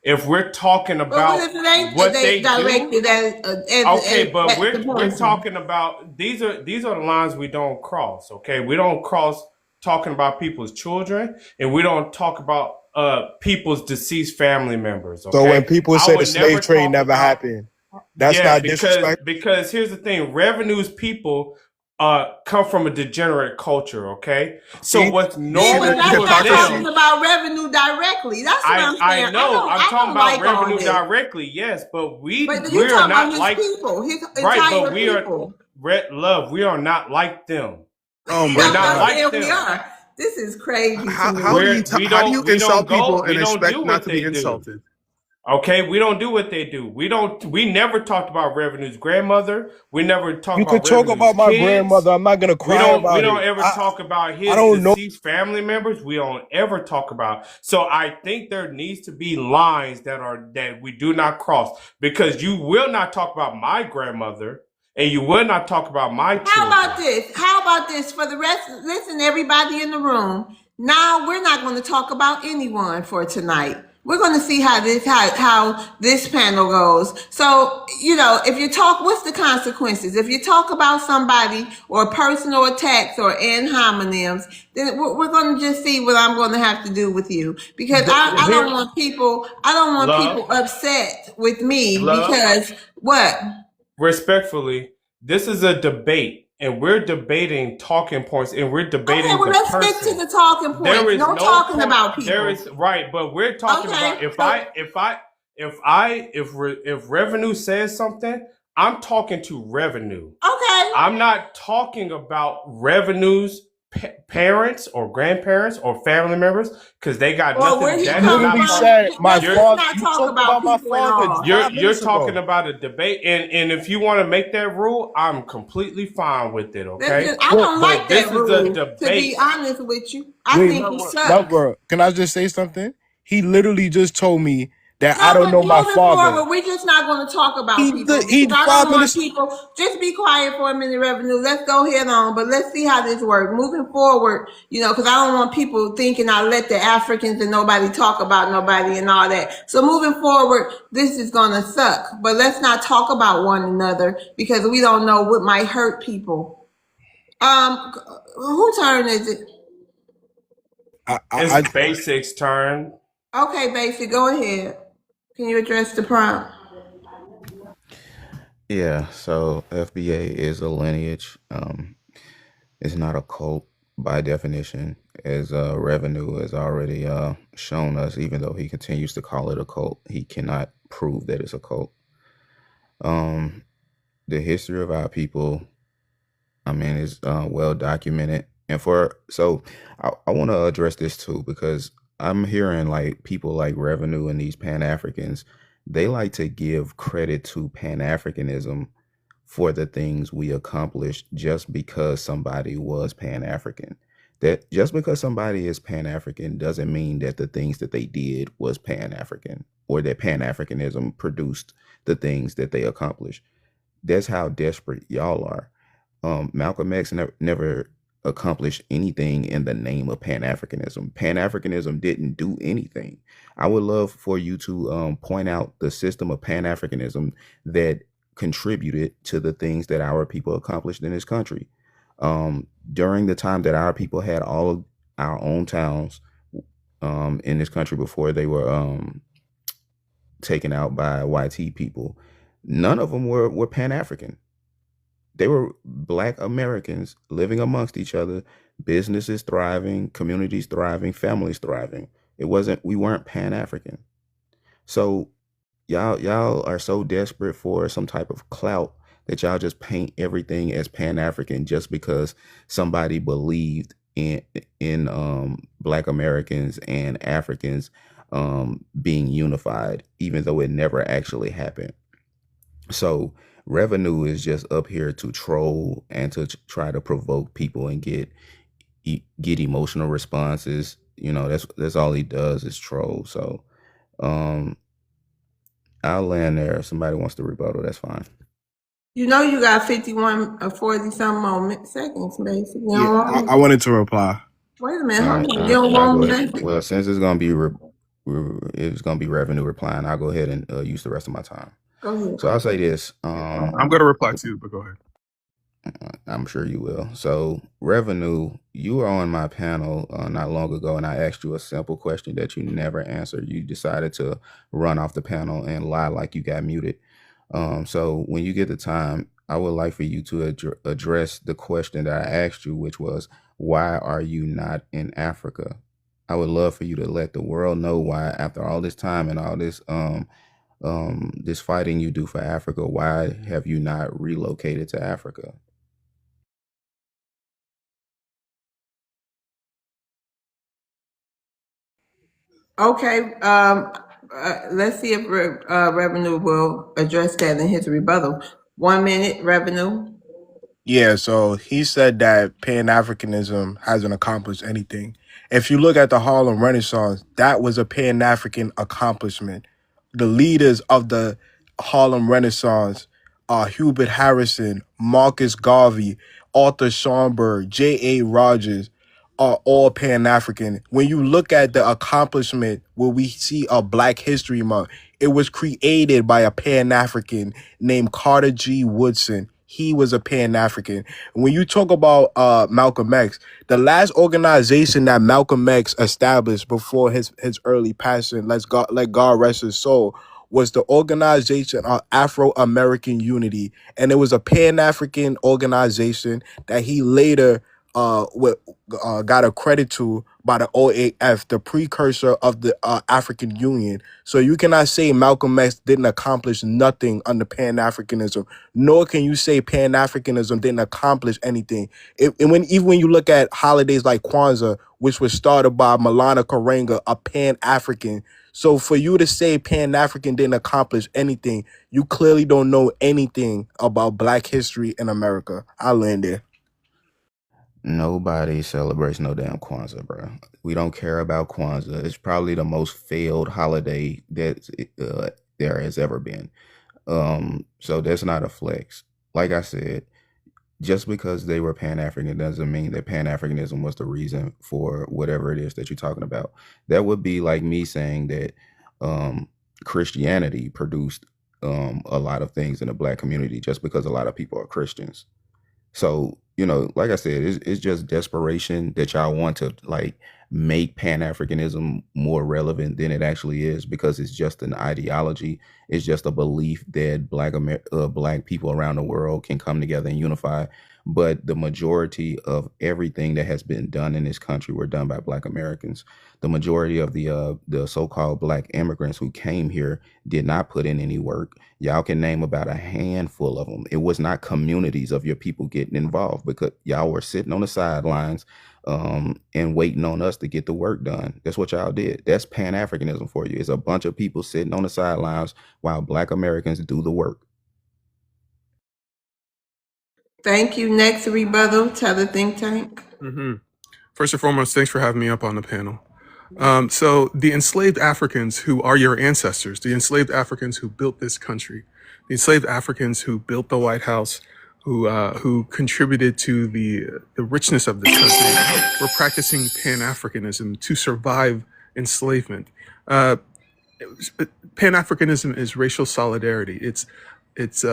if we're talking But about what if it ain't what they directed do, okay, but at the we're person? talking about these are the lines we don't cross. Okay, we don't cross talking about people's children, and we don't talk about people's deceased family members. Okay, So when people I say the would slave never trade talk never about. happened, that's Yeah, not disrespect. because here's the thing: revenues people come from a degenerate culture. Okay, so See, what's you see Yeah, but normal the that's for not hypocrisy. talking them, about revenue directly. That's what I'm I saying. know I'm I talking don't about like all revenue this. directly. Yes, but But you we're talking about not his like people, his right, entire but we are people. love. We are not like them. Oh We're my I'm not not God. like saying we them. are. This is crazy to How do me. you how do you We don't insult people go. and We don't expect do not what to be they do. insulted? Okay, we don't do what they do. We never talked about Revenue's grandmother. We never talk You could about talk Revenue's about my kids. grandmother. I'm not gonna cry We about don't it. ever talk about I his don't know. deceased family members. We don't ever talk about. So I think there needs to be lines that we do not cross, because you will not talk about my grandmother and you will not talk about my How about children. this? How about this for the rest? Listen, everybody in the room. Now we're not going to talk about anyone for tonight. We're going to see how this panel goes. So, if you talk, what's the consequences? If you talk about somebody or personal attacks or ad hominems, then we're going to just see what I'm going to have to do with you, because I don't Here, want people. I don't want love, people upset with me love. because what? Respectfully, this is a debate, and we're debating talking points, and we're Okay, debating well, the let's stick to person. the talking There points. is No no talking point. about There people. is right, but we're talking Okay, about so if revenue says something, I'm talking to revenue. okay. I'm not talking about revenue's parents or grandparents or family members, because they got Well, where nothing. he That is come not Literally from, talking. said my let's You're just father. not You talk talked about about my people at father all. you're 5 minutes talking ago. about a debate, and if you want to make that rule, I'm completely fine with it. That's Okay, just, I Wait, don't but like this that is a rule. To be debate. honest with you, I wait, think he sucks. lover. Can I just say something? He literally just told me that I No, don't but know my moving father. forward, we're just not going to talk about people He because I don't five want minutes. people. Just be quiet for a minute, revenue. Let's go head on, but let's see how this works. Moving forward, because I don't want people thinking I let the Africans and nobody talk about nobody and all that. So moving forward, this is going to suck. But let's not talk about one another because we don't know what might hurt people. Whose turn is it? It's I Basic's turn. Okay, Basic, go ahead. Can you address the prompt? Yeah, so FBA is a lineage. It's not a cult by definition, as Revenue has already shown us. Even though he continues to call it a cult, he cannot prove that it's a cult. Um, the history of our people, I mean, is well documented. And I want to address this too, because I'm hearing like people like Revenue and these Pan Africans, they like to give credit to Pan Africanism for the things we accomplished just because somebody was Pan African. That just because somebody is Pan African doesn't mean that the things that they did was Pan African, or that Pan Africanism produced the things that they accomplished. That's how desperate y'all are. Malcolm X never accomplished anything in the name of Pan Africanism. Pan Africanism didn't do anything. I would love for you to point out the system of Pan Africanism that contributed to the things that our people accomplished in this country. During the time that our people had all of our own towns in this country before they were taken out by YT people, none of them were Pan African. They were Black Americans living amongst each other, businesses thriving, communities thriving, families thriving. We weren't Pan African. So y'all are so desperate for some type of clout that y'all just paint everything as Pan African just because somebody believed in Black Americans and Africans being unified, even though it never actually happened. So Revenue is just up here to troll and to try to provoke people and get emotional responses. That's all he does is troll. So um I'll land there. If somebody wants to rebuttal, that's fine. You know you got 51 or 40 some seconds, basically. You Yeah, don't want I me. wanted to reply. Wait a minute, All hold right, on. You don't I'll go want ahead. me. Well, since it's gonna be it's gonna be revenue replying, I'll go ahead and use the rest of my time. Go ahead. So I'll say this. I'm gonna reply too, but go ahead. I'm sure you will. So, Revenue, you were on my panel not long ago, and I asked you a simple question that you never answered. You decided to run off the panel and lie like you got muted. So, when you get the time, I would like for you to address the question that I asked you, which was, why are you not in Africa? I would love for you to let the world know why, after all this time and all this fighting you do for Africa, why have you not relocated to Africa? Okay. Let's see if Revenue will address that in his rebuttal. 1 minute, Revenue. Yeah, so he said that Pan-Africanism hasn't accomplished anything. If you look at the Harlem Renaissance, that was a Pan-African accomplishment. The leaders of the Harlem Renaissance are Hubert Harrison, Marcus Garvey, Arthur Schomburg, J.A. Rogers, are all Pan-African. When you look at the accomplishment where we see a Black History Month, it was created by a Pan-African named Carter G. Woodson. He was a Pan-African. When you talk about Malcolm X, the last organization that Malcolm X established before his early passing, let God rest his soul, was the Organization of Afro-American Unity. And it was a Pan-African organization that he later got a credit to by the OAF, the precursor of the African Union. So you cannot say Malcolm X didn't accomplish nothing under Pan-Africanism, nor can you say Pan-Africanism didn't accomplish anything. Even when you look at holidays like Kwanzaa, which was started by Malana Karenga, a Pan-African. So for you to say Pan-African didn't accomplish anything, you clearly don't know anything about Black history in America. I'll land there. Nobody celebrates no damn Kwanzaa, bro. We don't care about Kwanzaa. It's probably the most failed holiday that there has ever been. So that's not a flex. Like I said, just because they were Pan-African doesn't mean that Pan-Africanism was the reason for whatever it is that you're talking about. That would be like me saying that Christianity produced a lot of things in the Black community just because a lot of people are Christians. So, like I said, it's just desperation that y'all want to like make Pan-Africanism more relevant than it actually is, because it's just an ideology. It's just a belief that Black people around the world can come together and unify. But the majority of everything that has been done in this country were done by Black Americans. The majority of the so-called Black immigrants who came here did not put in any work. Y'all can name about a handful of them. It was not communities of your people getting involved, because y'all were sitting on the sidelines and waiting on us to get the work done. That's what y'all did. That's Pan-Africanism for you. It's a bunch of people sitting on the sidelines while Black Americans do the work. Thank you. Next rebuttal, Tether Think Tank. First and foremost, thanks for having me up on the panel. So the enslaved Africans who are your ancestors, the enslaved Africans who built this country, the enslaved Africans who built the White House, who contributed to the richness of this country, were practicing Pan-Africanism to survive enslavement. Pan-Africanism is racial solidarity. It's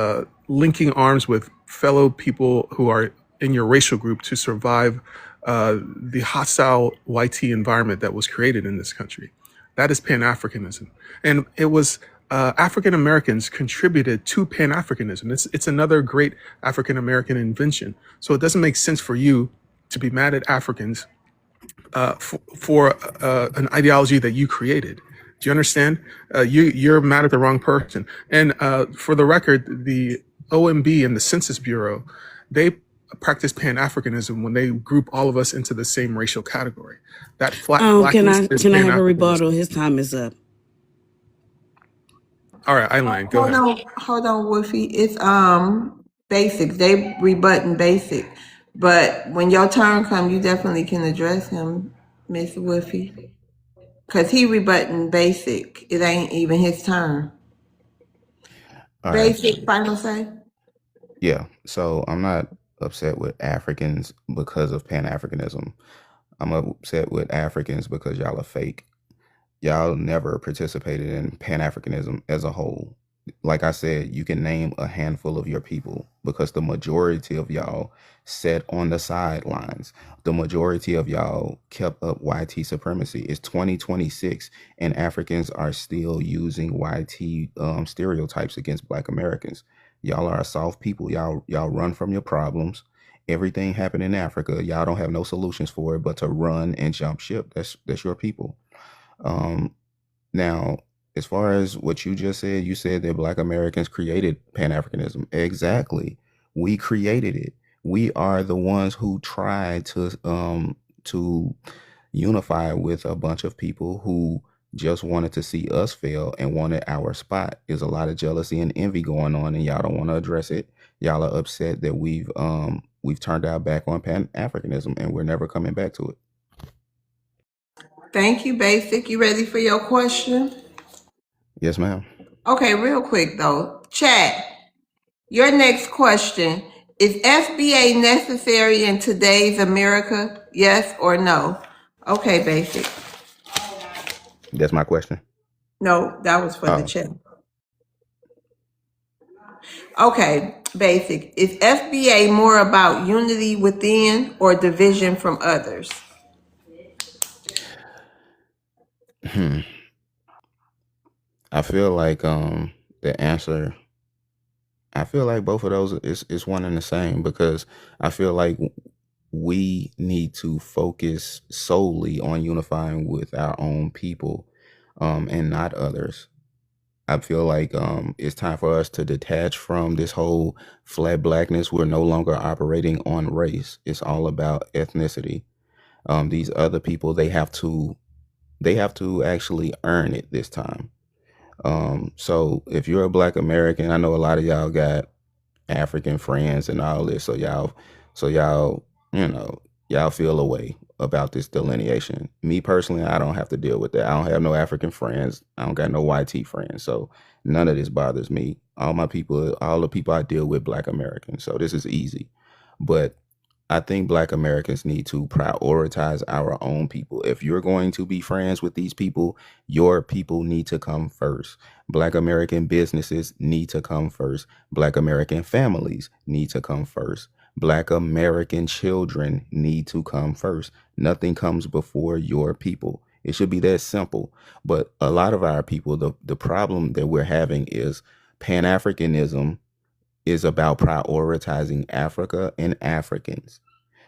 linking arms with fellow people who are in your racial group to survive the hostile YT environment that was created in this country. That is Pan-Africanism. And it was African Americans contributed to Pan-Africanism. It's another great African American invention. So it doesn't make sense for you to be mad at Africans for an ideology that you created. Do you understand? You're mad at the wrong person. And for the record, the OMB and the Census Bureau, they practice Pan-Africanism when they group all of us into the same racial category. That can I have a rebuttal? His time is up. All right, Eileen, go ahead. Hold on, Wolfie. It's basic. They rebutting basic. But when your turn comes, you definitely can address him, Miss Wolfie. Because he rebutting basic. It ain't even his turn. All Basic, right. final say. Yeah. So I'm not upset with Africans because of Pan Africanism. I'm upset with Africans because y'all are fake. Y'all never participated in Pan Africanism as a whole. Like I said, you can name a handful of your people because the majority of y'all sat on the sidelines. The majority of y'all kept up YT supremacy. It's 2026 and Africans are still using YT stereotypes against Black Americans. Y'all are a soft people. Y'all run from your problems. Everything happened in Africa. Y'all don't have no solutions for it but to run and jump ship. That's your people. Um, Now, as far as what you just said, you said that Black Americans created Pan Africanism. Exactly, we created it. We are the ones who tried to unify with a bunch of people who just wanted to see us fail and wanted our spot. There's a lot of jealousy and envy going on, and y'all don't want to address it. Y'all are upset that we've turned our back on Pan Africanism, and we're never coming back to it. Thank you, Basic. You ready for your question? Yes, ma'am. Okay, real quick though. Chat. Your next question. Is FBA necessary in today's America? Yes or no? Okay, Basic. That's my question. No, that was for the Oh, chat. Okay, Basic. Is FBA more about unity within or division from others? I feel like the answer. I feel like both of those is one and the same because I feel like we need to focus solely on unifying with our own people, and not others. I feel like it's time for us to detach from this whole flat blackness. We're no longer operating on race. It's all about ethnicity. These other people, they have to actually earn it this time. So if you're a Black American, I know a lot of y'all got African friends and all this, so y'all, you know, y'all feel a way about this delineation. Me personally, I don't have to deal with that. I don't have no African friends. I don't got no YT friends, so none of this bothers me. All the people I deal with, Black Americans, so this is easy. But I think Black Americans need to prioritize our own people. If you're going to be friends with these people, your people need to come first. Black American businesses need to come first. Black American families need to come first. Black American children need to come first. Nothing comes before your people. It should be that simple. But a lot of our people, the problem that we're having is Pan Africanism is about prioritizing Africa and Africans.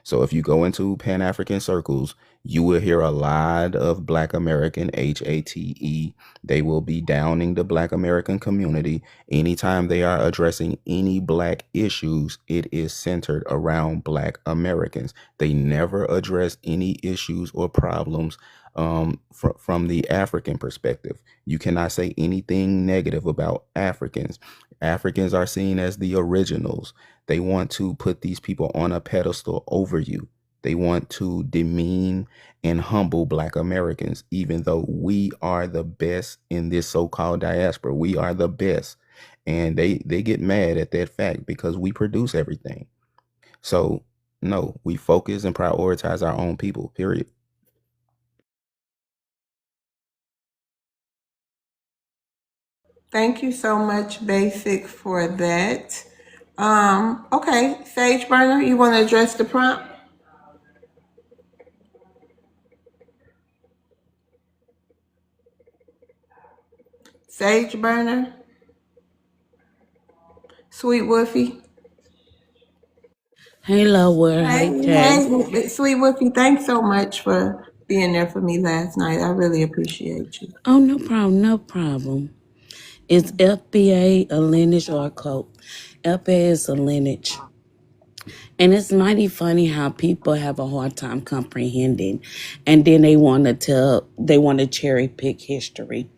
So if you go into Pan African circles, you will hear a lot of Black American HATE. They will be downing the Black American community. Anytime they are addressing any Black issues, it is centered around Black Americans. They never address any issues or problems from the African perspective. You cannot say anything negative about Africans. Africans are seen as the originals. They want to put these people on a pedestal over you. They want to demean and humble Black Americans, even though we are the best in this so-called diaspora. We are the best. And they get mad at that fact because we produce everything. So, no, we focus and prioritize our own people, period. Thank you so much, Basic, for that. Okay, Sage Burner, you want to address the prompt? Sage Burner, Sweet Woofy. Hey, Lower. Hey, Jay. Hey, Sweet Woofy, thanks so much for being there for me last night. I really appreciate you. Oh, no problem. No problem. Is FBA a lineage or a cult? FBA is a lineage. And it's mighty funny how people have a hard time comprehending. And then they want to cherry pick history.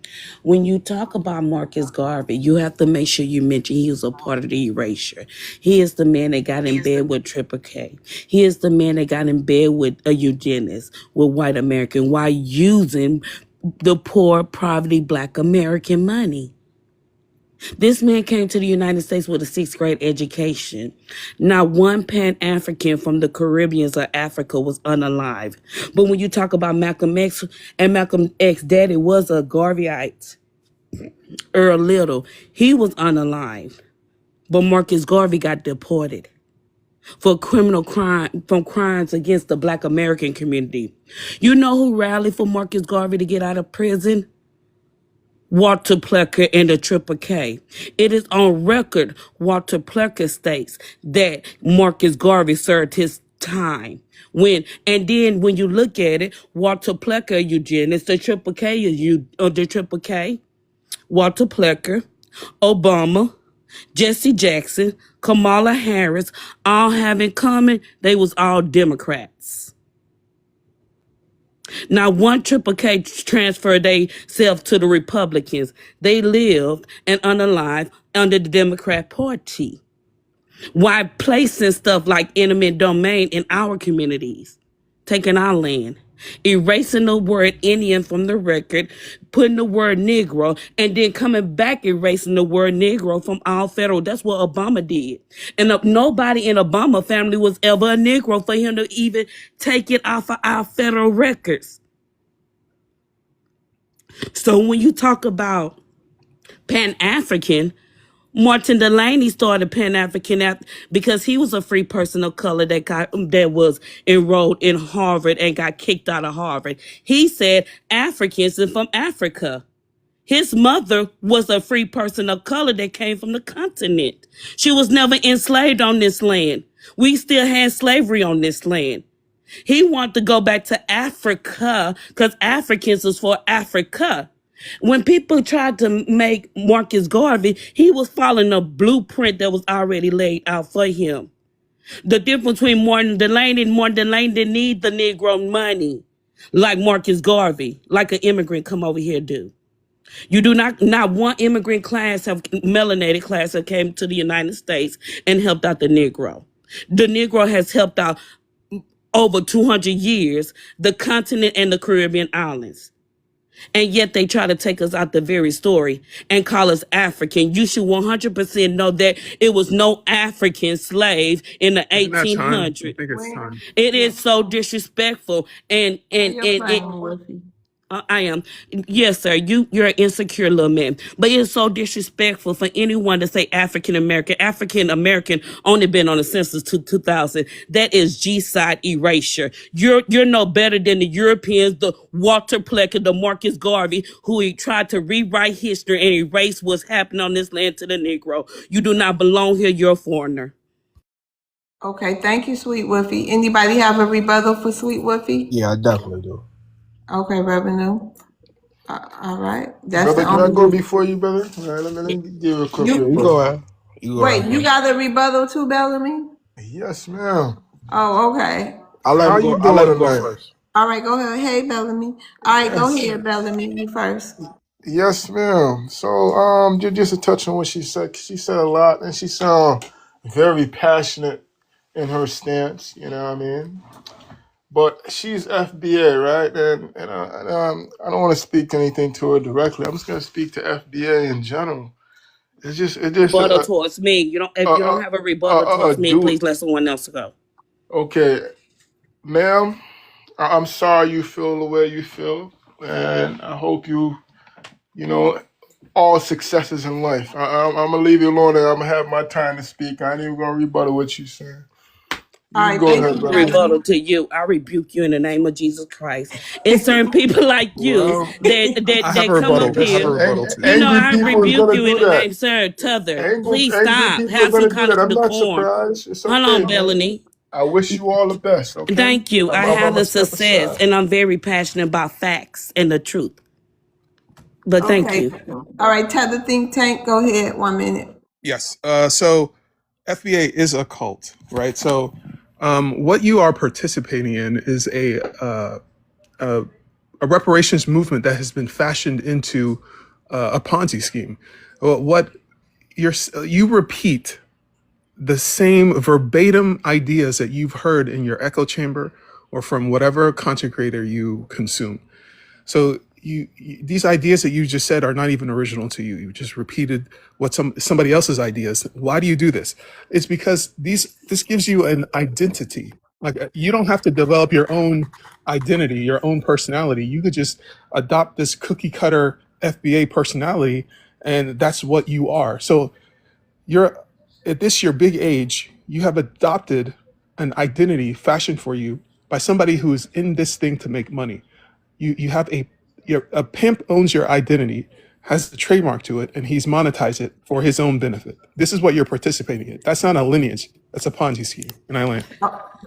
When you talk about Marcus Garvey, you have to make sure you mention he was a part of the erasure. He is the man that got in bed with Triple K. He is the man that got in bed with a eugenist, with white American, while using the poor, poverty, Black American money. This man came to the United States with a 6th grade education. Not one Pan-African from the Caribbean or Africa was unalive. But when you talk about Malcolm X and Malcolm X daddy was a Garveyite, Earl Little, he was unalive. But Marcus Garvey got deported for criminal crime, from crimes against the Black American community. You know who rallied for Marcus Garvey to get out of prison? Walter Plecker and the Triple K. It is on record, Walter Plecker states that Marcus Garvey served his time. And then when you look at it, Walter Plecker, eugenics, the Triple K is the Triple K, Walter Plecker, Obama, Jesse Jackson, Kamala Harris, all have in common, they was all Democrats. Now, one Triple K transferred themselves to the Republicans. They lived and unalive under the Democrat Party. Why placing stuff like eminent domain in our communities? Taking our land. Erasing the word Indian from the record, putting the word Negro, and then coming back erasing the word Negro from all federal. That's what Obama did. And nobody in Obama family was ever a Negro for him to even take it off of our federal records. So when you talk about Pan-African, Martin Delaney started Pan-African because he was a free person of color that was enrolled in Harvard and got kicked out of Harvard. He said Africans are from Africa. His mother was a free person of color that came from the continent. She was never enslaved on this land. We still had slavery on this land. He wanted to go back to Africa because Africans is for Africa. When people tried to make Marcus Garvey, he was following a blueprint that was already laid out for him. The difference between Martin Delany didn't need the Negro money like Marcus Garvey, like an immigrant come over here do. You do not one immigrant class melanated class have came to the United States and helped out the Negro. The Negro has helped out over 200 years, the continent and the Caribbean islands. And yet they try to take us out the very story and call us African. You should 100% know that it was no African slave in the Isn't that time? I 1800s. think it's time. It is so disrespectful. And I am. Yes, sir. You're an insecure little man. But it's so disrespectful for anyone to say African American. African American only been on the census to 2000. That is G-side erasure. You're no better than the Europeans, the Walter Plecker, the Marcus Garvey, who tried to rewrite history and erase what's happening on this land to the Negro. You do not belong here. You're a foreigner. Okay, thank you, Sweet Woofy. Anybody have a rebuttal for Sweet Woofy? Yeah, I definitely do. Okay, Revenue. All right. That's Brother, the can I only go before you, brother? All right, let me give you a quick You rebuttal. ahead. You got a rebuttal too, Bellamy? Yes, ma'am. Oh, okay. I'll let him go first. All right, go ahead. Hey, Bellamy. All right, go ahead, Bellamy. You first. Yes, ma'am. So, just to touch on what she said. She said a lot, and she sounded very passionate in her stance. You know what I mean? But she's FBA, right? And I don't want to speak anything to her directly. I'm just going to speak to FBA in general. It's just rebuttal towards me. If you don't have a rebuttal towards me, please let someone else go. Okay, ma'am. I'm sorry you feel the way you feel, and I hope you all successes in life. I'm gonna leave you alone, and I'm gonna have my time to speak. I ain't even gonna rebuttal what you saying. All right, go ahead, brother. Rebuttal to you. I rebuke you in the name of Jesus Christ. It's certain people like you that come up here. I rebuke you in the name, sir. Tether, please stop. Have some kind of decorum. Hold on, Bellany. I wish you all the best. Okay? Thank you. I have the success, and I'm very passionate about facts and the truth. But thank you. All right, Tether Think Tank, go ahead. 1 minute. Yes. So FBA is a cult, right? So what you are participating in is a reparations movement that has been fashioned into a Ponzi scheme. What you repeat the same verbatim ideas that you've heard in your echo chamber or from whatever content creator you consume. So these ideas that you just said are not even original to you. You just repeated what somebody else's ideas. Why do you do this? It's because this gives you an identity. Like you don't have to develop your own identity, your own personality. You could just adopt this cookie cutter FBA personality, and that's what you are. So you're at this your big age, you have adopted an identity fashioned for you by somebody who is in this thing to make money. You have a pimp owns your identity, has the trademark to it, and he's monetized it for his own benefit. This is what you're participating in. That's not a lineage. That's a Ponzi scheme. And I land.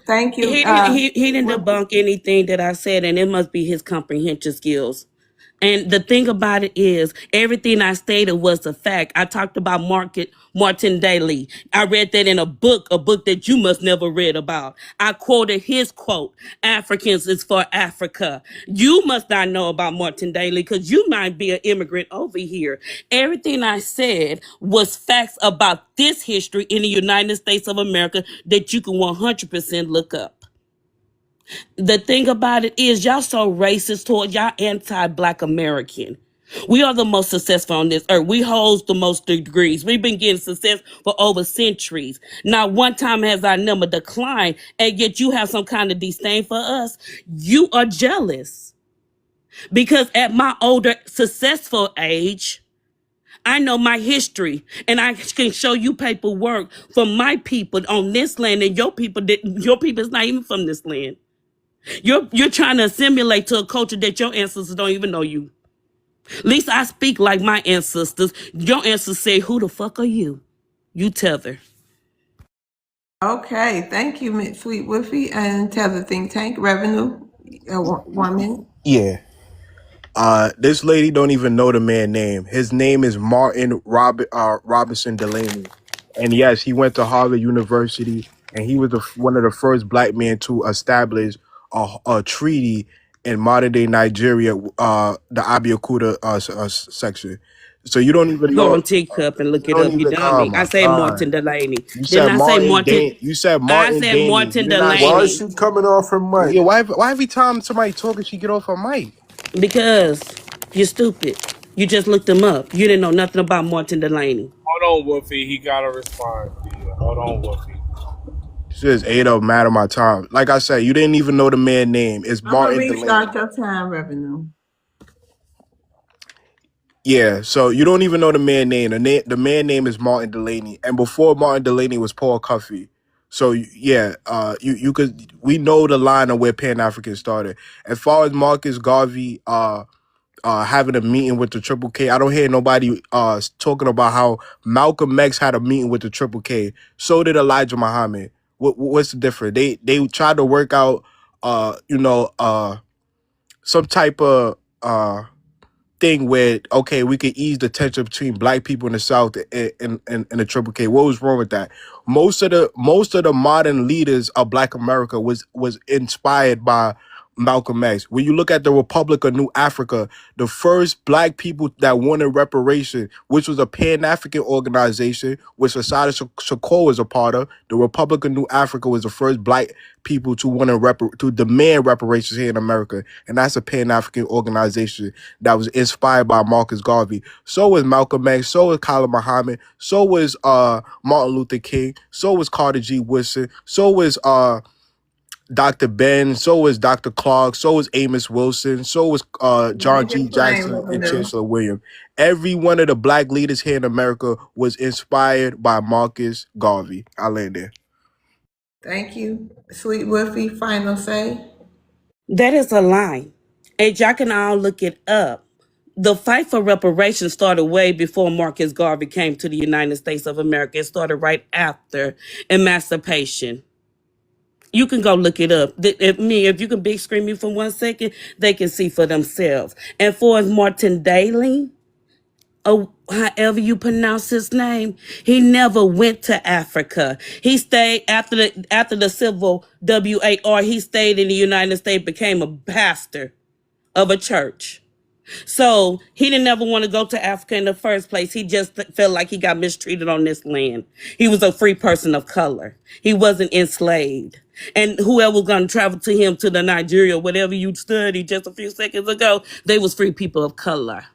Thank you. He didn't debunk anything that I said, and it must be his comprehension skills. And the thing about it is, everything I stated was a fact. I talked about Martin Daly. I read that in a book that you must never read about. I quoted his quote, Africans is for Africa. You must not know about Martin Daly because you might be an immigrant over here. Everything I said was facts about this history in the United States of America that you can 100% look up. The thing about it is y'all so racist towards y'all anti-Black American. We are the most successful on this earth. We hold the most degrees. We've been getting success for over centuries. Not one time has our number declined, and yet you have some kind of disdain for us. You are jealous. Because at my older, successful age, I know my history, and I can show you paperwork from my people on this land, and your people is not even from this land. You're trying to assimilate to a culture that your ancestors don't even know you. At least I speak like my ancestors. Your ancestors say, who the fuck are you? You tether. Okay, thank you, Miss Sweet Woofy and Tether Think Tank Revenue. 1 minute. Yeah. This lady don't even know the man name. His name is Martin Robinson Delaney. And yes, he went to Harvard University, and he was one of the first Black men to establish a treaty in modern day Nigeria, the Abeokuta section. So you don't even Go know. on TikTok and look You it don't up, you even. Oh dummy. I my say God! Martin Delaney. You Didn't said I say Martin. Martin? You said I Martin said Daney. Martin You did not Why is Delaney. she coming off her mic? Yeah. Why every time somebody talking, she get off her mic? Because you're stupid. You just looked him up. You didn't know nothing about Martin Delaney. Hold on, Wolfie. He got to respond to you. Hold on, Wolfie. She says ate up mad of my time. Like I said, you didn't even know the man name. It's I'm gonna Martin Delaney. restart your time, Revenue. Yeah, so you don't even know the man name. The man name is Martin Delaney, and before Martin Delaney was Paul Cuffey. So yeah, you could, we know the line of where Pan African started. As far as Marcus Garvey having a meeting with the Triple K, I don't hear nobody talking about how Malcolm X had a meeting with the Triple K. So did Elijah Muhammad. What's the difference? They tried to work out some type of thing where, okay, we could ease the tension between Black people in the South and the Triple K. What was wrong with that? Most of the modern leaders of Black America was inspired by Malcolm X. When you look at the Republic of New Africa, the first Black people that wanted reparation, which was a Pan-African organization, which Assata Shakur was a part of, the Republic of New Africa was the first Black people to want to demand reparations here in America, and that's a Pan-African organization that was inspired by Marcus Garvey. So was Malcolm X, so was Khalid Muhammad, so was Martin Luther King, so was Carter G. Woodson, so was Dr. Ben, so was Dr. Clark, so was Amos Wilson, so was John Make G. it plain, Jackson and Revenue. Chancellor William. Every one of the Black leaders here in America was inspired by Marcus Garvey. I land there. Thank you, Sweet Woofy. Final say. That is a lie. And y'all can all look it up. The fight for reparations started way before Marcus Garvey came to the United States of America. It started right after emancipation. You can go look it up. If you can big screen me for 1 second, they can see for themselves. And for Martin Daly, or however you pronounce his name, he never went to Africa. He stayed after the Civil WAR. He stayed in the United States, became a pastor of a church. So he didn't ever want to go to Africa in the first place. He just felt like he got mistreated on this land. He was a free person of color. He wasn't enslaved. And whoever was going to travel to him to the Nigeria, whatever you studied just a few seconds ago, they was free people of color.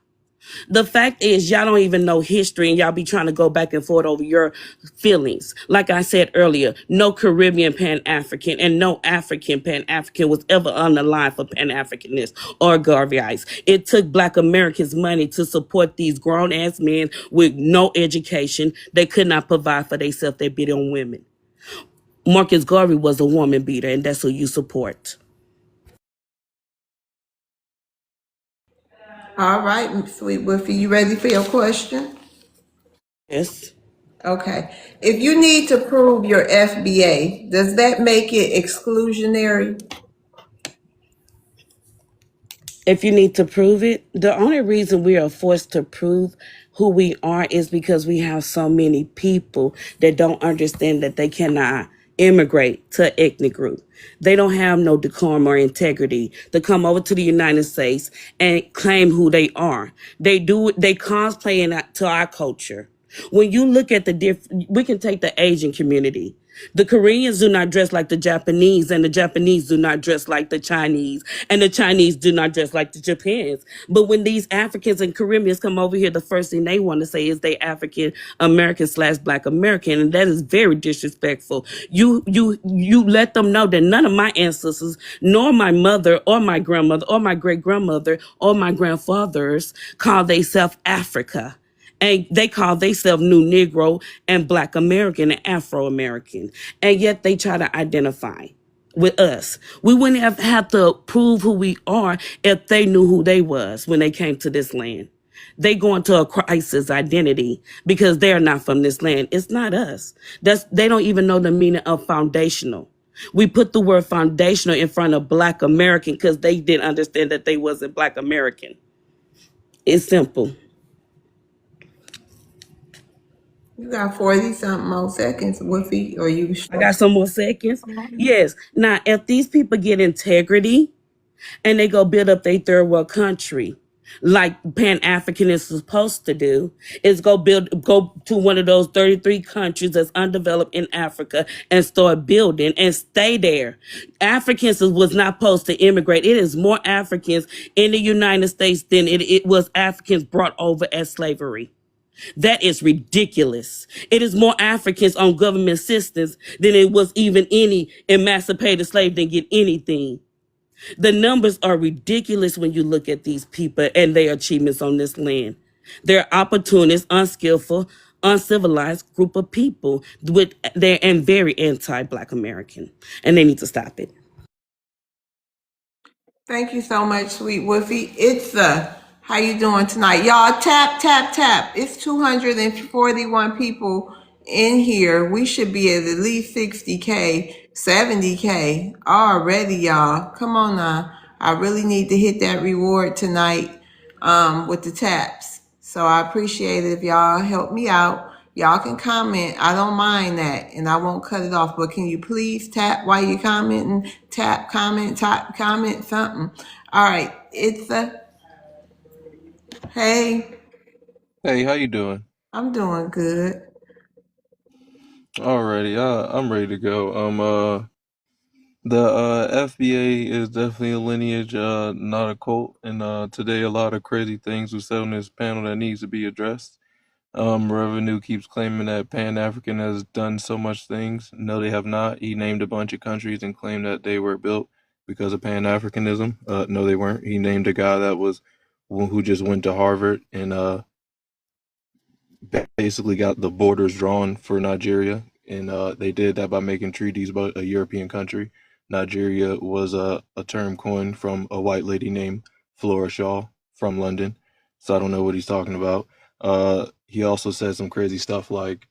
The fact is, y'all don't even know history and y'all be trying to go back and forth over your feelings. Like I said earlier, no Caribbean Pan-African and no African Pan-African was ever on the line for Pan-Africanists or Garveyites. It took Black Americans' money to support these grown-ass men with no education. They could not provide for themselves. They beat on women. Marcus Garvey was a woman beater, and that's who you support. All right, Sweet Woofy, you ready for your question? Yes. Okay. If you need to prove your FBA, does that make it exclusionary? If you need to prove it, the only reason we are forced to prove who we are is because we have so many people that don't understand that they cannot immigrate to an ethnic group. They don't have no decorum or integrity to come over to the United States and claim who they are. They cosplay to our culture. When you look at we can take the Asian community. The Koreans do not dress like the Japanese, and the Japanese do not dress like the Chinese, and the Chinese do not dress like the Japans. But when these Africans and Caribbeans come over here, the first thing they want to say is they African American / Black American, and that is very disrespectful. You let them know that none of my ancestors, nor my mother, or my grandmother, or my great grandmother, or my grandfathers call themselves Africa. And they call themselves New Negro and Black American and Afro American. And yet they try to identify with us. We wouldn't have had to prove who we are if they knew who they was when they came to this land. They go into a crisis identity because they're not from this land. It's not us. They don't even know the meaning of foundational. We put the word foundational in front of Black American because they didn't understand that they wasn't Black American. It's simple. You got 40-something more seconds, Woofy, or you I got some more seconds. Yes. Now, if these people get integrity and they go build up their third world country, like Pan-African is supposed to do, is go to one of those 33 countries that's undeveloped in Africa and start building and stay there. Africans was not supposed to immigrate. It is more Africans in the United States than it was Africans brought over as slavery. That is ridiculous. It is more Africans on government assistance than it was even any emancipated slave didn't get anything. The numbers are ridiculous when you look at these people and their achievements on this land. They're opportunists, unskillful, uncivilized group of people and very anti-Black American. And they need to stop it. Thank you so much, Sweet Woofy. It's how you doing tonight? Y'all tap, tap, tap. It's 241 people in here. We should be at least 60K, 70K already, y'all. Come on now. I really need to hit that reward tonight with the taps. So I appreciate it if y'all help me out. Y'all can comment. I don't mind that, and I won't cut it off. But can you please tap while you're commenting? Tap, comment, tap, comment, something. All right. It's hey. Hey, how you doing? I'm doing good. Alrighty, I'm ready to go. The FBA is definitely a lineage, not a cult. And today a lot of crazy things were said on this panel that needs to be addressed. Revenue keeps claiming that Pan African has done so much things. No, they have not. He named a bunch of countries and claimed that they were built because of Pan Africanism. No, they weren't. He named a guy that was who just went to Harvard and basically got the borders drawn for Nigeria, and they did that by making treaties about a European country. Nigeria was a term coined from a white lady named Flora Shaw from London, so I don't know what he's talking about. He also said some crazy stuff like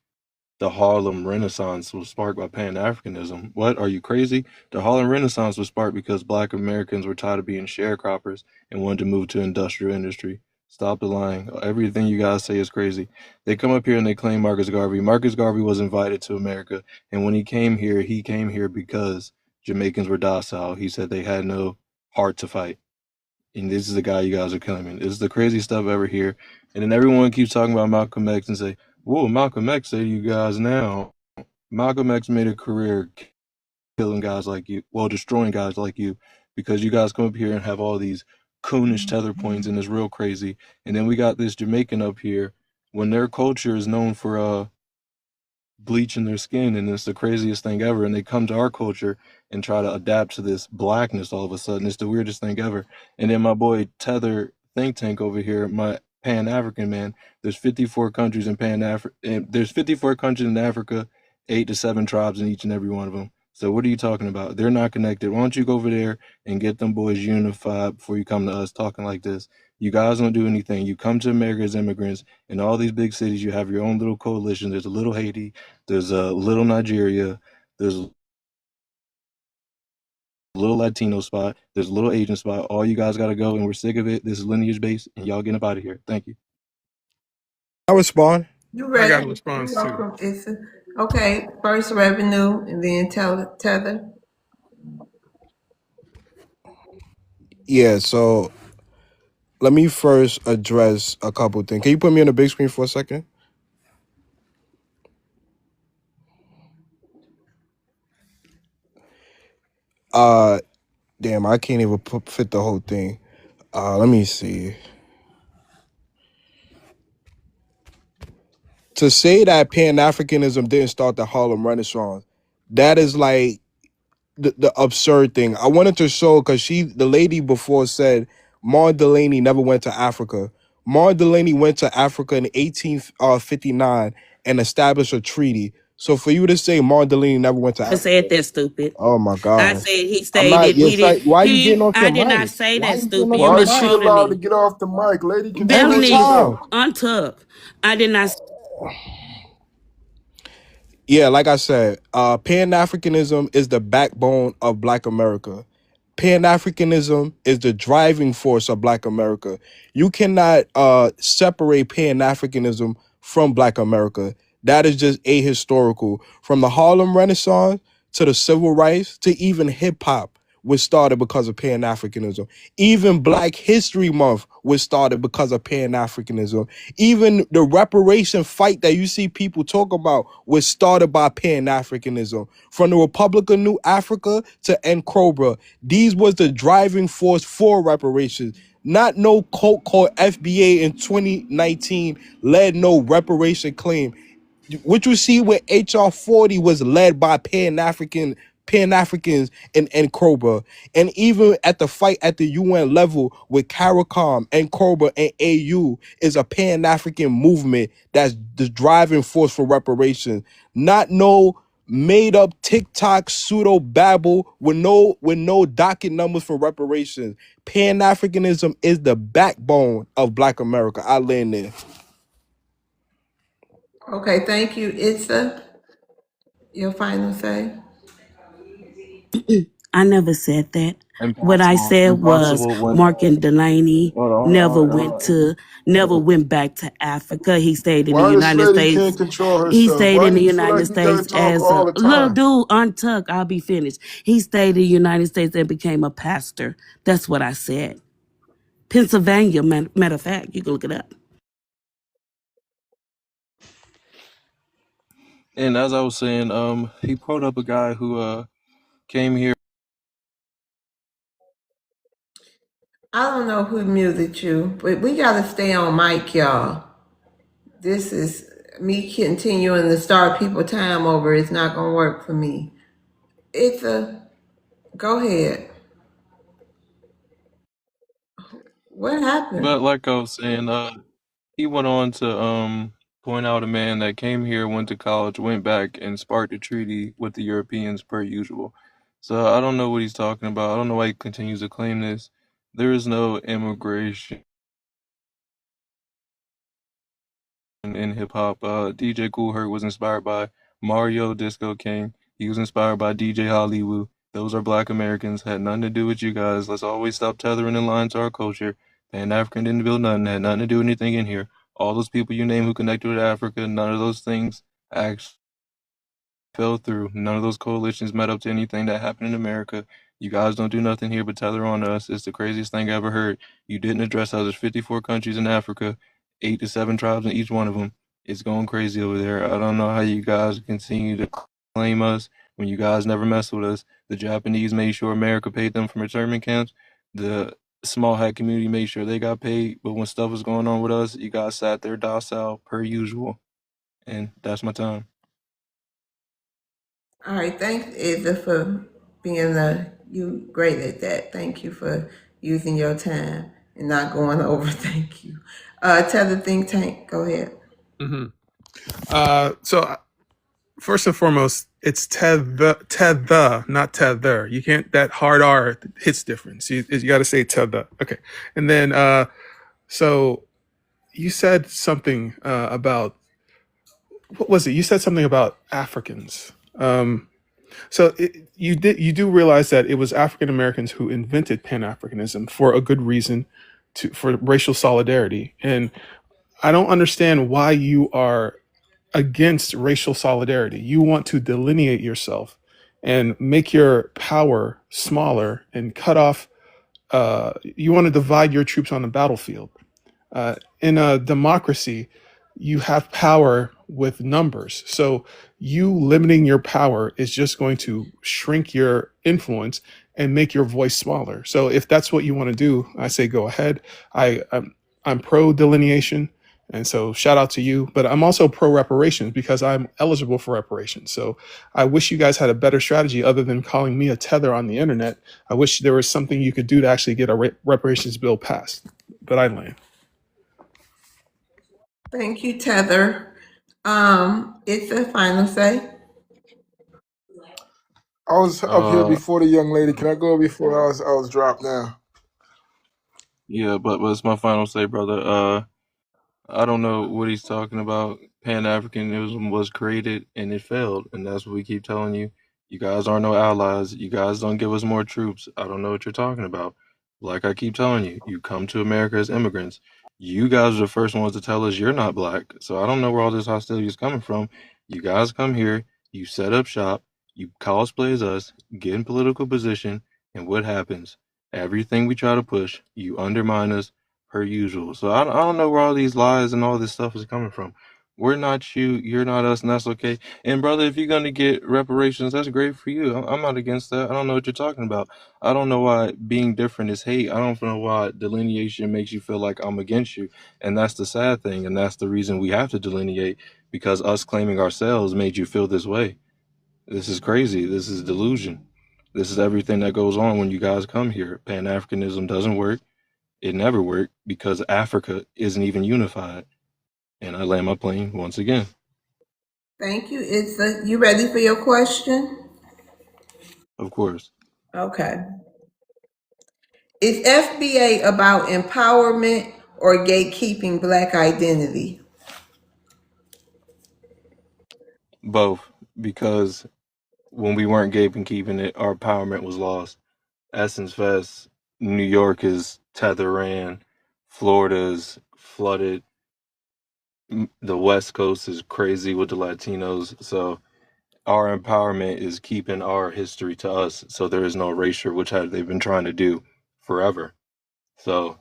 the Harlem Renaissance was sparked by Pan-Africanism. What? Are you crazy? The Harlem Renaissance was sparked because Black Americans were tired of being sharecroppers and wanted to move to industrial industry. Stop the lying. Everything you guys say is crazy. They come up here and they claim Marcus Garvey. Marcus Garvey was invited to America, and when he came here because Jamaicans were docile. He said they had no heart to fight. And this is the guy you guys are claiming. This is the crazy stuff ever here. And then everyone keeps talking about Malcolm X and say, whoa, Malcolm X say to you guys now, Malcolm X made a career killing guys like you, well, destroying guys like you, because you guys come up here and have all these coonish tether points and it's real crazy. And then we got this Jamaican up here when their culture is known for bleaching their skin, and it's the craziest thing ever, and they come to our culture and try to adapt to this blackness all of a sudden. It's the weirdest thing ever. And then my boy Tether think tank over here, my Pan-African man, there's 54 countries in there's 54 countries in Africa, 8 to 7 tribes in each and every one of them. So what are you talking about? They're not connected. Why don't you go over there and get them boys unified before you come to us talking like this? You guys don't do anything. You come to America as immigrants. In all these big cities, you have your own little coalition. There's a little Haiti, there's a little Nigeria, there's a little Latino spot, there's a little Asian spot. All you guys got to go, and we're sick of it. This is lineage based, and y'all getting up out of here. Thank you. I respond. You I got ready? a You're response too. welcome, Issa. Okay, first revenue and then tether. Yeah, so let me first address a couple things. Can you put me on the big screen for a second? Damn, I can't even fit the whole thing. Let me see. To say that Pan-Africanism didn't start the Harlem Renaissance, that is like the absurd thing. I wanted to show, because the lady before said Maud Delaney never went to Africa. Maud Delaney went to Africa in 1859 and established a treaty. So for you to say Maud Delaney never went to I said Africa, that, stupid. oh my I God. said he I'm not, stated yes, he did. why are you getting He. off I your did not mic? say Why are that, you getting stupid. off You your Why is been she mic? trolling allowed to me. get off the mic? Lady, control Every Ebony, time. yourself. untuck. I did not. Yeah, like I said, Pan-Africanism is the backbone of Black America. Pan-Africanism is the driving force of Black America. You cannot separate Pan-Africanism from Black America. That is just ahistorical. From the Harlem Renaissance to the civil rights to even hip hop was started because of Pan-Africanism. Even Black History Month was started because of Pan-Africanism. Even the reparation fight that you see people talk about was started by Pan-Africanism. From the Republic of New Africa to N'Krobra, these was the driving force for reparations. Not no cult called FBA in 2019 led no reparation claim. What you see with HR 40 was led by Pan-Africans and Cobra. And even at the fight at the UN level with CARICOM and Cobra and AU is a Pan-African movement that's the driving force for reparations. Not no made up TikTok pseudo babble with no docket numbers for reparations. Pan-Africanism is the backbone of Black America. I land there. Okay, thank you, Issa. Your final say. I never said that. What I Impossible, said was impossible. When Mark and Delaney never hold on. went back to Africa. He stayed in the Why this United lady can't States. control He herself? stayed Why in do the you feel United like you gotta States talk as all a the little time? dude, untuck. I'll be finished. He stayed in the United States and became a pastor. That's what I said. Pennsylvania, matter of fact, you can look it up. And as I was saying, he brought up a guy who came here. I don't know who muted you, but we gotta stay on mic, y'all. This is me continuing to start people time over. It's not gonna work for me. Go ahead. What happened? But like I was saying, he went on to point out a man that came here, went to college, went back, and sparked a treaty with the Europeans per usual. So I don't know what he's talking about. I don't know why he continues to claim this. There is no immigration in hip hop. DJ Kool Herc was inspired by Mario Disco King. He was inspired by DJ Hollywood. Those are Black Americans. Had nothing to do with you guys. Let's always stop tethering in line to our culture. Pan African didn't build nothing. Had nothing to do with anything in here. All those people you name who connected with Africa, none of those things actually fell through. None of those coalitions met up to anything that happened in America. You guys don't do nothing here but tether on us. It's the craziest thing I ever heard. You didn't address how there's 54 countries in Africa, 8 to 7 tribes in each one of them. It's going crazy over there. I don't know how you guys continue to claim us when you guys never mess with us. The Japanese made sure America paid them for internment camps. The small hat community made sure they got paid. But when stuff was going on with us, you guys sat there docile per usual. And that's my time. All right, thanks, Izza, for being you great at that. Thank you for using your time and not going over. Thank you. Tell the think tank. Go ahead. Mm-hmm. So first and foremost, it's tether, not tether. You can't, that hard R hits different. So you got to say tether. Okay. And then, so you said something about, what was it? You said something about Africans. You do realize that it was African Americans who invented Pan Africanism for a good reason, for racial solidarity. And I don't understand why you are against racial solidarity. You want to delineate yourself and make your power smaller and cut off. You want to divide your troops on the battlefield. In a democracy, you have power with numbers. So you limiting your power is just going to shrink your influence and make your voice smaller. So if that's what you want to do, I say go ahead. I'm pro delineation. And so shout out to you, but I'm also pro reparations because I'm eligible for reparations. So I wish you guys had a better strategy other than calling me a tether on the internet. I wish there was something you could do to actually get a reparations bill passed, but I land. Thank you, Tether. It's a final say. I was up here before the young lady. Can I go before I was dropped down? Yeah, but it's my final say, brother. I don't know what he's talking about. Pan-Africanism was created and it failed, and that's what we keep telling you. You guys are no allies. You guys don't give us more troops. I don't know what you're talking about. Like I keep telling you, you come to America as immigrants. You guys are the first ones to tell us you're not black. So I don't know where all this hostility is coming from. You guys come here, you set up shop, you cosplay as us, get in political position, and what happens? Everything we try to push, you undermine us, per usual. So I don't know where all these lies and all this stuff is coming from. We're not you, you're not us, and that's okay. And brother, if you're gonna get reparations, that's great for you. I'm not against that. I don't know what you're talking about. I don't know why being different is hate. I don't know why delineation makes you feel like I'm against you. And that's the sad thing, and that's the reason we have to delineate, because us claiming ourselves made you feel this way. This is crazy. This is delusion. This is everything that goes on when you guys come here. Pan-Africanism doesn't work. It never worked because Africa isn't even unified. And I land my plane once again. Thank you. You ready for your question? Of course. Okay. Is FBA about empowerment or gatekeeping Black identity? Both. Because when we weren't gatekeeping it, our empowerment was lost. Essence Fest, New York is tether ran, Florida is flooded, the West Coast is crazy with the Latinos. So our empowerment is keeping our history to us. So there is no erasure, which they've been trying to do forever. So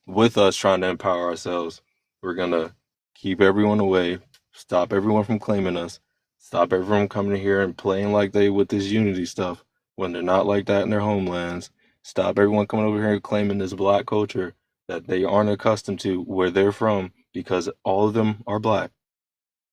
with us trying to empower ourselves, we're going to keep everyone away, stop everyone from claiming us, stop everyone coming here and playing like they with this unity stuff when they're not like that in their homelands, stop everyone coming over here and claiming this black culture that they aren't accustomed to where they're from, because all of them are black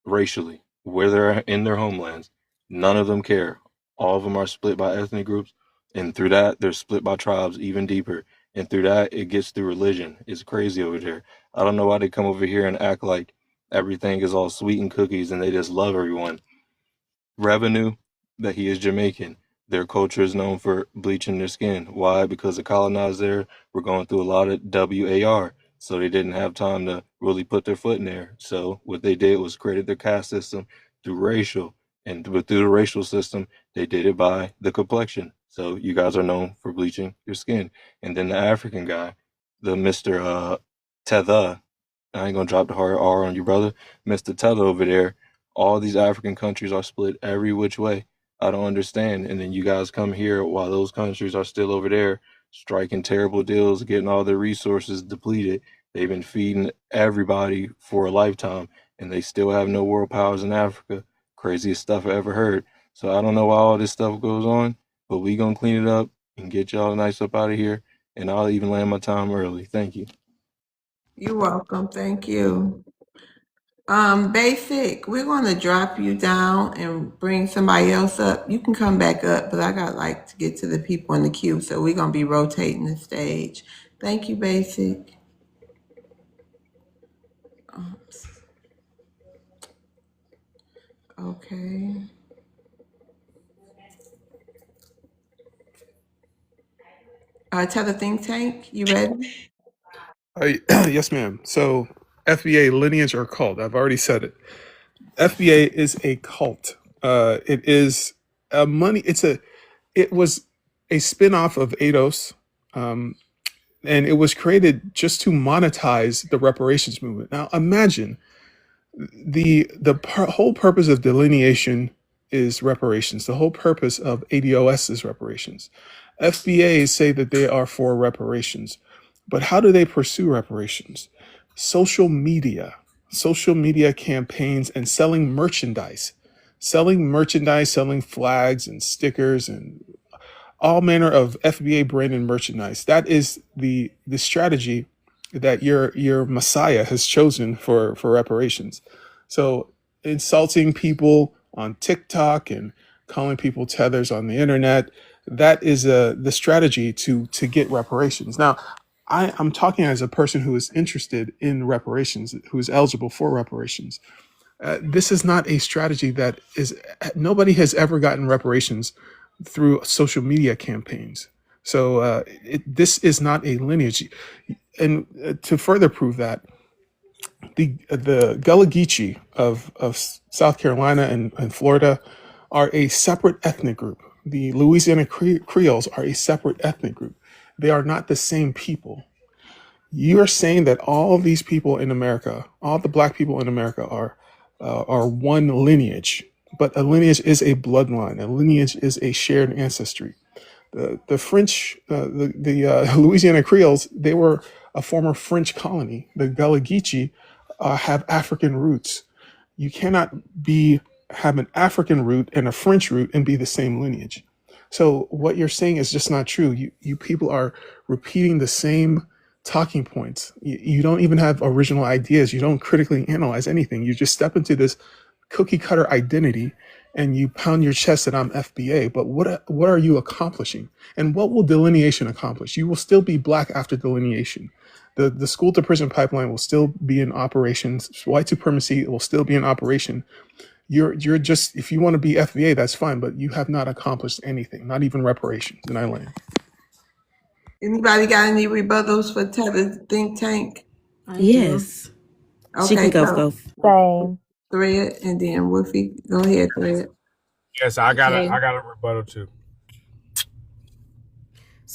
racially, where they're in their homelands. None of them care. All of them are split by ethnic groups, and through that, they're split by tribes even deeper. And through that, it gets through religion. It's crazy over there. I don't know why they come over here and act like everything is all sweet and cookies and they just love everyone. Revenue, that he is Jamaican. Their culture is known for bleaching their skin. Why? Because the colonized there were going through a lot of WAR. So they didn't have time to really put their foot in there. So what they did was created their caste system through racial. And through the racial system, they did it by the complexion. So you guys are known for bleaching your skin. And then the African guy, the Mr. Tether, I ain't gonna drop the hard R on you, brother. Mr. Tether over there, all these African countries are split every which way. I don't understand. And then you guys come here while those countries are still over there striking terrible deals, getting all their resources depleted. They've been feeding everybody for a lifetime, and they still have no world powers in Africa. Craziest stuff I ever heard. So I don't know why all this stuff goes on, but we gonna clean it up and get y'all nice up out of here. And I'll even land my time early. Thank you. You're welcome. Thank you. Basic, we're gonna drop you down and bring somebody else up. You can come back up, but I got like to get to the people in the queue, so we're gonna be rotating the stage. Thank you, Basic. Okay. Tell the think tank, you ready? Yes, ma'am. So, FBA lineage or cult? I've already said it. FBA is a cult. It is a money. It was a spinoff of ADOS, and it was created just to monetize the reparations movement. Now, imagine whole purpose of delineation is reparations. The whole purpose of ADOS is reparations. FBA say that they are for reparations, but how do they pursue reparations? Social media campaigns, and selling merchandise, selling flags and stickers and all manner of FBA branded merchandise. That is the strategy that your messiah has chosen for reparations. So insulting people on TikTok and calling people tethers on the internet, that is the strategy to get reparations. Now, I'm talking as a person who is interested in reparations, who is eligible for reparations. This is not a strategy that is, nobody has ever gotten reparations through social media campaigns. So this is not a lineage. And to further prove that, the Gullah Geechee of South Carolina and Florida are a separate ethnic group. The Louisiana Creoles are a separate ethnic group. They are not the same people. You are saying that all these people in America, all the black people in America are one lineage, but a lineage is a bloodline. A lineage is a shared ancestry. The French, the Louisiana Creoles, they were a former French colony. The Gullah Geechee have African roots. You cannot have an African root and a French root and be the same lineage. So what you're saying is just not true. You people are repeating the same talking points. You don't even have original ideas. You don't critically analyze anything. You just step into this cookie cutter identity and you pound your chest that I'm FBA. But what are you accomplishing? And what will delineation accomplish? You will still be black after delineation. The school to prison pipeline will still be in operation. White supremacy will still be in operation. You're just, if you want to be FBA, that's fine, but you have not accomplished anything, not even reparations. And I land. Anybody got any rebuttals for Tether Think Tank? Yes. Okay, She can go. Same. Thread and then Wolfie. Go ahead, Thread. Yes, I got a rebuttal too.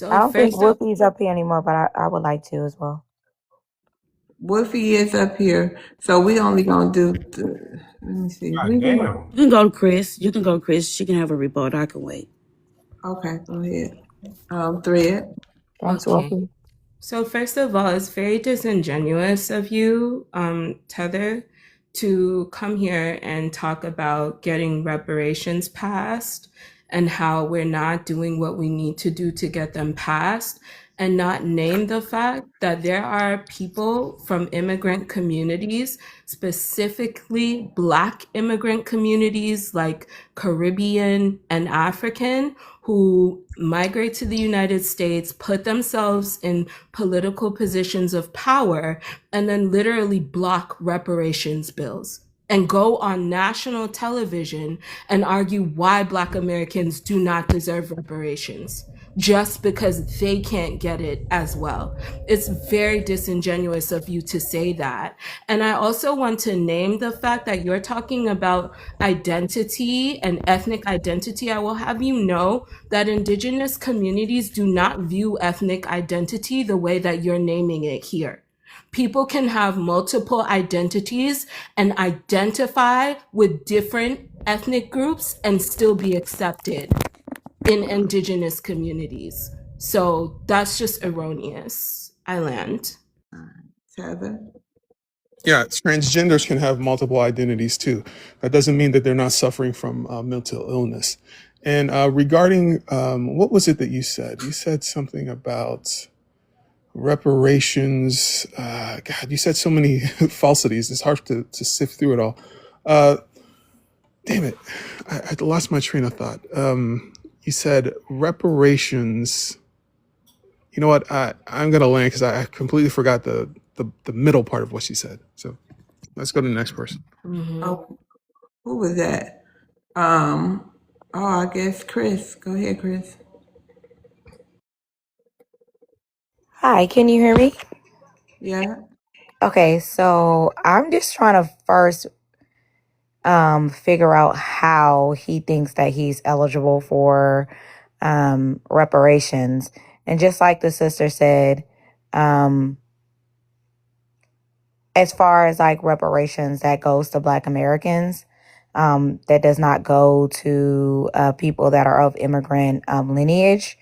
I don't think Whoopi's up here anymore, but I would like to as well. Wolfie is up here, so we only gonna do. Let me see. God damn. You can go to Chris. She can have a rebuttal. I can wait. Okay, go ahead. Thread. Thanks, Okay. Whoopi. So first of all, it's very disingenuous of you, Tether, to come here and talk about getting reparations passed and how we're not doing what we need to do to get them passed, and not name the fact that there are people from immigrant communities, specifically Black immigrant communities like Caribbean and African, who migrate to the United States, put themselves in political positions of power, and then literally block reparations bills and go on national television and argue why Black Americans do not deserve reparations just because they can't get it as well. It's very disingenuous of you to say that. And I also want to name the fact that you're talking about identity and ethnic identity. I will have you know that Indigenous communities do not view ethnic identity the way that you're naming it here. People can have multiple identities and identify with different ethnic groups and still be accepted in Indigenous communities. So that's just erroneous. I land. Tether. Yeah, transgenders can have multiple identities too. That doesn't mean that they're not suffering from mental illness. And regarding what was it that you said? You said something about reparations. God, you said so many falsities. It's hard to sift through it all. Damn it, I lost my train of thought. You said reparations. You know what? I'm gonna land because I completely forgot the middle part of what she said. So let's go to the next person. Oh, who was that? I guess Chris. Go ahead, Chris. Hi, can you hear me? Yeah. Okay, so I'm just trying to first figure out how he thinks that he's eligible for reparations. And just like the sister said, um, as far as like reparations, that goes to Black Americans. That does not go to people that are of immigrant lineage.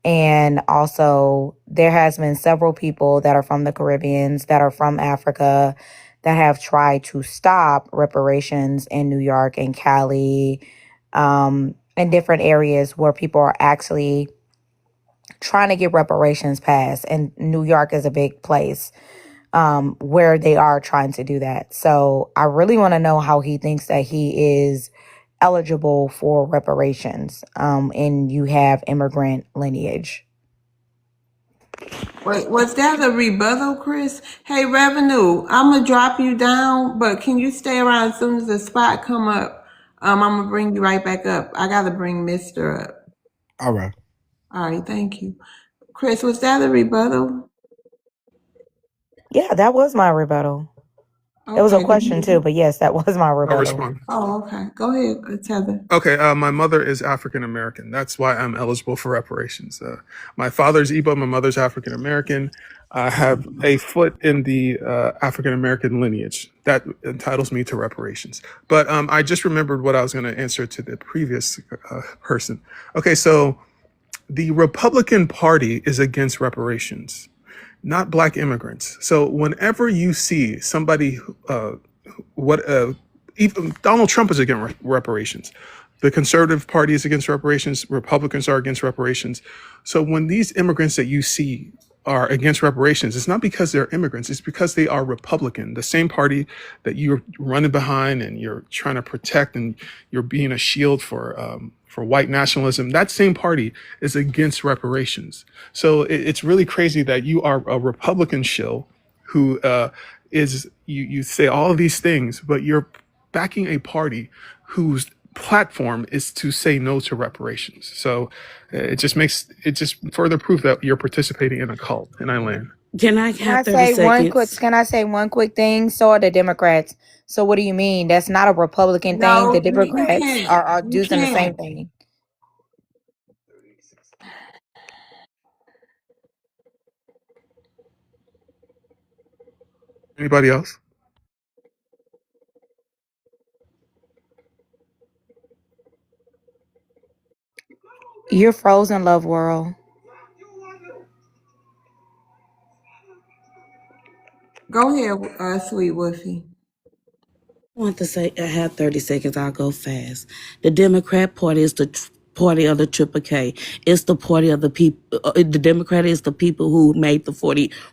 And also, there has been several people that are from the Caribbeans, that are from Africa, that have tried to stop reparations in New York and Cali, in different areas where people are actually trying to get reparations passed. And New York is a big place where they are trying to do that. So I really want to know how he thinks that he is eligible for reparations, and you have immigrant lineage. Wait, was that a rebuttal, Chris? Hey, Revenue, I'm gonna drop you down, but can you stay around as soon as the spot come up? I'm gonna bring you right back up. I gotta bring Mister up. All right. All right, thank you. Chris, was that a rebuttal? Yeah, that was my rebuttal. It was a Okay. question too, but yes, that was my I'll rebuttal. respond. Oh, okay. Go ahead, Tether. Okay, my mother is African American. That's why I'm eligible for reparations. My father's Igbo, my mother's African American. I have a foot in the African American lineage that entitles me to reparations. But I just remembered what I was going to answer to the previous person. Okay, so the Republican Party is against reparations, not Black immigrants. So whenever you see somebody, even Donald Trump is against reparations. The Conservative Party is against reparations. Republicans are against reparations. So when these immigrants that you see are against reparations, it's not because they're immigrants. It's because they are Republican, the same party that you're running behind and you're trying to protect, and you're being a shield for white nationalism. That same party is against reparations. So it's really crazy that you are a Republican shill who is you say all of these things, but you're backing a party whose platform is to say no to reparations. So it just further proof that you're participating in a cult. And I land. Can I Can I have 30 say one quick? seconds? Can I say one quick thing? So are the Democrats. So what do you mean? That's not a Republican thing. The No, you Democrats can't. are You doing the same can't. thing. Anybody else? You're frozen, Love World. Go ahead, Sweet Wolfie. I want to say, I have 30 seconds. I'll go fast. The Democrat Party is the party of the Triple K. It's the party of the people. The Democrat is the people who made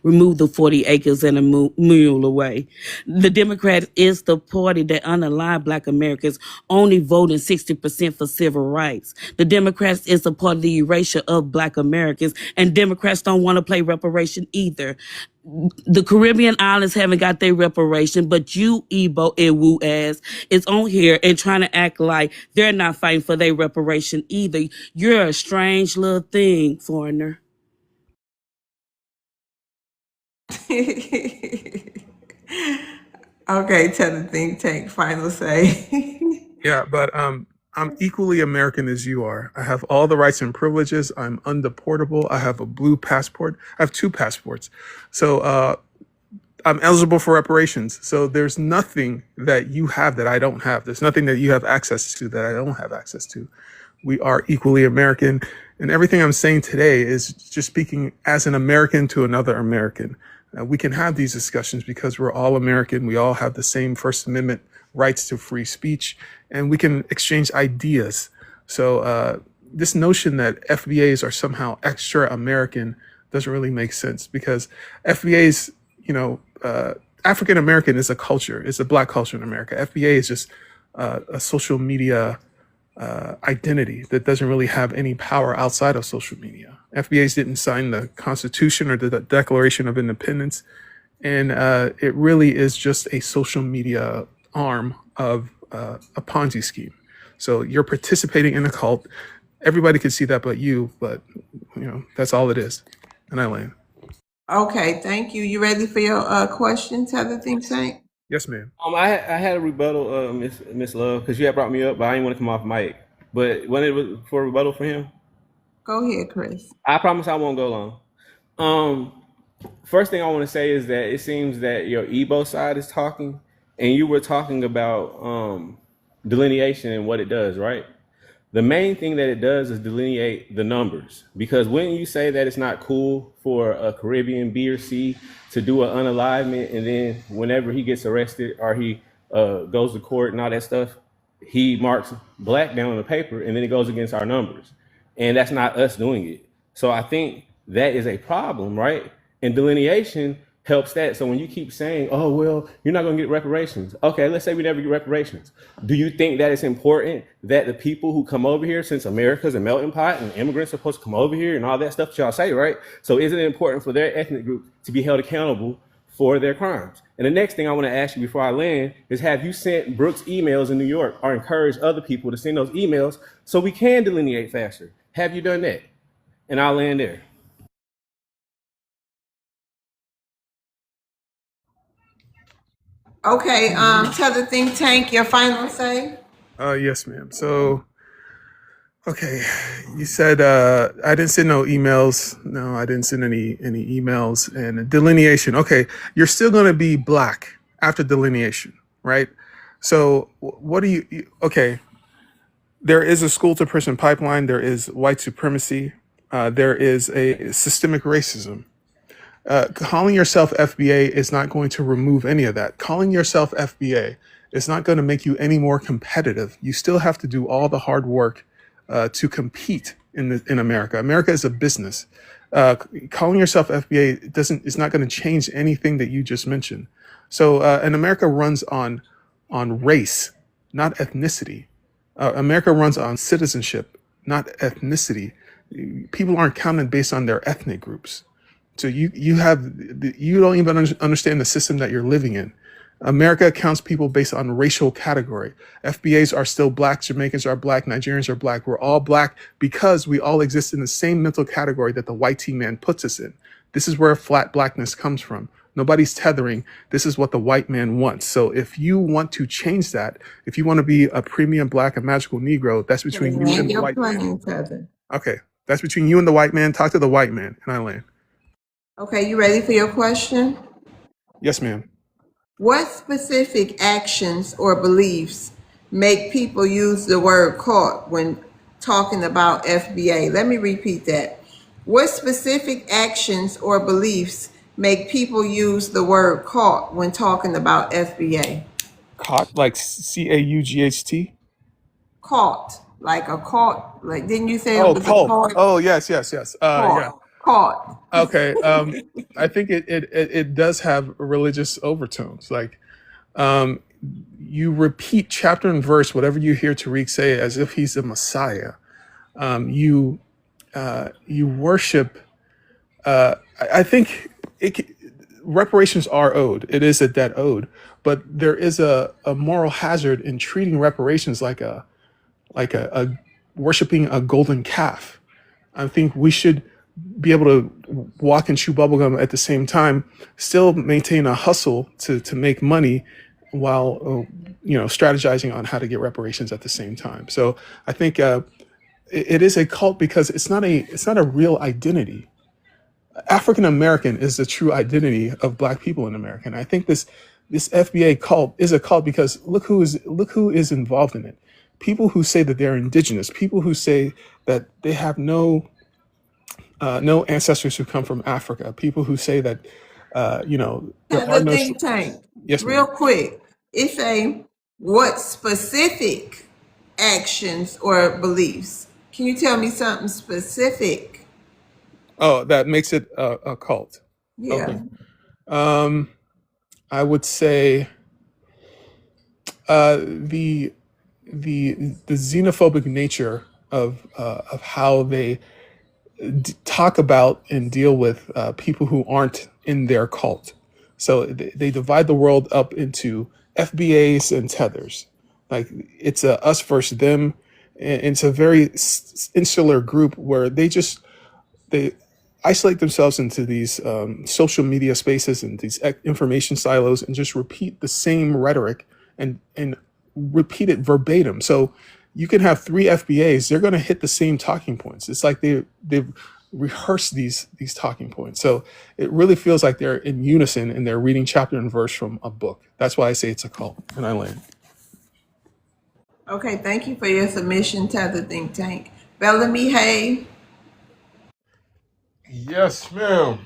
removed the 40 acres and a mule away. The Democrat is the party that unaligned Black Americans, only voting 60% for civil rights. The Democrats is the part of the erasure of Black Americans, and Democrats don't want to play reparation either. The Caribbean islands haven't got their reparation, but you, Igbo and Wu ass, is on here and trying to act like they're not fighting for their reparation either. You're a strange little thing, foreigner. Okay, tell the think tank final say. Yeah, but I'm equally American as you are. I have all the rights and privileges. I'm undeportable. I have a blue passport. I have 2 passports. So I'm eligible for reparations. So there's nothing that you have that I don't have. There's nothing that you have access to that I don't have access to. We are equally American. And everything I'm saying today is just speaking as an American to another American. We can have these discussions because we're all American. We all have the same First Amendment rights to free speech, and we can exchange ideas. So this notion that FBAs are somehow extra American doesn't really make sense, because FBAs, African American is a culture. It's a Black culture in America. FBA is just a social media identity that doesn't really have any power outside of social media. FBAs didn't sign the Constitution or the Declaration of Independence, and it really is just a social media arm of a Ponzi scheme. So you're participating in a cult. Everybody can see that but you, but that's all it is. And I land. Okay, thank you. You ready for your question, Tether Think Tank? Yes, ma'am. I had a rebuttal, Miss Love, because you had brought me up, but I didn't want to come off mic. But when it was for a rebuttal for him, go ahead, Chris. I promise I won't go long. First thing I want to say is that it seems that your Igbo side is talking, and you were talking about delineation and what it does, right? The main thing that it does is delineate the numbers, because when you say that it's not cool for a Caribbean B or C to do an unalivement, and then whenever he gets arrested or he goes to court and all that stuff, he marks Black down on the paper, and then it goes against our numbers. And that's not us doing it. So I think that is a problem, right? And delineation helps that. So when you keep saying, oh, well, you're not going to get reparations. Okay, let's say we never get reparations. Do you think that it's important that the people who come over here, since America's a melting pot and immigrants are supposed to come over here and all that stuff that y'all say, right? So isn't it important for their ethnic group to be held accountable for their crimes? And the next thing I want to ask you before I land is, have you sent Brooks emails in New York or encouraged other people to send those emails so we can delineate faster? Have you done that? And I'll land there. Okay, Tether Think Tank, your final say? Yes, ma'am. So, okay, you said I didn't send no emails. No, I didn't send any emails. And delineation. Okay, you're still going to be Black after delineation, right? So what do you? Okay, there is a school to prison pipeline. There is white supremacy. There is a systemic racism. Calling yourself FBA is not going to remove any of that. Calling yourself FBA is not going to make you any more competitive. You still have to do all the hard work to compete in America. America is a business. Calling yourself FBA is not going to change anything that you just mentioned. So, and America runs on race, not ethnicity. America runs on citizenship, not ethnicity. People aren't counted based on their ethnic groups. So you don't even understand the system that you're living in. America counts people based on racial category. FBAs are still Black, Jamaicans are Black, Nigerians are Black. We're all Black because we all exist in the same mental category that the white T man puts us in. This is where flat Blackness comes from. Nobody's tethering. This is what the white man wants. So if you want to change that, if you want to be a premium Black, a magical Negro, that's between you and the white man. Okay, that's between you and the white man. Talk to the white man, and I land. Okay, you ready for your question? Yes, ma'am. What specific actions or beliefs make people use the word caught when talking about FBA? Let me repeat that. What specific actions or beliefs make people use the word caught when talking about FBA? Caught, like CAUGHT? Caught, like a caught, like didn't you say it was cult. a caught? Oh, yes. Yeah. Caught. Okay. I think it does have religious overtones. Like, you repeat chapter and verse whatever you hear Tariq say as if he's the Messiah. You worship. I think reparations are owed. It is a debt owed, but there is a moral hazard in treating reparations like a worshiping a golden calf. I think we should be able to walk and chew bubblegum at the same time, still maintain a hustle to make money while strategizing on how to get reparations at the same time. So I think it is a cult because it's not a real identity. African American is the true identity of Black people in America. And I think this FBA cult is a cult because look who is involved in it. People who say that they're indigenous, people who say that they have no ancestors who come from Africa, people who say that There are The no. think tank, Yes, real ma'am. quick. It's a what specific actions or beliefs? Can you tell me something specific? Oh, that makes it a cult. Yeah. Okay. I would say the the xenophobic nature of how they talk about and deal with people who aren't in their cult. So they divide the world up into FBAs and tethers. Like it's a us versus them, and it's a very insular group where they isolate themselves into these social media spaces and these information silos and just repeat the same rhetoric and repeat it verbatim. So you can have three FBAs; they're going to hit the same talking points. It's like they've rehearsed these talking points. So it really feels like they're in unison and they're reading chapter and verse from a book. That's why I say it's a cult. And I land. Okay, thank you for your submission to the think tank. Bellamy, hey. Yes, ma'am.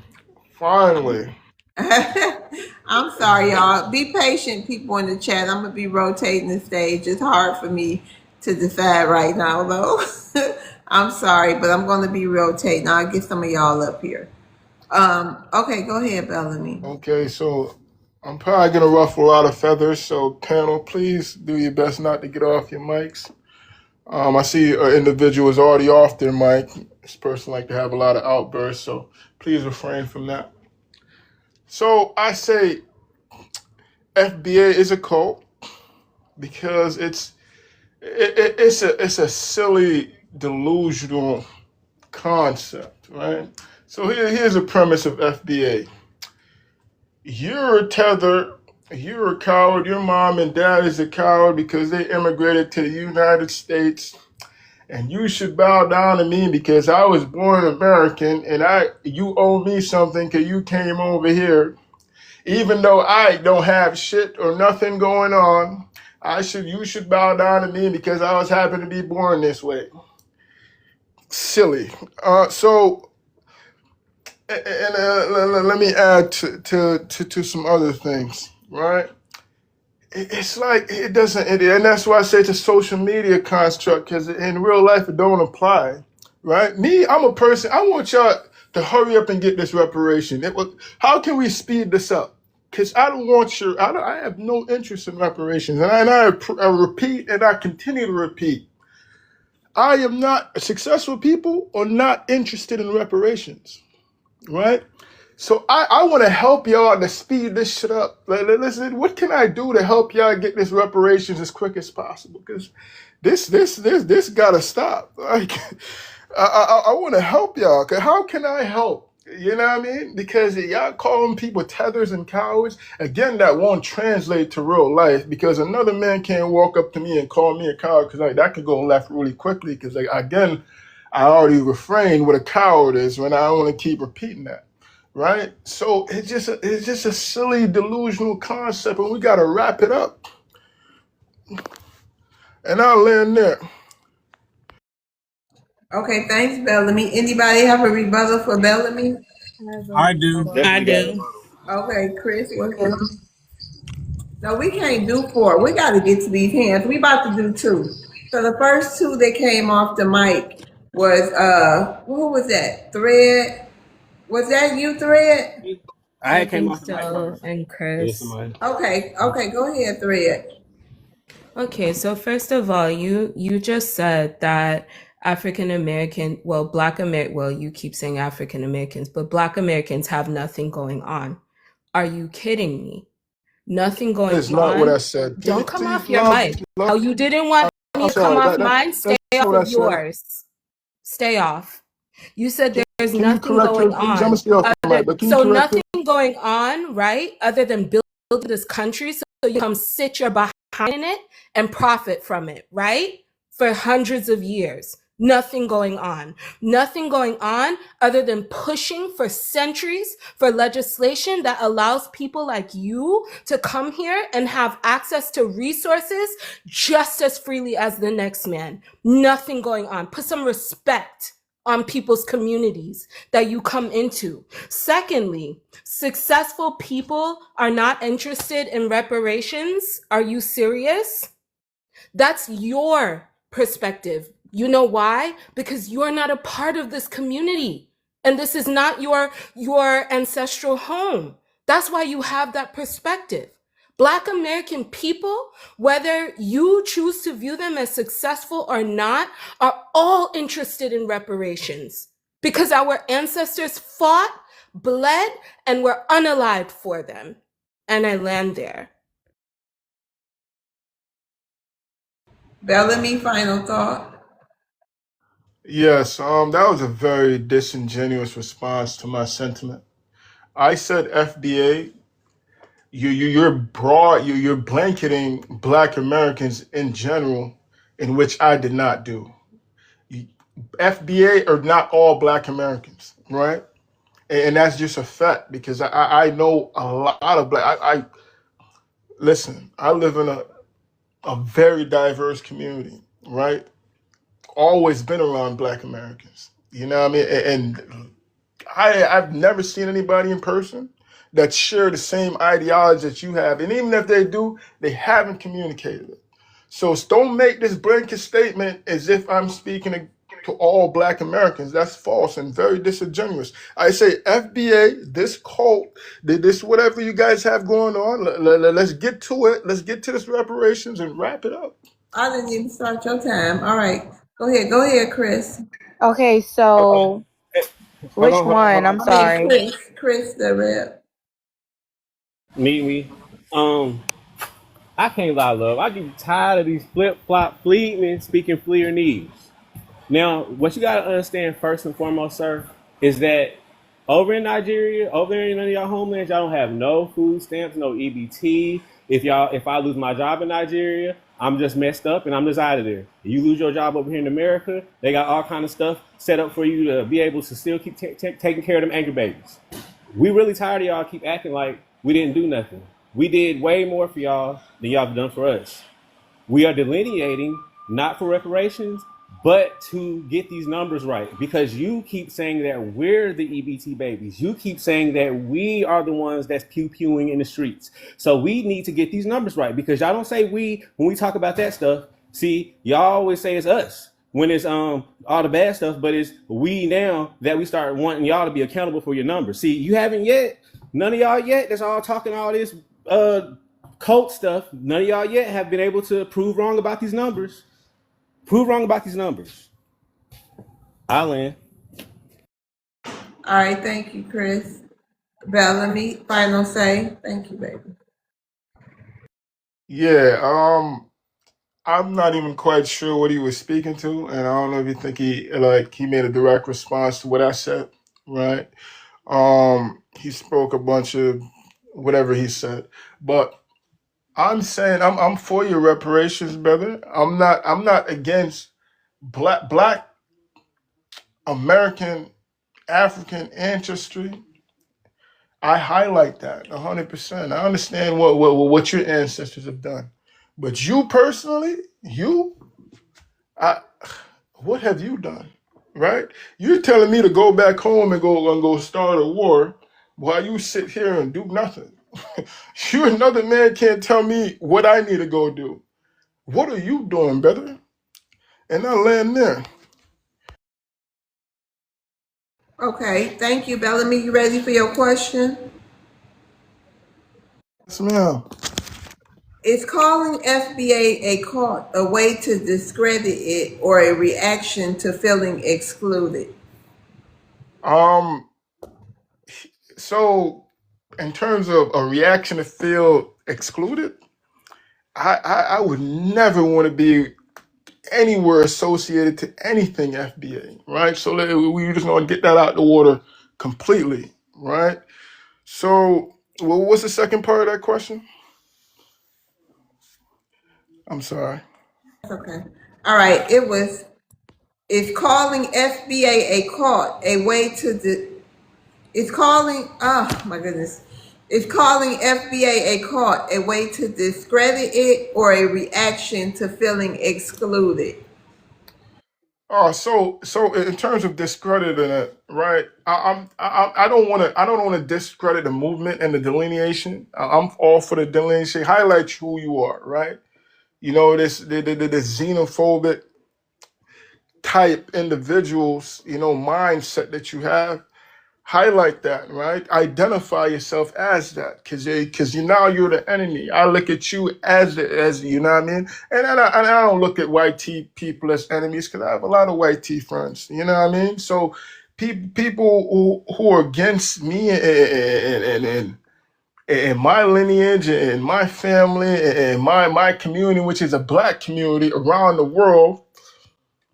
Finally. I'm sorry, y'all. Be patient, people in the chat. I'm gonna be rotating the stage. It's hard for me to decide right now, though. I'm sorry, but I'm gonna be rotating. I'll get some of y'all up here. Okay, go ahead, Bellamy. Okay, so I'm probably gonna ruffle a lot of feathers. So panel, please do your best not to get off your mics. I see an individual is already off their mic. This person like to have a lot of outbursts, so please refrain from that. So I say FBA is a cult because it's a silly delusional concept, right? So here's a premise of FBA. You're a tether, you're a coward, your mom and dad is a coward because they immigrated to the United States, and you should bow down to me because I was born American and you owe me something because you came over here. Even though I don't have shit or nothing going on, you should bow down to me because I was happy to be born this way. Silly. Let me add to some other things, right? It's like it doesn't, and that's why I say it's a social media construct because in real life it don't apply, right? Me, I'm a person. I want y'all to hurry up and get this reparation. How can we speed this up? Because I don't want I have no interest in reparations, and I repeat and I continue to repeat. I am not successful people are not interested in reparations, right? So I want to help y'all to speed this shit up. Listen, what can I do to help y'all get this reparations as quick as possible? Because this gotta stop. Like I want to help y'all. Cause how can I help? You know what I mean? Because y'all calling people tethers and cowards, again, that won't translate to real life because another man can't walk up to me and call me a coward because that could go left really quickly because again, I already refrained what a coward is when I want to keep repeating that. Right? So it's just a silly delusional concept and we gotta wrap it up. And I'll land there. Okay, thanks, Bellamy. Anybody have a rebuttal for Bellamy? I do. I do. Okay, Chris. No, we can't do four. We got to get to these hands. We about to do two. So the first two that came off the mic was who was that? Thread. Was that you, Thread? I I came think off the mic so, first. and It was Chris. somebody. Okay, go ahead, Thread. Okay, so first of all, you just said that African American, well, you keep saying African Americans, but Black Americans have nothing going on. Are you kidding me? Nothing That going is not what I on? said. Don't come Please, off your love, mic. love. Oh, you didn't want me I'm to come sorry. off mine? Stay That's off what I of said. yours. Stay off. You said there's Can you nothing correct her, going please? I'm gonna on. stay off the mic, but can you So correct her? nothing going on, right? Other than building this country so you come sit your behind in it and profit from it, right? For hundreds of years. Nothing going on. Nothing going on other than pushing for centuries for legislation that allows people like you to come here and have access to resources just as freely as the next man. Nothing going on. Put some respect on people's communities that you come into. Secondly, successful people are not interested in reparations. Are you serious? That's your perspective. You know why? Because you're not a part of this community. And this is not your ancestral home. That's why you have that perspective. Black American people, whether you choose to view them as successful or not, are all interested in reparations because our ancestors fought, bled, and were unalived for them. And I land there. Bellamy, final thought. Yes, that was a very disingenuous response to my sentiment. I said FBA. You're broad. You're blanketing Black Americans in general, in which I did not do. FBA are not all Black Americans, right? And that's just a fact because I know a lot of Black. I listen. I live in a very diverse community, right? Always been around Black Americans. You know what I mean? And I've never seen anybody in person that share the same ideology that you have. And even if they do, they haven't communicated it. So don't make this blanket statement as if I'm speaking to all Black Americans. That's false and very disingenuous. I say FBA, this cult, this whatever you guys have going on, let's get to it. Let's get to this reparations and wrap it up. I didn't even start your time. All right. Go ahead, Chris. Okay, so which one? I'm sorry. Chris the rep. Me. I can't lie, love. I get tired of these flip-flop fleetmen speaking fleer-needs. Now, what you gotta understand first and foremost, sir, is that over in Nigeria, over in any of y'all homelands, y'all don't have no food stamps, no EBT. If I lose my job in Nigeria, I'm just messed up and I'm just out of there. You lose your job over here in America, they got all kind of stuff set up for you to be able to still keep taking care of them anchor babies. We really tired of y'all keep acting like we didn't do nothing. We did way more for y'all than y'all have done for us. We are delineating not for reparations, but to get these numbers right, because you keep saying that we're the EBT babies. You keep saying that we are the ones that's pew-pewing in the streets. So we need to get these numbers right, because y'all don't say we when we talk about that stuff. See, y'all always say it's us when it's all the bad stuff, but it's we now that we start wanting y'all to be accountable for your numbers. See, you haven't yet. None of y'all yet that's all talking all this cult stuff. None of y'all yet have been able to prove wrong about these numbers. Prove wrong about these numbers. Alan. All right, thank you, Chris. Bellamy, final say. Thank you, baby. Yeah, I'm not even quite sure what he was speaking to, and I don't know if you think he made a direct response to what I said, right? He spoke a bunch of whatever he said, but I'm saying I'm for your reparations, brother. I'm not against black American African ancestry. I highlight that 100%. I understand what your ancestors have done, but you personally, what have you done? Right? You're telling me to go back home and go start a war while you sit here and do nothing. You another man can't tell me what I need to go do. What are you doing, brother? And I land there. Okay, thank you, Bellamy. You ready for your question? Yes, ma'am. Is calling FBA a cult a way to discredit it or a reaction to feeling excluded? So in terms of a reaction to feel excluded, I would never want to be anywhere associated to anything FBA, right? So we just gonna get that out the water completely, right? So, what's the second part of that question? I'm sorry. Okay. All right. Is calling FBA a cult a way to is calling oh my goodness. Is calling FBA a cult a way to discredit it or a reaction to feeling excluded? So in terms of discrediting it, right? I don't want to discredit the movement and the delineation. I'm all for the delineation. Highlight who you are, right? You know, this xenophobic type individuals, you know, mindset that you have. Highlight that, right? Identify yourself as that, because you now you're the enemy. I look at you as you know what I mean, and I don't look at white tea people as enemies because I have a lot of white tea friends. You know what I mean? So people who are against me and my lineage and my family and my community, which is a black community around the world,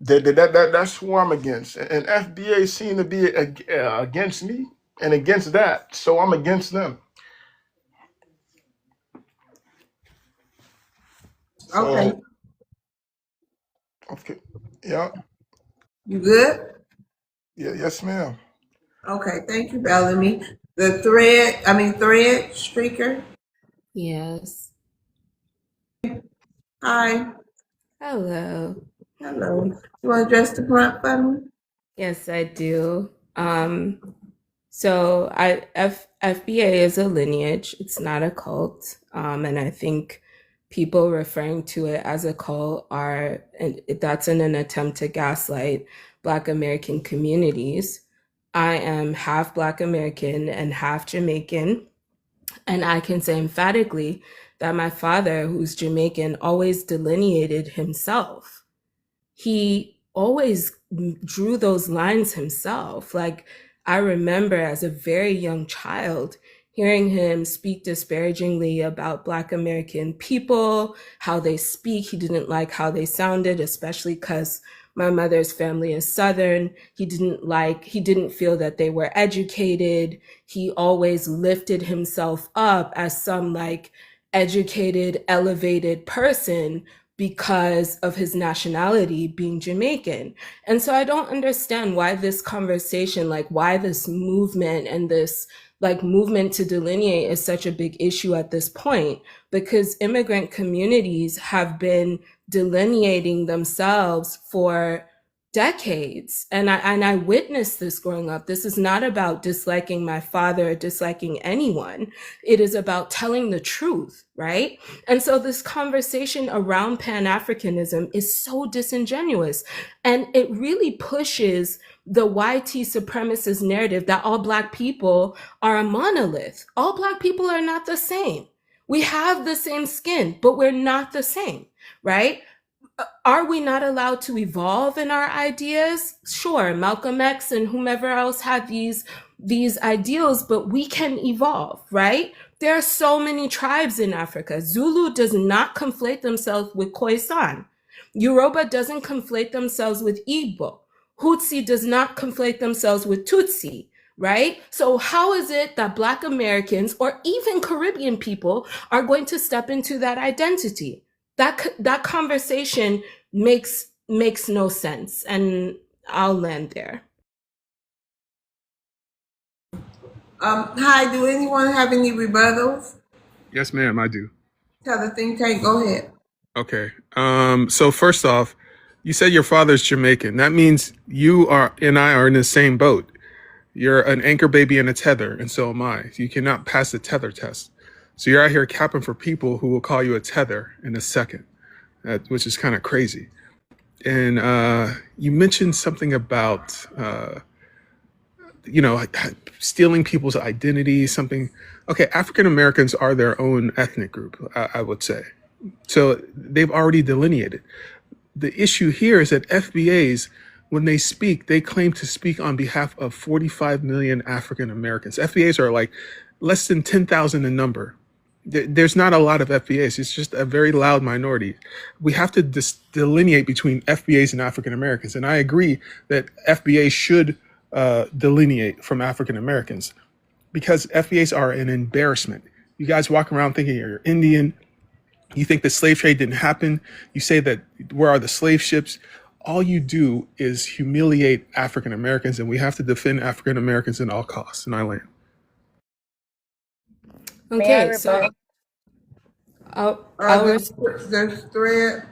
that's who I'm against. And FBA seem to be against me and against that. So I'm against them. Okay. So, okay. Yeah. You good? Yeah. Yes, ma'am. Okay, thank you, Bellamy. Thread streaker. Yes. Hi. Hello. Hello. You want to address the prompt for me? Yes, I do. So FBA is a lineage. It's not a cult. And I think people referring to it as a cult are, and that's in an attempt to gaslight Black American communities. I am half Black American and half Jamaican. And I can say emphatically that my father, who's Jamaican, always delineated himself. He always drew those lines himself. Like, I remember as a very young child hearing him speak disparagingly about Black American people, how they speak. He didn't like how they sounded, especially because my mother's family is Southern. He didn't feel that they were educated. He always lifted himself up as some like educated, elevated person because of his nationality being Jamaican. And so I don't understand why this conversation, like why this movement and this like movement to delineate is such a big issue at this point, because immigrant communities have been delineating themselves for decades. And I witnessed this growing up. This is not about disliking my father or disliking anyone. It is about telling the truth, right? And so this conversation around Pan-Africanism is so disingenuous. And it really pushes the YT supremacist narrative that all Black people are a monolith. All Black people are not the same. We have the same skin, but we're not the same, right? Are we not allowed to evolve in our ideas? Sure, Malcolm X and whomever else had these ideals, but we can evolve, right? There are so many tribes in Africa. Zulu does not conflate themselves with Khoisan. Yoruba doesn't conflate themselves with Igbo. Hutsi does not conflate themselves with Tutsi, right? So how is it that Black Americans or even Caribbean people are going to step into that identity? That conversation makes no sense, and I'll land there. Hi, do anyone have any rebuttals? Yes, ma'am, I do. Tell the think tank, go ahead. Okay. So first off, you said your father's Jamaican. That means you and I are in the same boat. You're an anchor baby and a tether, and so am I. You cannot pass the tether test. So you're out here capping for people who will call you a tether in a second, which is kind of crazy. And you mentioned something about, stealing people's identity, something. Okay, African Americans are their own ethnic group, I would say. So they've already delineated. The issue here is that FBAs, when they speak, they claim to speak on behalf of 45 million African Americans. FBAs are like less than 10,000 in number. There's not a lot of FBAs. It's just a very loud minority. We have to delineate between FBAs and African Americans. And I agree that FBA should delineate from African Americans, because FBAs are an embarrassment. You guys walk around thinking you're Indian. You think the slave trade didn't happen. You say that where are the slave ships? All you do is humiliate African Americans, and we have to defend African Americans at all costs. And I land. Okay, so there's thread.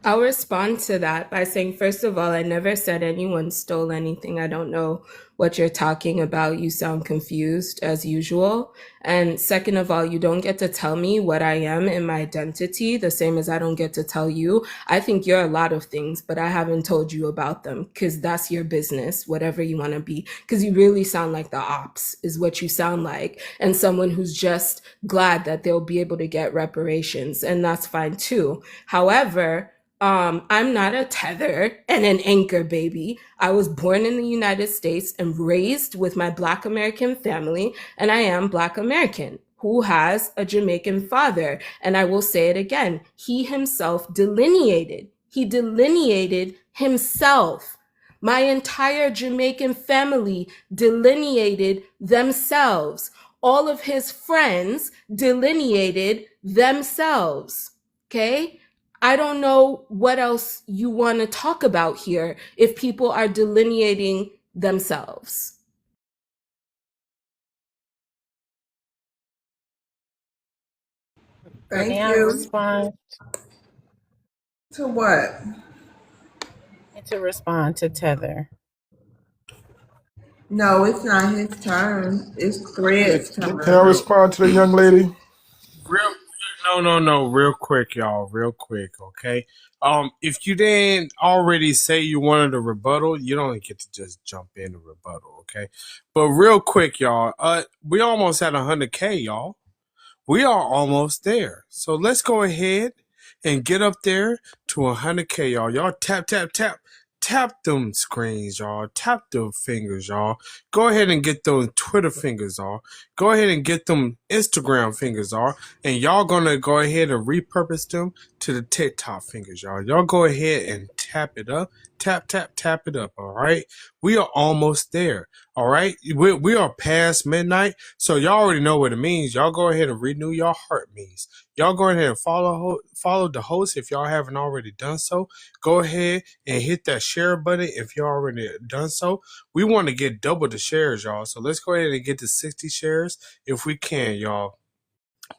I'll respond to that by saying, first of all, I never said anyone stole anything. I don't know what you're talking about. You sound confused as usual. And second of all, you don't get to tell me what I am in my identity, the same as I don't get to tell you. I think you're a lot of things, but I haven't told you about them because that's your business, whatever you want to be. Because you really sound like the ops is what you sound like. And someone who's just glad that they'll be able to get reparations. And that's fine too. However, I'm not a tether and an anchor baby. I was born in the United States and raised with my Black American family, and I am Black American who has a Jamaican father. And I will say it again, he himself delineated. He delineated himself. My entire Jamaican family delineated themselves. All of his friends delineated themselves. Okay? I don't know what else you want to talk about here if people are delineating themselves. Thank May I you. respond? To what? To respond to Tether. No, it's not his turn. It's Yeah, Thread's can I turn. respond to the young lady? No, real quick, y'all, real quick, okay? If you didn't already say you wanted a rebuttal, you don't get to just jump in a rebuttal, okay? But real quick, y'all, we almost at 100K, y'all. We are almost there. So let's go ahead and get up there to 100K, y'all. Y'all tap, tap, tap. Tap them screens, y'all. Tap them fingers, y'all. Go ahead and get those Twitter fingers, y'all. Go ahead and get them Instagram fingers, y'all. And y'all gonna go ahead and repurpose them to the TikTok fingers, y'all. Y'all go ahead and tap it up. Tap, tap, tap it up, all right? We are almost there, all right? We are past midnight, so y'all already know what it means. Y'all go ahead and renew your heart means. Y'all go ahead and follow the host if y'all haven't already done so. Go ahead and hit that share button if you already done so. We want to get double the shares, y'all. So let's go ahead and get to 60 shares if we can, y'all.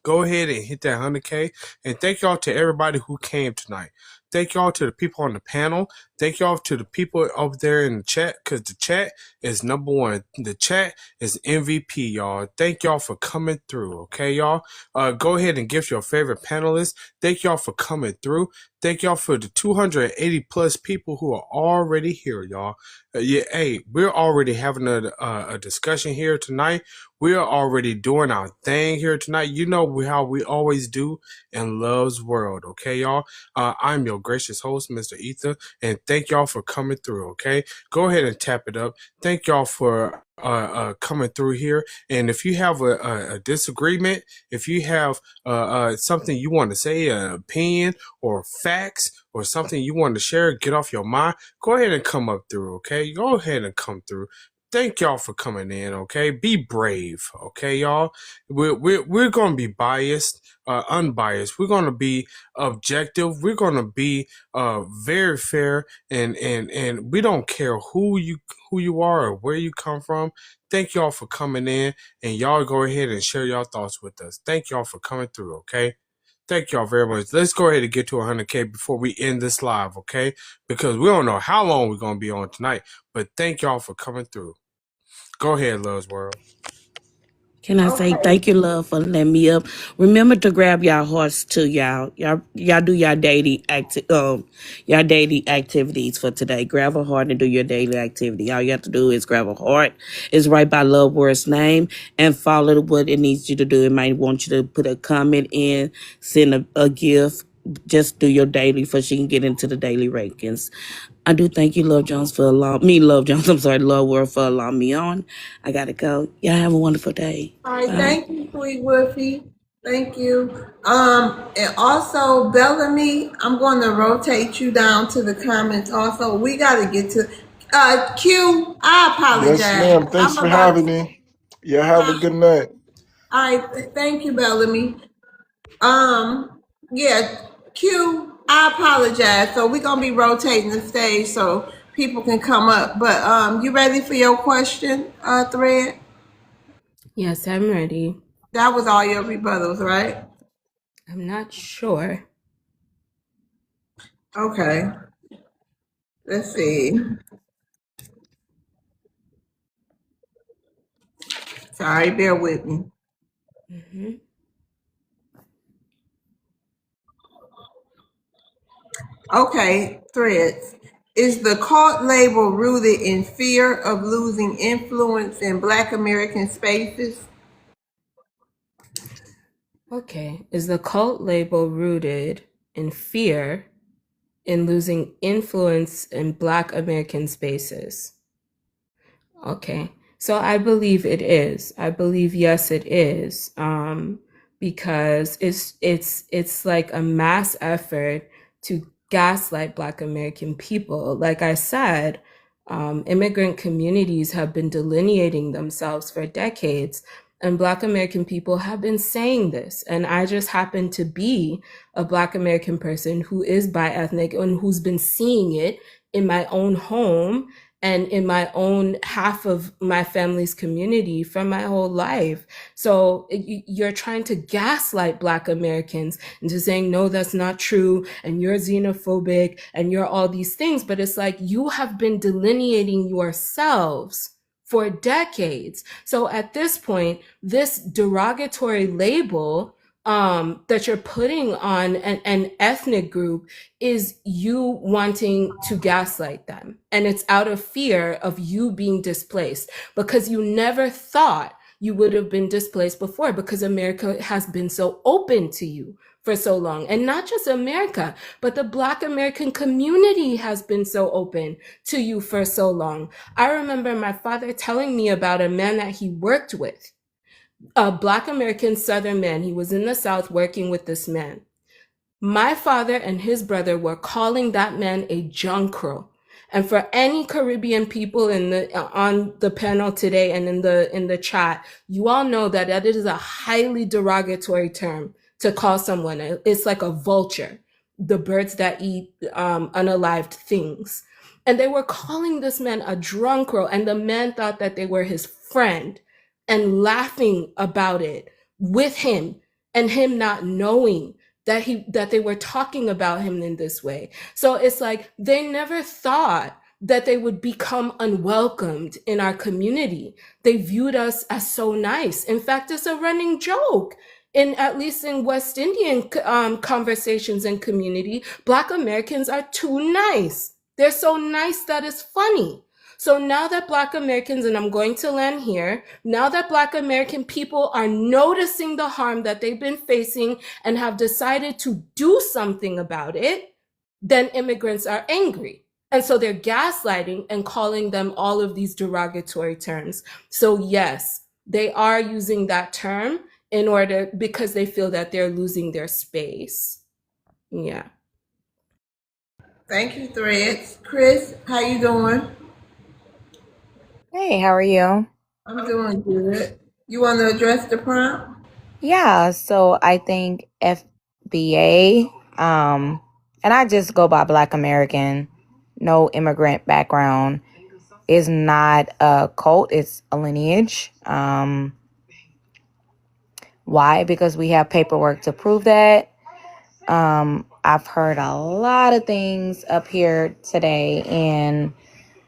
Go ahead and hit that 100K. And thank y'all to everybody who came tonight. Thank y'all to the people on the panel. Thank y'all to the people over there in the chat, because the chat is number one. The chat is MVP, y'all. Thank y'all for coming through, okay, y'all? Go ahead and gift your favorite panelists. Thank y'all for coming through. Thank y'all for the 280 plus people who are already here, y'all. Hey, we're already having a discussion here tonight. We are already doing our thing here tonight. You know how we always do in Love's World, okay, y'all? I'm your gracious host, Mr. Ether, and thank y'all for coming through, okay? Go ahead and tap it up. Thank y'all for coming through here. And if you have a disagreement, if you have something you want to say, an opinion or facts or something you want to share, get off your mind, go ahead and come up through, okay? Go ahead and come through. Thank y'all for coming in, okay? Be brave, okay, y'all? We're going to be biased, unbiased. We're going to be objective. We're going to be very fair, and we don't care who you are or where you come from. Thank y'all for coming in, and y'all go ahead and share your thoughts with us. Thank y'all for coming through, okay? Thank y'all very much. Let's go ahead and get to 100K before we end this live, okay? Because we don't know how long we're going to be on tonight, but thank y'all for coming through. Go ahead, Love's World. Can I say Okay. thank you, love, for letting me up? Remember to grab y'all hearts too, y'all. Y'all do y'all y'all daily activities for today. Grab a heart and do your daily activity. All you have to do is grab a heart. It's right by Love Word's name and follow what it needs you to do. It might want you to put a comment in, send a gift. Just do your daily so she can get into the daily rankings. I do thank you, Love Jones, for Love World for allowing me on. I gotta go. Y'all have a wonderful day. All right, Bye. thank you, Sweet Wolfie. Thank you. And also Bellamy, I'm going to rotate you down to the comments. Also, we got to get to Q. I Yes, apologize. ma'am. Thanks I'm for about having to. me. Yeah, have a good night. All right, thank you, Bellamy. Yeah, Q. I apologize. So we're gonna be rotating the stage so people can come up. But you ready for your question, Thread? Yes, I'm ready. That was all your rebuttals, right? I'm not sure. Okay. Let's see. Sorry, bear with me. Hmm. Okay, threads. Is the cult label rooted in fear of losing influence in Black American spaces? Okay. Is the cult label rooted in fear in losing influence in Black American spaces? Okay. So I believe it is. I believe yes, it is. Because it's like a mass effort to gaslight Black American people. Like I said, immigrant communities have been delineating themselves for decades, and Black American people have been saying this. And I just happen to be a Black American person who is bi-ethnic and who's been seeing it in my own home and in my own half of my family's community for my whole life. So you're trying to gaslight Black Americans into saying, no, that's not true, and you're xenophobic, and you're all these things. But it's like, you have been delineating yourselves for decades. So at this point, this derogatory label that you're putting on an ethnic group is you wanting to gaslight them. And it's out of fear of you being displaced, because you never thought you would have been displaced before, because America has been so open to you for so long. And not just America, but the Black American community has been so open to you for so long. I remember my father telling me about a man that he worked with, a Black American Southern man. He was in the South working with this man. My father and his brother were calling that man a junkro. And for any Caribbean people in the on the panel today and in the chat, you all know that that is a highly derogatory term to call someone. It's like a vulture, the birds that eat unalived things. And they were calling this man a drunkro, and the man thought that they were his friend and laughing about it with him, and him not knowing that they were talking about him in this way. So it's like they never thought that they would become unwelcomed in our community. They viewed us as so nice. In fact, it's a running joke in, at least in West Indian conversations and community, Black Americans are too nice. They're so nice that it's funny. So now that Black Americans, and I'm going to land here, now that Black American people are noticing the harm that they've been facing and have decided to do something about it, then immigrants are angry. And so they're gaslighting and calling them all of these derogatory terms. So yes, they are using that term in order, because they feel that they're losing their space. Yeah. Thank you, threads. Chris, how you doing? Hey, how are you? I'm doing good. You want to address the prompt? Yeah, so I think FBA, and I just go by Black American, no immigrant background, is not a cult, it's a lineage. Why? Because we have paperwork to prove that. I've heard a lot of things up here today, and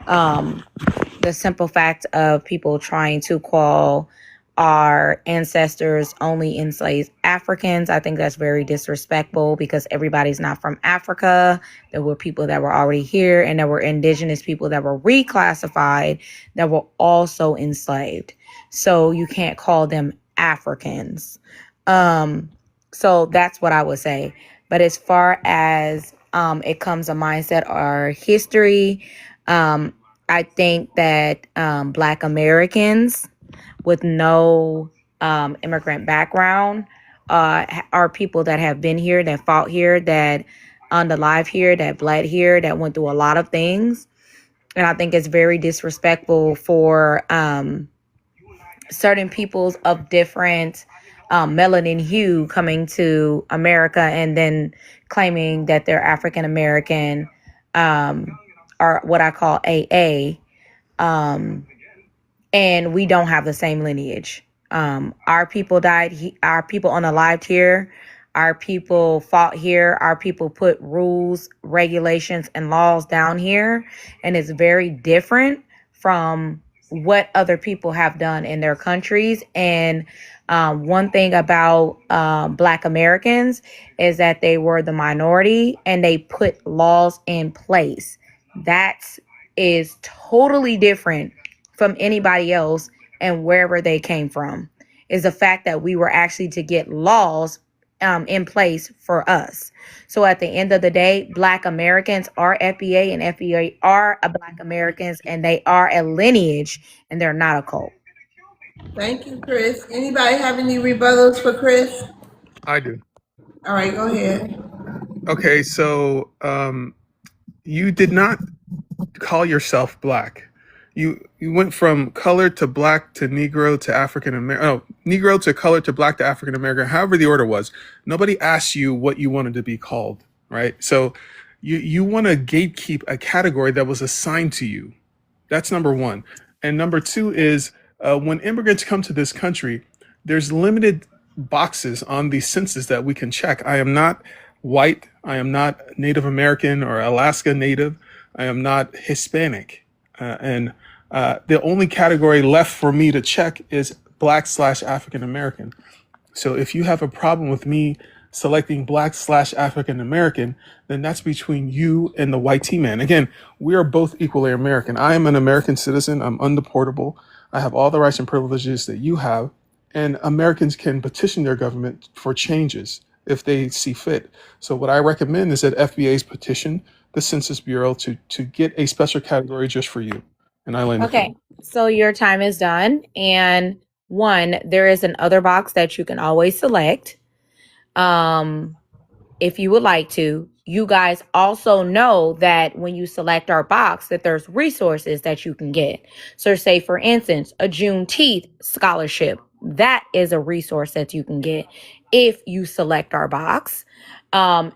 the simple fact of people trying to call our ancestors only enslaved Africans, I think that's very disrespectful, because everybody's not from Africa. There were people that were already here, and there were indigenous people that were reclassified that were also enslaved. So you can't call them Africans. So that's what I would say. But as far as it comes to mindset or history, I think that Black Americans with no immigrant background are people that have been here, that fought here, that unalived here, that bled here, that went through a lot of things. And I think it's very disrespectful for certain peoples of different melanin hue coming to America and then claiming that they're African American, or what I call AA. And we don't have the same lineage. Our people died. Our people unalived here Our people fought here. Our people put rules, regulations, and laws down here. And it's very different from what other people have done in their countries. And one thing about Black Americans is that they were the minority and they put laws in place. That is totally different from anybody else and wherever they came from. Is the fact that we were actually to get laws in place for us. So at the end of the day, Black Americans are FBA and FBA are a Black Americans and they are a lineage and they're not a cult. Thank you, Chris. Anybody have any rebuttals for Chris? I do. All right, go ahead. Okay, so you did not call yourself Black. You went from color to Black to Negro to African American. Oh, Negro to color to Black to African American. However the order was. Nobody asked you what you wanted to be called, right? So you want to gatekeep a category that was assigned to you. That's number one. And number two is when immigrants come to this country, there's limited boxes on the census that we can check. I am not white. I am not Native American or Alaska Native. I am not Hispanic. And the only category left for me to check is Black/African American. So if you have a problem with me selecting Black/African American, then that's between you and the white T-man. Again, we are both equally American. I am an American citizen. I'm undeportable. I have all the rights and privileges that you have. And Americans can petition their government for changes if they see fit. So what I recommend is that FBA's petition the Census Bureau to get a special category just for you. And I land the Okay, so your time is done. And one, there is an other box that you can always select. If you would like to. You guys also know that when you select our box, that there's resources that you can get. So say, for instance, a Juneteenth scholarship. That is a resource that you can get if you select our box.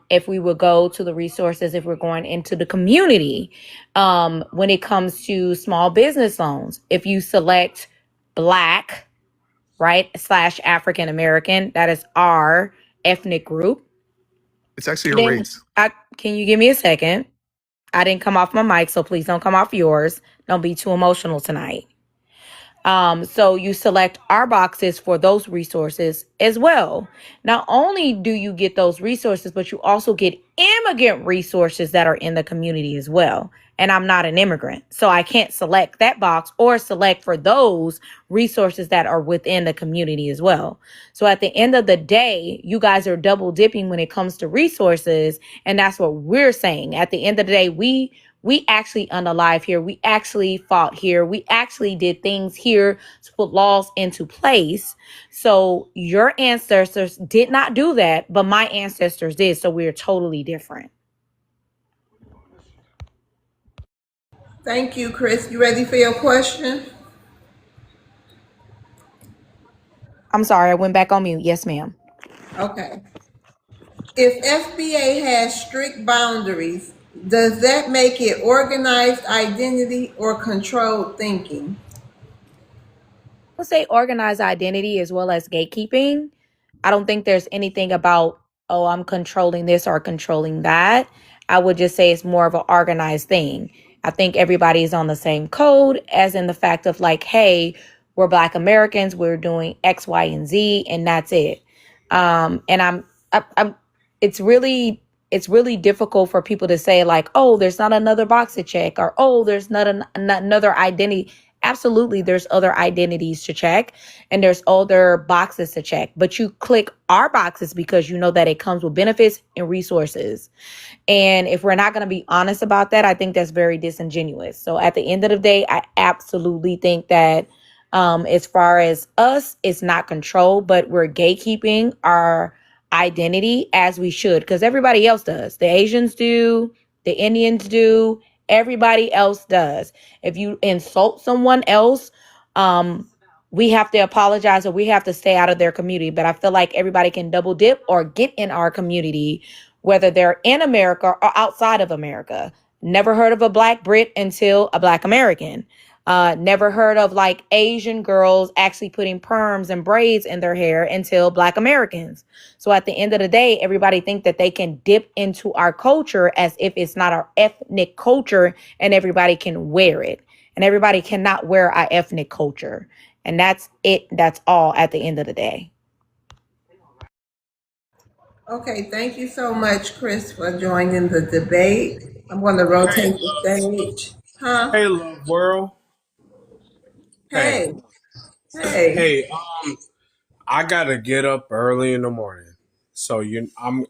If we would go to the resources, if we're going into the community, when it comes to small business loans, if you select Black, right, / African American, that is our ethnic group. It's actually a race. Can you give me a second? I didn't come off my mic, so please don't come off yours. Don't be too emotional tonight. So you select our boxes for those resources as well. Not only do you get those resources, but you also get immigrant resources that are in the community as well. And I'm not an immigrant, so I can't select that box or select for those resources that are within the community as well. So at the end of the day, you guys are double dipping when it comes to resources. And that's what we're saying. At the end of the day, we actually unalive here. We actually fought here. We actually did things here to put laws into place. So your ancestors did not do that, but my ancestors did. So we're totally different. Thank you, Chris. You ready for your question? I'm sorry, I went back on mute. Yes, ma'am. Okay. If FBA has strict boundaries, does that make it organized identity or controlled thinking? I would say organized identity as well as gatekeeping. I don't think there's anything about, oh, I'm controlling this or controlling that. I would just say it's more of an organized thing. I think everybody is on the same code, as in the fact of like, hey, we're Black Americans, we're doing X, Y, and Z, and that's it. And I'm it's really difficult for people to say like, oh, there's not another box to check, or oh, there's not another identity. Absolutely, there's other identities to check and there's other boxes to check, but you click our boxes because you know that it comes with benefits and resources. And if we're not going to be honest about that, I think that's very disingenuous. So at the end of the day, I absolutely think that as far as us, it's not control, but we're gatekeeping our identity as we should, because everybody else does. The Asians do, the Indians do, everybody else does. If you insult someone else, we have to apologize or we have to stay out of their community. But I feel like everybody can double dip or get in our community, whether they're in America or outside of America. Never heard of a Black Brit until a Black American. Never heard of like Asian girls actually putting perms and braids in their hair until Black Americans. So at the end of the day, everybody think that they can dip into our culture as if it's not our ethnic culture and everybody can wear it. And everybody cannot wear our ethnic culture. And that's it. That's all at the end of the day. Okay, thank you so much, Chris, for joining the debate. I'm going to rotate the stage. Huh? Hey, love world. Hey, Hey, hey. hey. I gotta get up early in the morning, so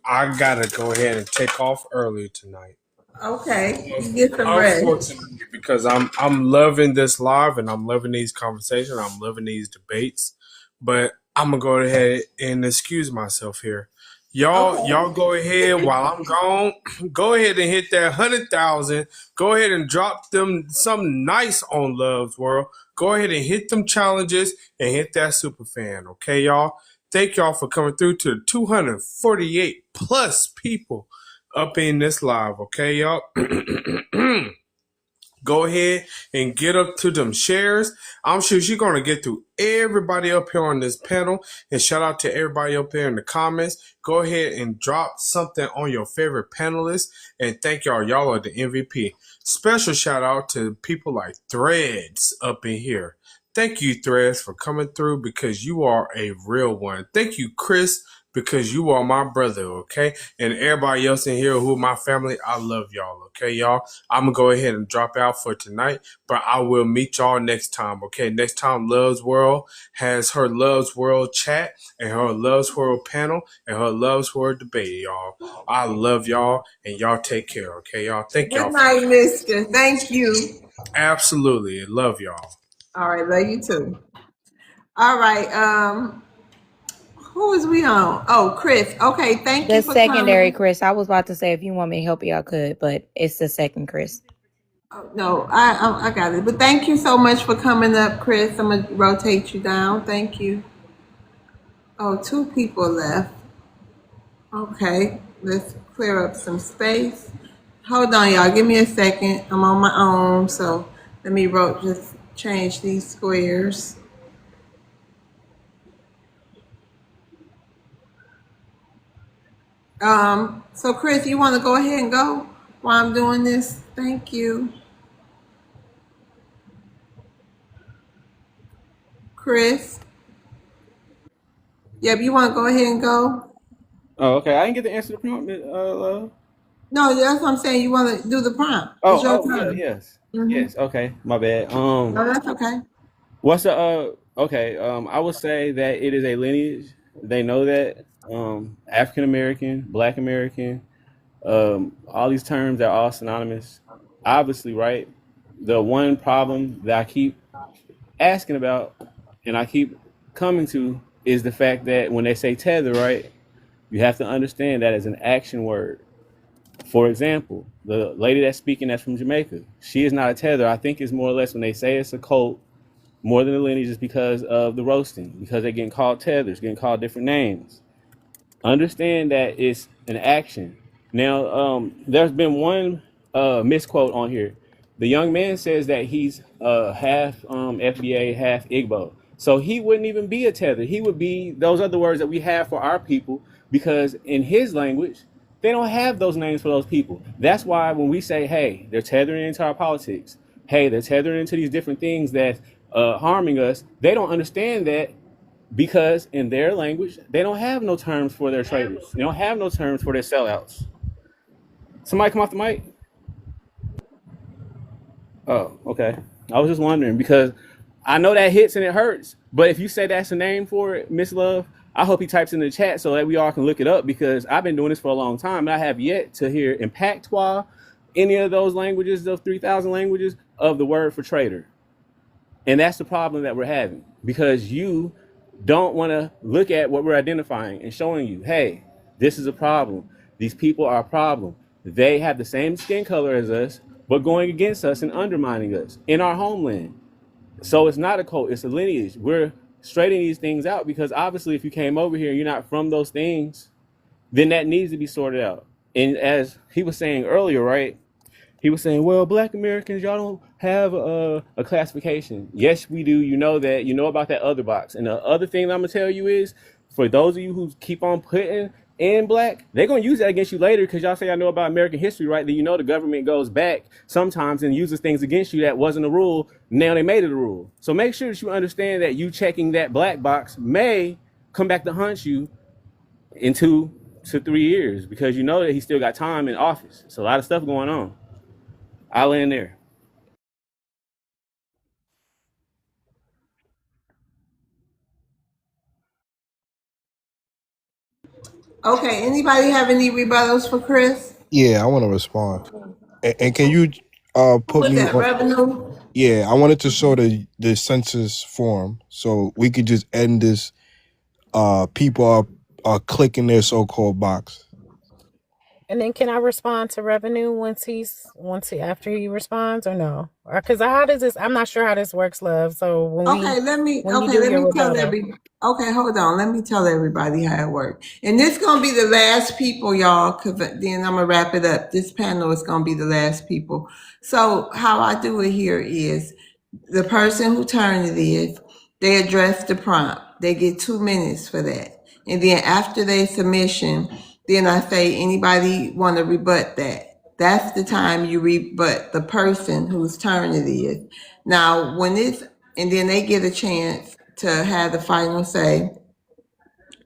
I gotta go ahead and take off early tonight. Okay, you get some rest. Unfortunately, because I'm loving this live and I'm loving these conversations, I'm loving these debates, but I'm gonna go ahead and excuse myself here. Y'all Okay. go ahead while I'm gone. Go ahead and hit that 100,000. Go ahead and drop them something nice on Love's World. Go ahead and hit them challenges and hit that super fan. Okay, y'all. Thank y'all for coming through to the 248 plus people up in this live. Okay, y'all. Go ahead and get up to them shares. I'm sure she's going to get through everybody up here on this panel. And shout out to everybody up there in the comments. Go ahead and drop something on your favorite panelists. And thank y'all. Y'all are the MVP. Special shout out to people like Threads up in here. Thank you, Threads, for coming through because you are a real one. Thank you, Chris, because you are my brother, okay? And everybody else in here who are my family, I love y'all, okay, y'all? I'm going to go ahead and drop out for tonight, but I will meet y'all next time, okay? Next time, Love's World has her Love's World chat and her Love's World panel and her Love's World debate, y'all. I love y'all, and y'all take care, okay, y'all? Thank y'all Good for night, mister. Thank you. absolutely love y'all. All right, love you too. All right, who is we on? Oh, Chris. Okay, thank you The for secondary coming. Chris. I was about to say if you want me to help you, I could, but it's the second Chris. Oh, no, I got it. But thank you so much for coming up, Chris. I'm gonna rotate you down. Thank you. Oh, two people left. Okay, let's clear up some space. Hold on, y'all. Give me a second. I'm on my own, so let me just change these squares. So Chris, you want to go ahead and go while I'm doing this? Thank you, Chris. Yep, you want to go ahead and go? Oh, okay. I didn't get to answer the prompt, love. No, that's what I'm saying. You want to do the prompt? It's your Yeah, turn. yes. Mm-hmm. Yes. Okay. My bad. No, that's okay. What's the okay, I would say that it is a lineage. They know that. African American, Black American, all these terms are all synonymous. Obviously, right? The one problem that I keep asking about and I keep coming to is the fact that when they say tether, right, you have to understand that as an action word. For example, the lady that's speaking that's from Jamaica, she is not a tether. I think it's more or less when they say it's a cult, more than a lineage, is because of the roasting, because they're getting called tethers, getting called different names. Understand that it's an action. Now, there's been one misquote on here. The young man says that he's half FBA, half Igbo. So he wouldn't even be a tether. He would be those other words that we have for our people, because in his language, they don't have those names for those people. That's why when we say, hey, they're tethering into our politics, hey, they're tethering into these different things that harming us, they don't understand that because in their language, they don't have no terms for their traders. They don't have no terms for their sellouts. Somebody come off the mic? Oh, okay. I was just wondering because I know that hits and it hurts. But if you say that's a name for it, Miss Love, I hope he types in the chat so that we all can look it up, because I've been doing this for a long time and I have yet to hear in patois any of those languages, those 3,000 languages of the word for trader. And that's the problem that we're having, because you don't want to look at what we're identifying and showing you, hey, this is a problem. These people are a problem. They have the same skin color as us, but going against us and undermining us in our homeland. So it's not a cult, it's a lineage. We're straightening these things out because obviously if you came over here and you're not from those things, then that needs to be sorted out. And as he was saying earlier, right? He was saying, well, Black Americans, y'all don't have a classification. Yes, we do. You know that. You know about that other box. And the other thing that I'm gonna tell you is, for those of you who keep on putting in black, they're gonna use that against you later because y'all say I know about American history, right? Then you know the government goes back sometimes and uses things against you that wasn't a rule. Now they made it a rule. So make sure that you understand that you checking that black box may come back to haunt you in 2 to 3 years because you know that he still got time in office. It's a lot of stuff going on. I'll land there. Okay, anybody have any rebuttals for Chris? Yeah, I want to respond. And can you Who put was me that, on? Revenue? Yeah, I wanted to show the census form so we could just end this. People are clicking their so-called box. And then can I respond to Revenue after he responds or no? Because how does this? I'm not sure how this works, love. So when you do your rebuttal, Hold on. Let me tell everybody how it works. And this gonna be the last people, y'all, because then I'm gonna wrap it up. This panel is gonna be the last people. So how I do it here is the person who turned it is, they address the prompt. They get 2 minutes for that. And then after their submission, then I say, anybody want to rebut that? That's the time you rebut the person whose turn it is. Now, and then they get a chance to have the final say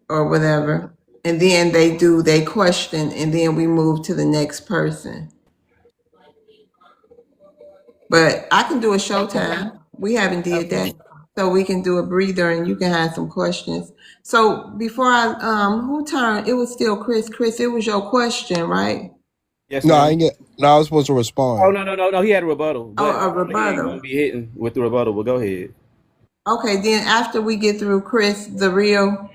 or whatever. And then they do their question, and then we move to the next person. But I can do a showtime. We haven't did that. So we can do a breather and you can have some questions. So before who turned? It was still Chris. Chris, it was your question, right? Yes, No, ma'am. I was supposed to Oh, respond. no. He had a rebuttal, but A he ain't rebuttal. gonna be hitting with the rebuttal. But go ahead. Okay, then after we get through Chris, the realer,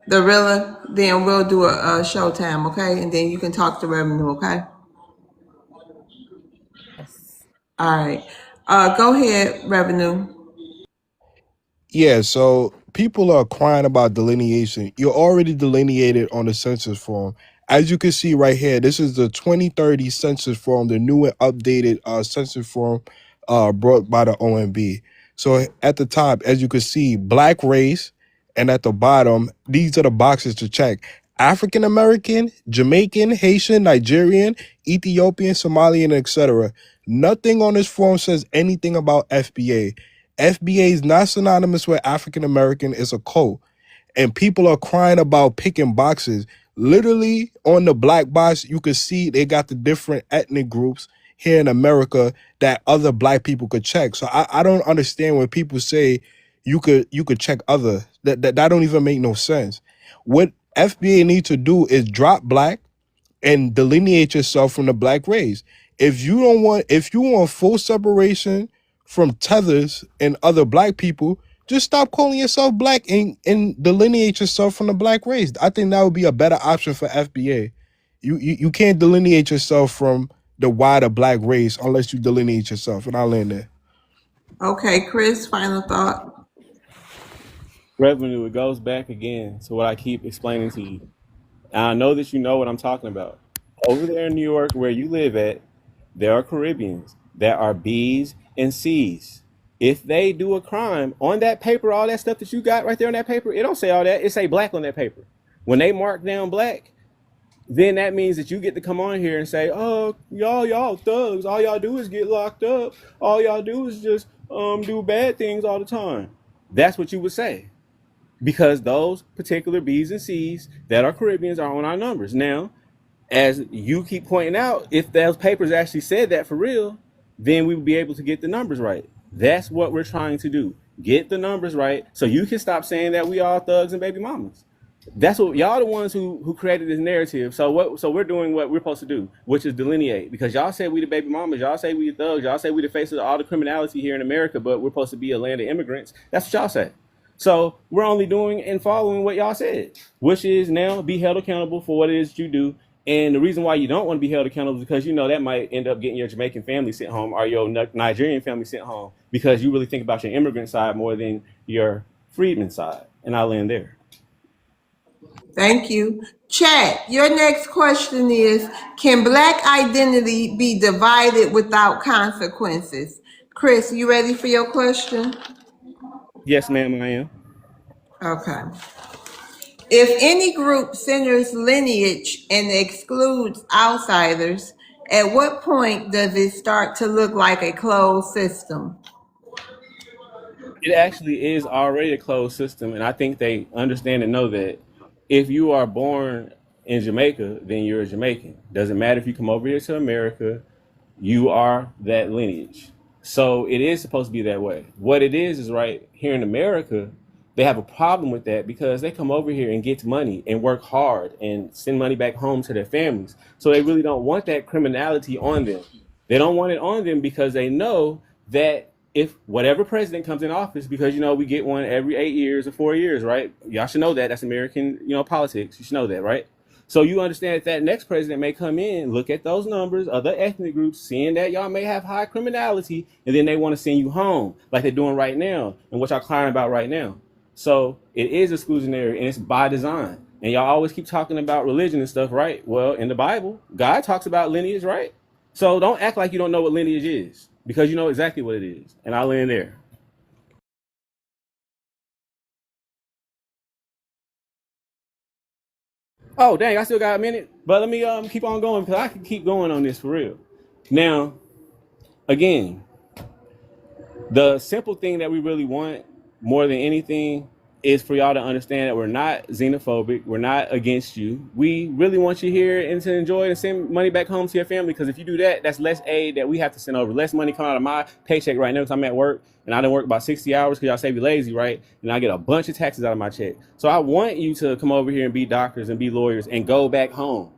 then we'll do a showtime, okay? And then you can talk to Revenue, okay? yes. All right. Go ahead, Revenue. Yeah, so people are crying about delineation. You're already delineated on the census form. As you can see right here, this is the 2030 census form, the new and updated census form brought by the OMB. So at the top, as you can see, black race, and at the bottom, these are the boxes to check. African American, Jamaican, Haitian, Nigerian, Ethiopian, Somalian, etc. Nothing on this form says anything about FBA. FBA is not synonymous with African American. It's a cult. And people are crying about picking boxes. Literally on the black box, you can see they got the different ethnic groups here in America that other black people could check. So I don't understand when people say you could check other. That don't even make no sense. What FBA need to do is drop black and delineate yourself from the black race. If you want full separation from tethers and other black people, just stop calling yourself black and delineate yourself from the black race. I think that would be a better option for FBA. You can't delineate yourself from the wider black race unless you delineate yourself. And I'll land there. Okay, Chris, final thought. Revenue. It goes back again to what I keep explaining to you. And I know that you know what I'm talking about. Over there in New York, where you live at, there are Caribbeans. There are B's and C's. If they do a crime on that paper, all that stuff that you got right there on that paper, it don't say all that. It say black on that paper. When they mark down black, then that means that you get to come on here and say, "Oh, y'all thugs. All y'all do is get locked up. All y'all do is just do bad things all the time." That's what you would say, because those particular B's and C's that are Caribbeans are on our numbers. Now, as you keep pointing out, if those papers actually said that for real, then we would be able to get the numbers right. That's what we're trying to do. Get the numbers right so you can stop saying that we all thugs and baby mamas. That's what y'all the ones who created this narrative. So we're doing what we're supposed to do, which is delineate. Because y'all say we the baby mamas, y'all say we the thugs, y'all say we the face of all the criminality here in America, but we're supposed to be a land of immigrants. That's what y'all say. So we're only doing and following what y'all said, which is now be held accountable for what it is you do. And the reason why you don't want to be held accountable is because you know that might end up getting your Jamaican family sent home or your Nigerian family sent home, because you really think about your immigrant side more than your freedman side. And I'll end there. Thank you. Chat, your next question is, can black identity be divided without consequences? Chris, you ready for your question? Yes, ma'am, I am. Okay. If any group centers lineage and excludes outsiders, at what point does it start to look like a closed system? It actually is already a closed system, and I think they understand and know that if you are born in Jamaica, then you're a Jamaican. Doesn't matter if you come over here to America, you are that lineage. So it is supposed to be that way. What it is right here in America, they have a problem with that because they come over here and get money and work hard and send money back home to their families. So they really don't want that criminality on them. They don't want it on them because they know that if whatever president comes in office, because we get one every 8 years or 4 years, right? Y'all should know that. That's American, politics. You should know that, right? So you understand that next president may come in, look at those numbers, other ethnic groups, seeing that y'all may have high criminality, and then they want to send you home like they're doing right now and what y'all crying about right now. So it is exclusionary and it's by design. And y'all always keep talking about religion and stuff, right? Well, in the Bible, God talks about lineage, right? So don't act like you don't know what lineage is because you know exactly what it is. And I'll end there. Oh, dang, I still got a minute. But let me keep on going because I can keep going on this for real. Now, again, the simple thing that we really want more than anything is for y'all to understand that we're not xenophobic. We're not against you. We really want you here and to enjoy and send money back home to your family because if you do that, that's less aid that we have to send over. Less money coming out of my paycheck right now because I'm at work and I done work about 60 hours because y'all say be lazy, right? And I get a bunch of taxes out of my check. So I want you to come over here and be doctors and be lawyers and go back home.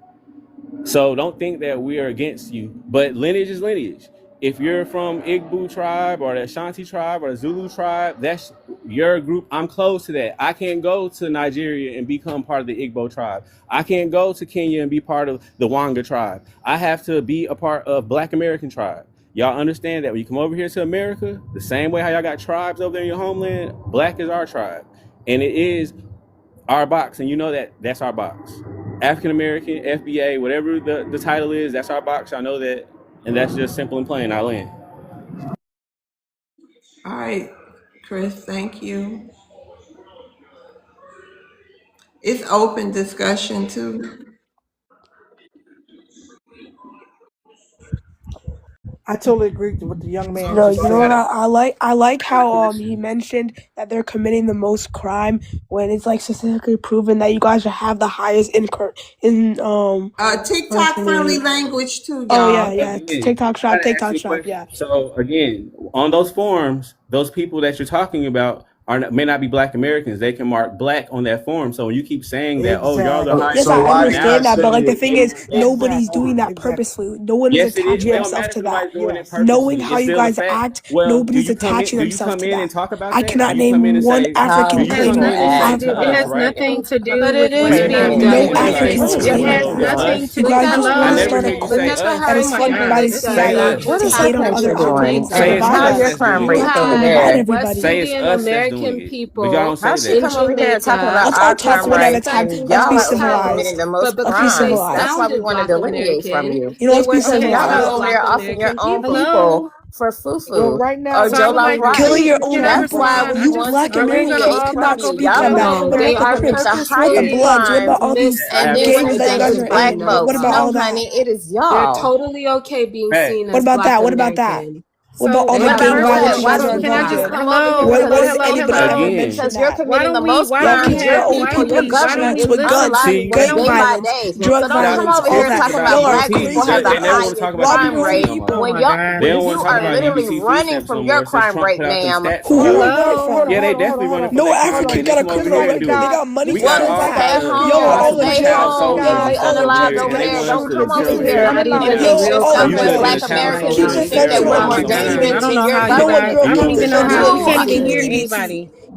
So don't think that we are against you, but lineage is lineage. If you're from Igbo tribe or the Ashanti tribe or the Zulu tribe, that's your group. I'm close to that. I can't go to Nigeria and become part of the Igbo tribe. I can't go to Kenya and be part of the Wanga tribe. I have to be a part of Black American tribe. Y'all understand that when you come over here to America, the same way how y'all got tribes over there in your homeland, Black is our tribe. And it is our box, and you know that that's our box. African American, FBA, whatever the title is, that's our box. I know that, and that's just simple and plain. I land. All right, Chris, thank you. It's open discussion too. I totally agree with what the young man No, just you know what said. I like? I like how he mentioned that they're committing the most crime when it's like statistically proven that you guys have the highest TikTok friendly language too, y'all. Oh yeah. Again, TikTok I shop, gotta ask TikTok you a shop, question. yeah. So again, on those forms, those people that you're talking about may not be Black Americans. They can mark Black on that form. So when you keep saying that, oh, y'all the highest. Yes, I understand that, but like the thing is, Exactly. nobody's doing that purposely. No one is Yes, it is. attaching It don't themselves matter to if that. nobody's doing it purposely. Knowing how It's you still a guys fact. act, Well, nobody's attaching themselves to that. and talk about I that? cannot Do you come in name and one say, African do you come in and say to It us, has right? nothing to do But with it what's is being being done No in this demonstrated. Africans case. It claim has it. nothing to You do guys with just I want to never start hear a you say cult us. that is Oh my funded by God, the this guy CIA got to say to other people. Say it's Divide us us. that's doing you it. Divide have everybody. Say it's West us that's doing Indian it. But y'all people don't say that. in Jamaica Let's all talk one at a time. Let's be who have, civilized. but Let's be because they civilized. sounded Black American, Let's be they were considered civilized. Black American people. Hello. Well, right now, So I would like Killing to your own can I people. respond? You Black Are we gonna Americans all cannot talk over speak each on other? that. No, What they about the are Crips? What about the purposefully Bloods? What about all these gangs that you misrepresenting guys the are Black in? What folks. about all that? They're totally okay being Hey, seen What as about Black that? What about that? American. What about So all the gang violence you guys are can I involved just in? hello, When has hello, anybody ever hello? again, mentioned that? Why Y'all don't we kill your have own people in the streets with guns, see, gang violence, drug stop violence, all talking that. about Y'all are EBT. crazy They never idiots. want to talk about the Robbing your EBT own no Oh more. people. my God. They don't want to talk about EBT food stamps no more since Trump put out them stats Who on are it. we running hello, from? Yeah, they definitely running from No that crime African shit. They got a come over criminal here and record. do They it. got money We to got so all bad. kind of Y'all are all in prostitutes and jail. soldiers Y'all and are stuff all in over here, jail. and they want us to This sit is over here not even a Yo, real all and the you live in girls a town conversation. so keep rich their and fence everybody around else you. don't Just have leave it. it. I don't know how You you know what got. girl I don't keeps her even know fence how around you you? can't Just even leave hear it. anybody.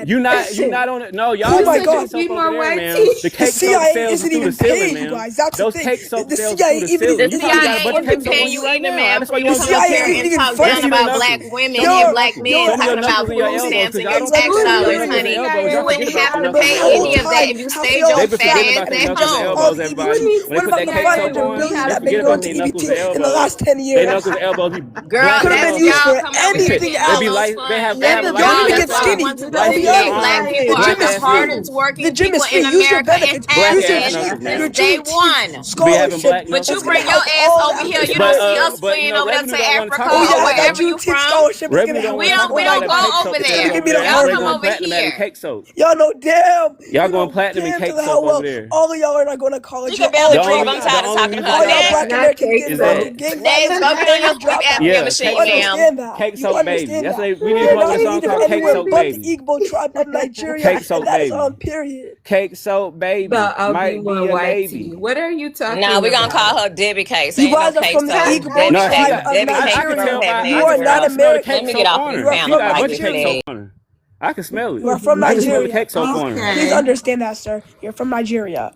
mad. You're Listen. not on it. No, y'all Oh use my the God. cake soap over there, white ma'am. tea. The The cake soap CIA sells isn't through the even ceiling, paying you ma'am. guys. That's the Those thing. cake soap The sells through CIA the even ceiling. The You isn't probably got even a CIA bunch of isn't cake funding soap paying on you. you you right either, now. man, That's for why you you The want to be come on up CIA here isn't camera. and even talk Let me down see funding them about you. black knuckles. women Show me your and black knuckles. men Show me your talking knuckles about and your food elbows, stamps because and y'all your don't put tax your dollars, knuckles and honey. elbows. You Y'all wouldn't forget about have the to knuckles The and pay whole any elbows. of that time, if you half of stayed y'all They your be fat forgetting fat ass about their at knuckles because and of home. all elbows, the everybody. EBT. When they What put about that the cake soap $500 on, billion they that been forget going about to their knuckles EBT and in the elbows. last 10 Their years? knuckles and elbows be Girl, black Could as have been that's hell, used sir. for y'all coming over here anything getting They be elbows else. light. They fun. have That's You don't light y'all. even skinned That's get why we face, skinny. want to I'll light be skinned delineate honest. black arms, people The are gym black the is ass free. knuckles. hardest The working gym people is free. in Use your America and benefits. have Black Use your ass been dream, knuckles, since your ma'am. day dream team one. Be having scholarship black But you that's knuckles, gonna bring ma'am. your help ass all the over here. African You don't see Americans. us But fleeing over there revenue to don't want to talk Africa Oh about or yeah, that that wherever though. you Juneteenth from. scholarship is gonna Revenue don't help want to talk We all the about don't that go cake Africans. soap over sales Let me there. give over you the there. Y'all They come Harvard. going over platinum at in here. cake soap. Y'all know damn. Y'all You going know platinum in damn to cake the soap hell over well. there. All of y'all are not going to She college. can You're all barely breathe. I'm The tired of druggies. only talking to reason her. All y'all y'all Dad, black got Not Americans cake getting is soap. fucking that gang Nays, violence go get on and your you're Sleep dropping apnea out. yeah, You machine, ma'am. understand that. cake You soap baby. understand That's that. what we need to You're come up not with a a song native called Cake anywhere Soap but the Baby. Igbo tribe of Nigeria, Cake and Soap that is Baby. on period. Cake Soap The Baby might be ugly a white tea. maybe. What are you Nah, talking we gonna call about? her Debbie Cakes. You Ain't no guys are cake from the soap. Igbo Debbie No, she Cakes. tribe got. of Debbie I Cakes can don't Nigeria. tell have by. it You I are can. either. I not can smell the Let cake me American. get soap off on this You her. are She panel from got a before I bunch of get cake Nigeria. soap fed. on her. I can smell it. You are from I can smell the Nigeria. cake soap on her. Please Okay. understand that, sir. You're from Nigeria.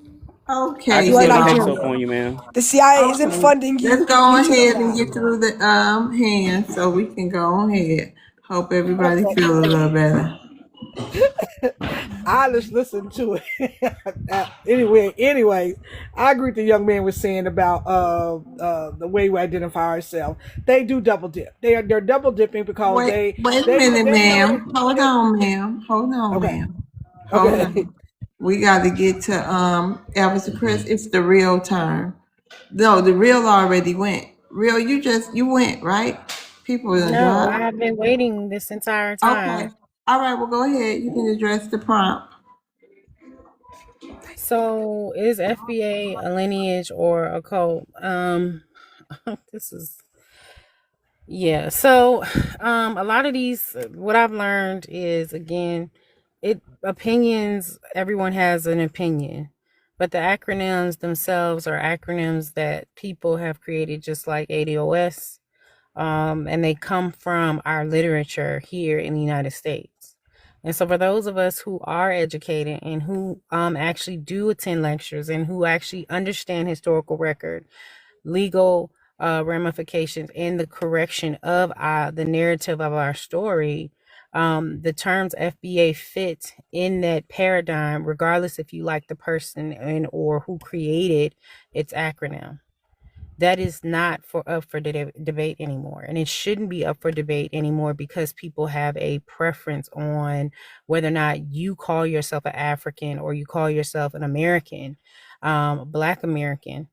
I Okay, can You are smell the cake y'all. soap Nigerian. on you, ma'am. The CIA isn't Okay. funding Let's you. You go need to know ahead and that. get through the hands so we can go ahead. Hope everybody Okay. feel a little better. I just listened to it. Anyway, I agree with the young man was saying about the way we identify ourselves. They do double dip. They're double dipping because Wait a minute, they know ma'am. Hold on, ma'am. Hold on, okay. ma'am. Hold Okay. on. We got to get to Elvis and Chris. It's the real term. No, the real already went. Real, you went, right? People in the No, I drive. have been waiting this entire Okay. time. All right, well go ahead. You can address the prompt. So is FBA a lineage or a cult? This is yeah. So a lot of these what I've learned is again, it opinions, everyone has an opinion. But the acronyms themselves are acronyms that people have created, just like ADOS, and they come from our literature here in the United States. And so for those of us who are educated and who actually do attend lectures and who actually understand historical record, legal ramifications, and the correction of the narrative of our story, the terms FBA fit in that paradigm, regardless if you like the person and or who created its acronym. That is not up for debate anymore, and it shouldn't be up for debate anymore, because people have a preference on whether or not you call yourself an African or you call yourself an American, Black American.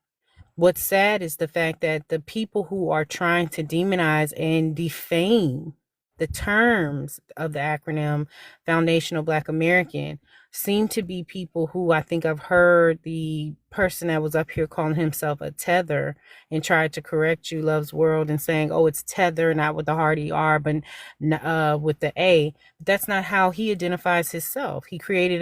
What's sad is the fact that the people who are trying to demonize and defame the terms of the acronym Foundational Black American seem to be people who, I think I've heard the person that was up here calling himself a tether and tried to correct you, Love's World, and saying, oh, it's tether, not with the hard ER, but with the A. That's not how he identifies himself. He created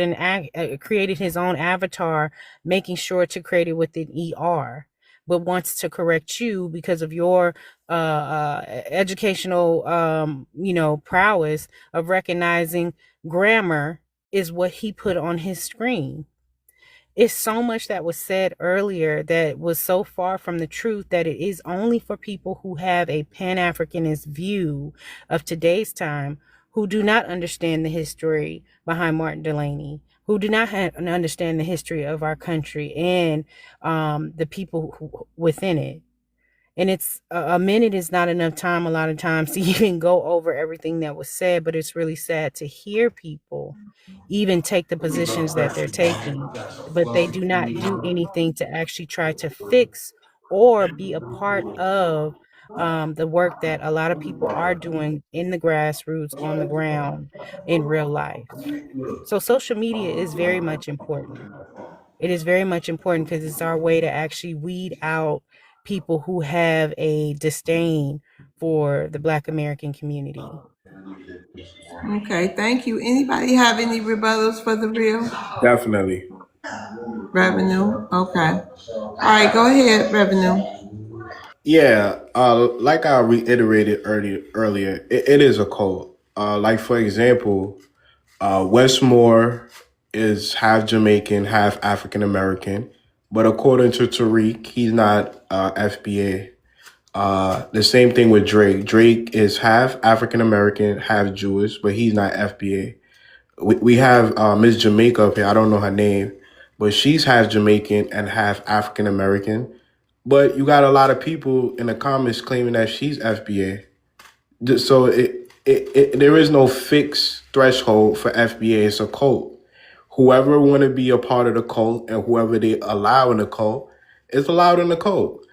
created his own avatar, making sure to create it with an ER, but wants to correct you because of your educational prowess of recognizing grammar is what he put on his screen. It's so much that was said earlier that was so far from the truth that it is only for people who have a Pan-Africanist view of today's time, who do not understand the history behind Martin Delany, who do not understand the history of our country and the people within it. And it's a minute is not enough time a lot of times to even go over everything that was said, but it's really sad to hear people even take the positions that they're taking, but they do not do anything to actually try to fix or be a part of the work that a lot of people are doing in the grassroots, on the ground, in real life. So social media is very much important. It is very much important because it's our way to actually weed out people who have a disdain for the Black American community. Okay, thank you. Anybody have any rebuttals for the real? Definitely. Revenue. Okay. All right, go ahead, Revenue. Yeah, like I reiterated earlier, it is a cult. Like for example, Westmore is half Jamaican, half African American, but according to Tariq, he's not FBA. The same thing with Drake. Drake is half African American, half Jewish, but he's not FBA. We have Miss Jamaica up here. I don't know her name, but she's half Jamaican and half African American. But you got a lot of people in the comments claiming that she's FBA. So there is no fixed threshold for FBA. It's a cult. Whoever want to be a part of the cult and whoever they allow in the cult is allowed in the cult.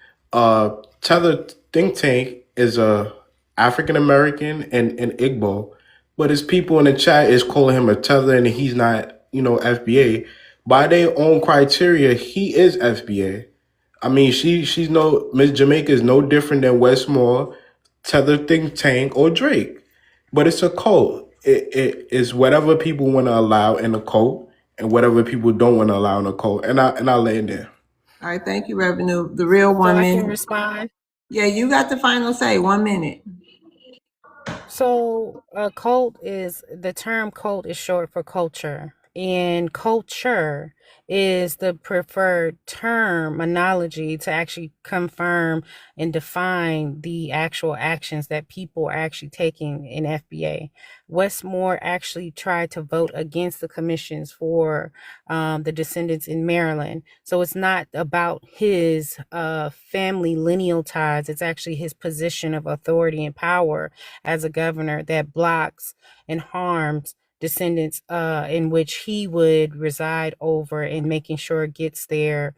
Tether Think Tank is a African American and Igbo, but his people in the chat is calling him a tether and he's not, FBA. By their own criteria, he is FBA. I mean, she's no Miss Jamaica is no different than Westmore, Tether Think Tank, or Drake. But it's a cult. It is whatever people want to allow in a cult and whatever people don't want to allow in a cult. And I'll lay in there. All right, thank you, Revenue. The real 1 minute. I can respond. Yeah, you got the final say. 1 minute. So a cult the term cult is short for culture, and culture is the preferred terminology to actually confirm and define the actual actions that people are actually taking in FBA. Westmore actually tried to vote against the commissions for the descendants in Maryland. So it's not about his family lineal ties. It's actually his position of authority and power as a governor that blocks and harms descendants in which he would reside over, and making sure it gets their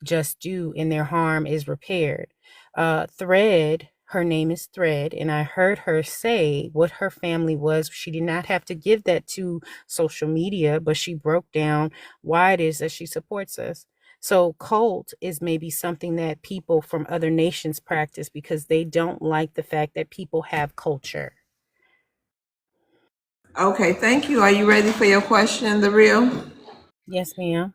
just due and their harm is repaired. Thread, her name is Thread, and I heard her say what her family was. She did not have to give that to social media, but she broke down why it is that she supports us. So cult is maybe something that people from other nations practice because they don't like the fact that people have culture. Okay, thank you. Are you ready for your question, the real? Yes, ma'am.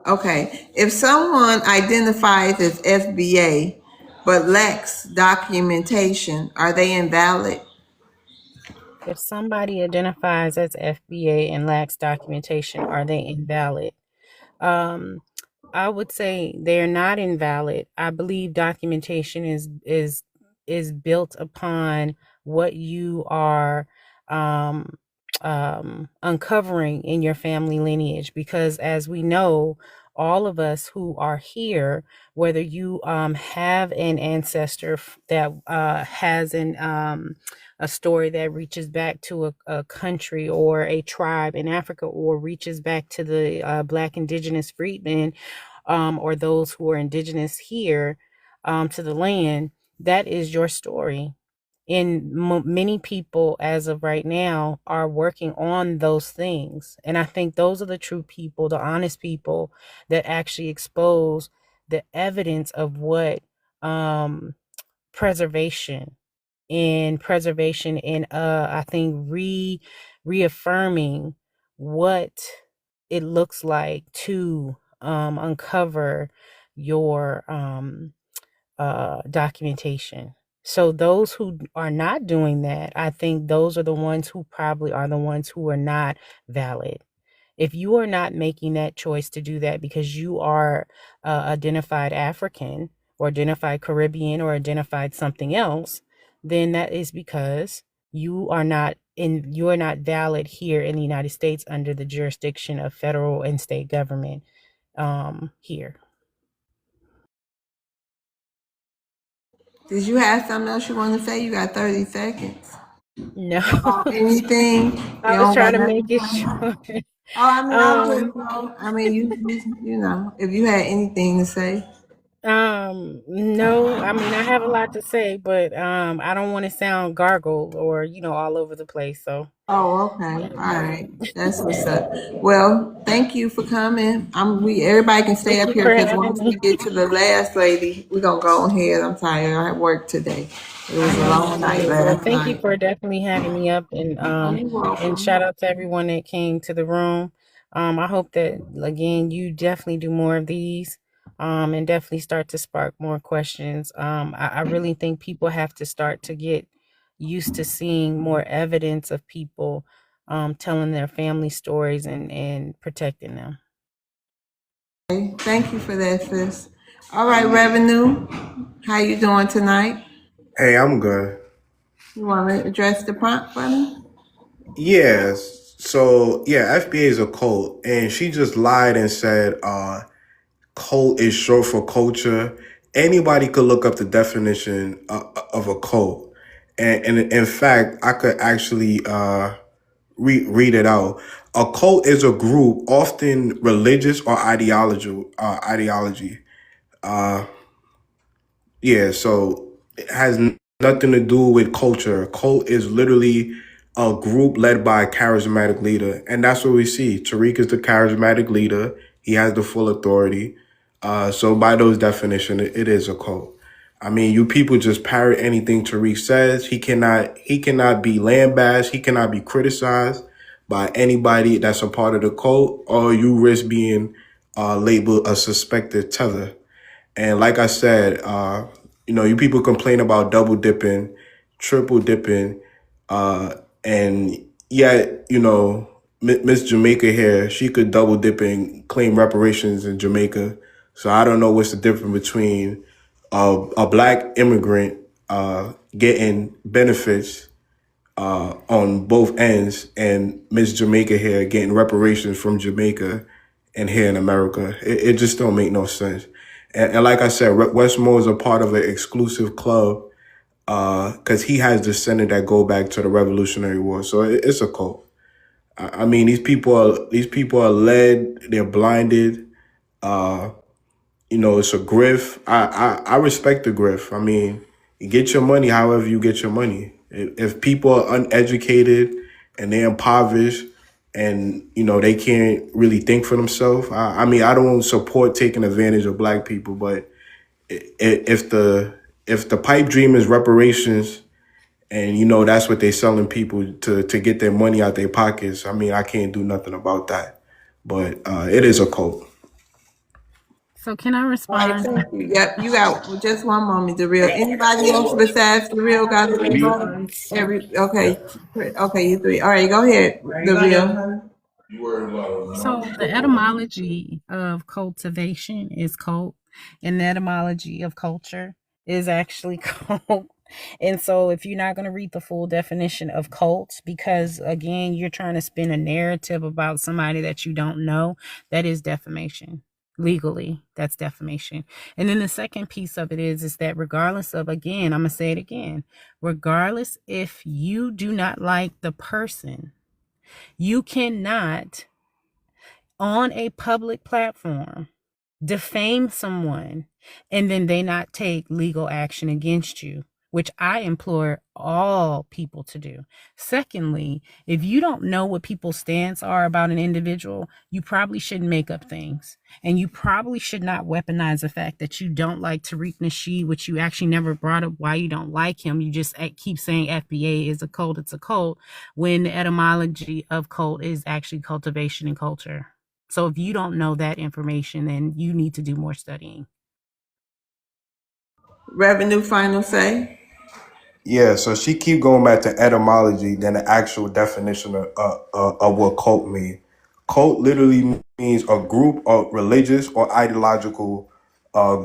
Okay. If someone identifies as FBA but lacks documentation, are they invalid? If somebody identifies as FBA and lacks documentation, are they invalid? Um, I would say they're not invalid. I believe documentation is built upon what you are um, uncovering in your family lineage, because as we know, all of us who are here, whether you have an ancestor that has a story that reaches back to a country or a tribe in Africa, or reaches back to the Black indigenous freedmen, or those who are indigenous here to the land, that is your story. And many people, as of right now, are working on those things. And I think those are the true people, the honest people that actually expose the evidence of what preservation and I think reaffirming what it looks like to uncover your documentation. So those who are not doing that, I think those are the ones who probably are the ones who are not valid. If you are not making that choice to do that because you are identified African or identified Caribbean or identified something else, then that is because you are not valid here in the United States under the jurisdiction of federal and state government here. Did you have something else you want to say? You got 30 seconds. No. Anything? You I was don't trying got to make it nothing? short. I'm just, Um, I mean, you know, if you had anything to say. no, I mean, I have a lot to say, but I don't want to sound gargled or, all over the place. So, Oh, okay. yeah. All right. That's what's up. Well, thank you for coming. Everybody can stay Thank up you here for because having once we me. get to the last lady, we're gonna go ahead. I'm tired. I worked today. It was I a know you long night did. Well, last thank you night. for definitely having me up, Oh, you're and welcome. shout out to everyone that came to the room. I hope that again you definitely do more of these, and definitely start to spark more questions. I really think people have to start to get used to seeing more evidence of people telling their family stories and protecting them. Okay. Thank you for that, sis. All right, Revenue. How you doing tonight? Hey, I'm good. You want to address the prompt for me? Yes. So yeah, FBA is a cult, and she just lied and said cult is short for culture. Anybody could look up the definition of a cult, and in fact, I could actually read it out. A cult is a group, often religious or ideology. Uh, Yeah, so it has nothing to do with culture. Cult is literally a group led by a charismatic leader. And that's what we see. Tariq is the charismatic leader. He has the full authority. So by those definition, it is a cult. I mean, you people just parrot anything Tariq says. He cannot be lambasted. He cannot be criticized by anybody that's a part of the cult, or you risk being labeled a suspected tether. And like I said, you people complain about double dipping, triple dipping, and yet, Miss Jamaica here, she could double dip and claim reparations in Jamaica. So I don't know what's the difference between a black immigrant getting benefits on both ends and Miss Jamaica here getting reparations from Jamaica and here in America. It just don't make no sense. And like I said, Westmore is a part of an exclusive club because he has descended that go back to the Revolutionary War. So it's a cult. I mean, these people are led. They're blinded. It's a grift. I respect the grift. I mean, you get your money however you get your money. If people are uneducated and they're impoverished and, they can't really think for themselves, I mean, I don't support taking advantage of black people, but if the pipe dream is reparations and, that's what they're selling people to get their money out their pockets, I mean, I can't do nothing about that. But it is a cult. So can I All right, respond? thank you. Yep, you got just one moment, the real. Anybody else besides the real got a response? Okay, you three. All right, go ahead, the real. So the etymology of cultivation is cult, and the etymology of culture is actually cult. And so if you're not going to read the full definition of cult, because again, you're trying to spin a narrative about somebody that you don't know, that is defamation. Legally, that's defamation. And then the second piece of it is that regardless of, again, I'm going to say it again, regardless if you do not like the person, you cannot on a public platform defame someone and then they not take legal action against you, which I implore all people to do. Secondly, if you don't know what people's stance are about an individual, you probably shouldn't make up things. And you probably should not weaponize the fact that you don't like Tariq Nasheed, which you actually never brought up why you don't like him. You just keep saying FBA is a cult, it's a cult, when the etymology of cult is actually cultivation and culture. So if you don't know that information, then you need to do more studying. Revenue final say. Yeah, so she keep going back to etymology than the actual definition of what cult means. Cult literally means a group of religious or ideological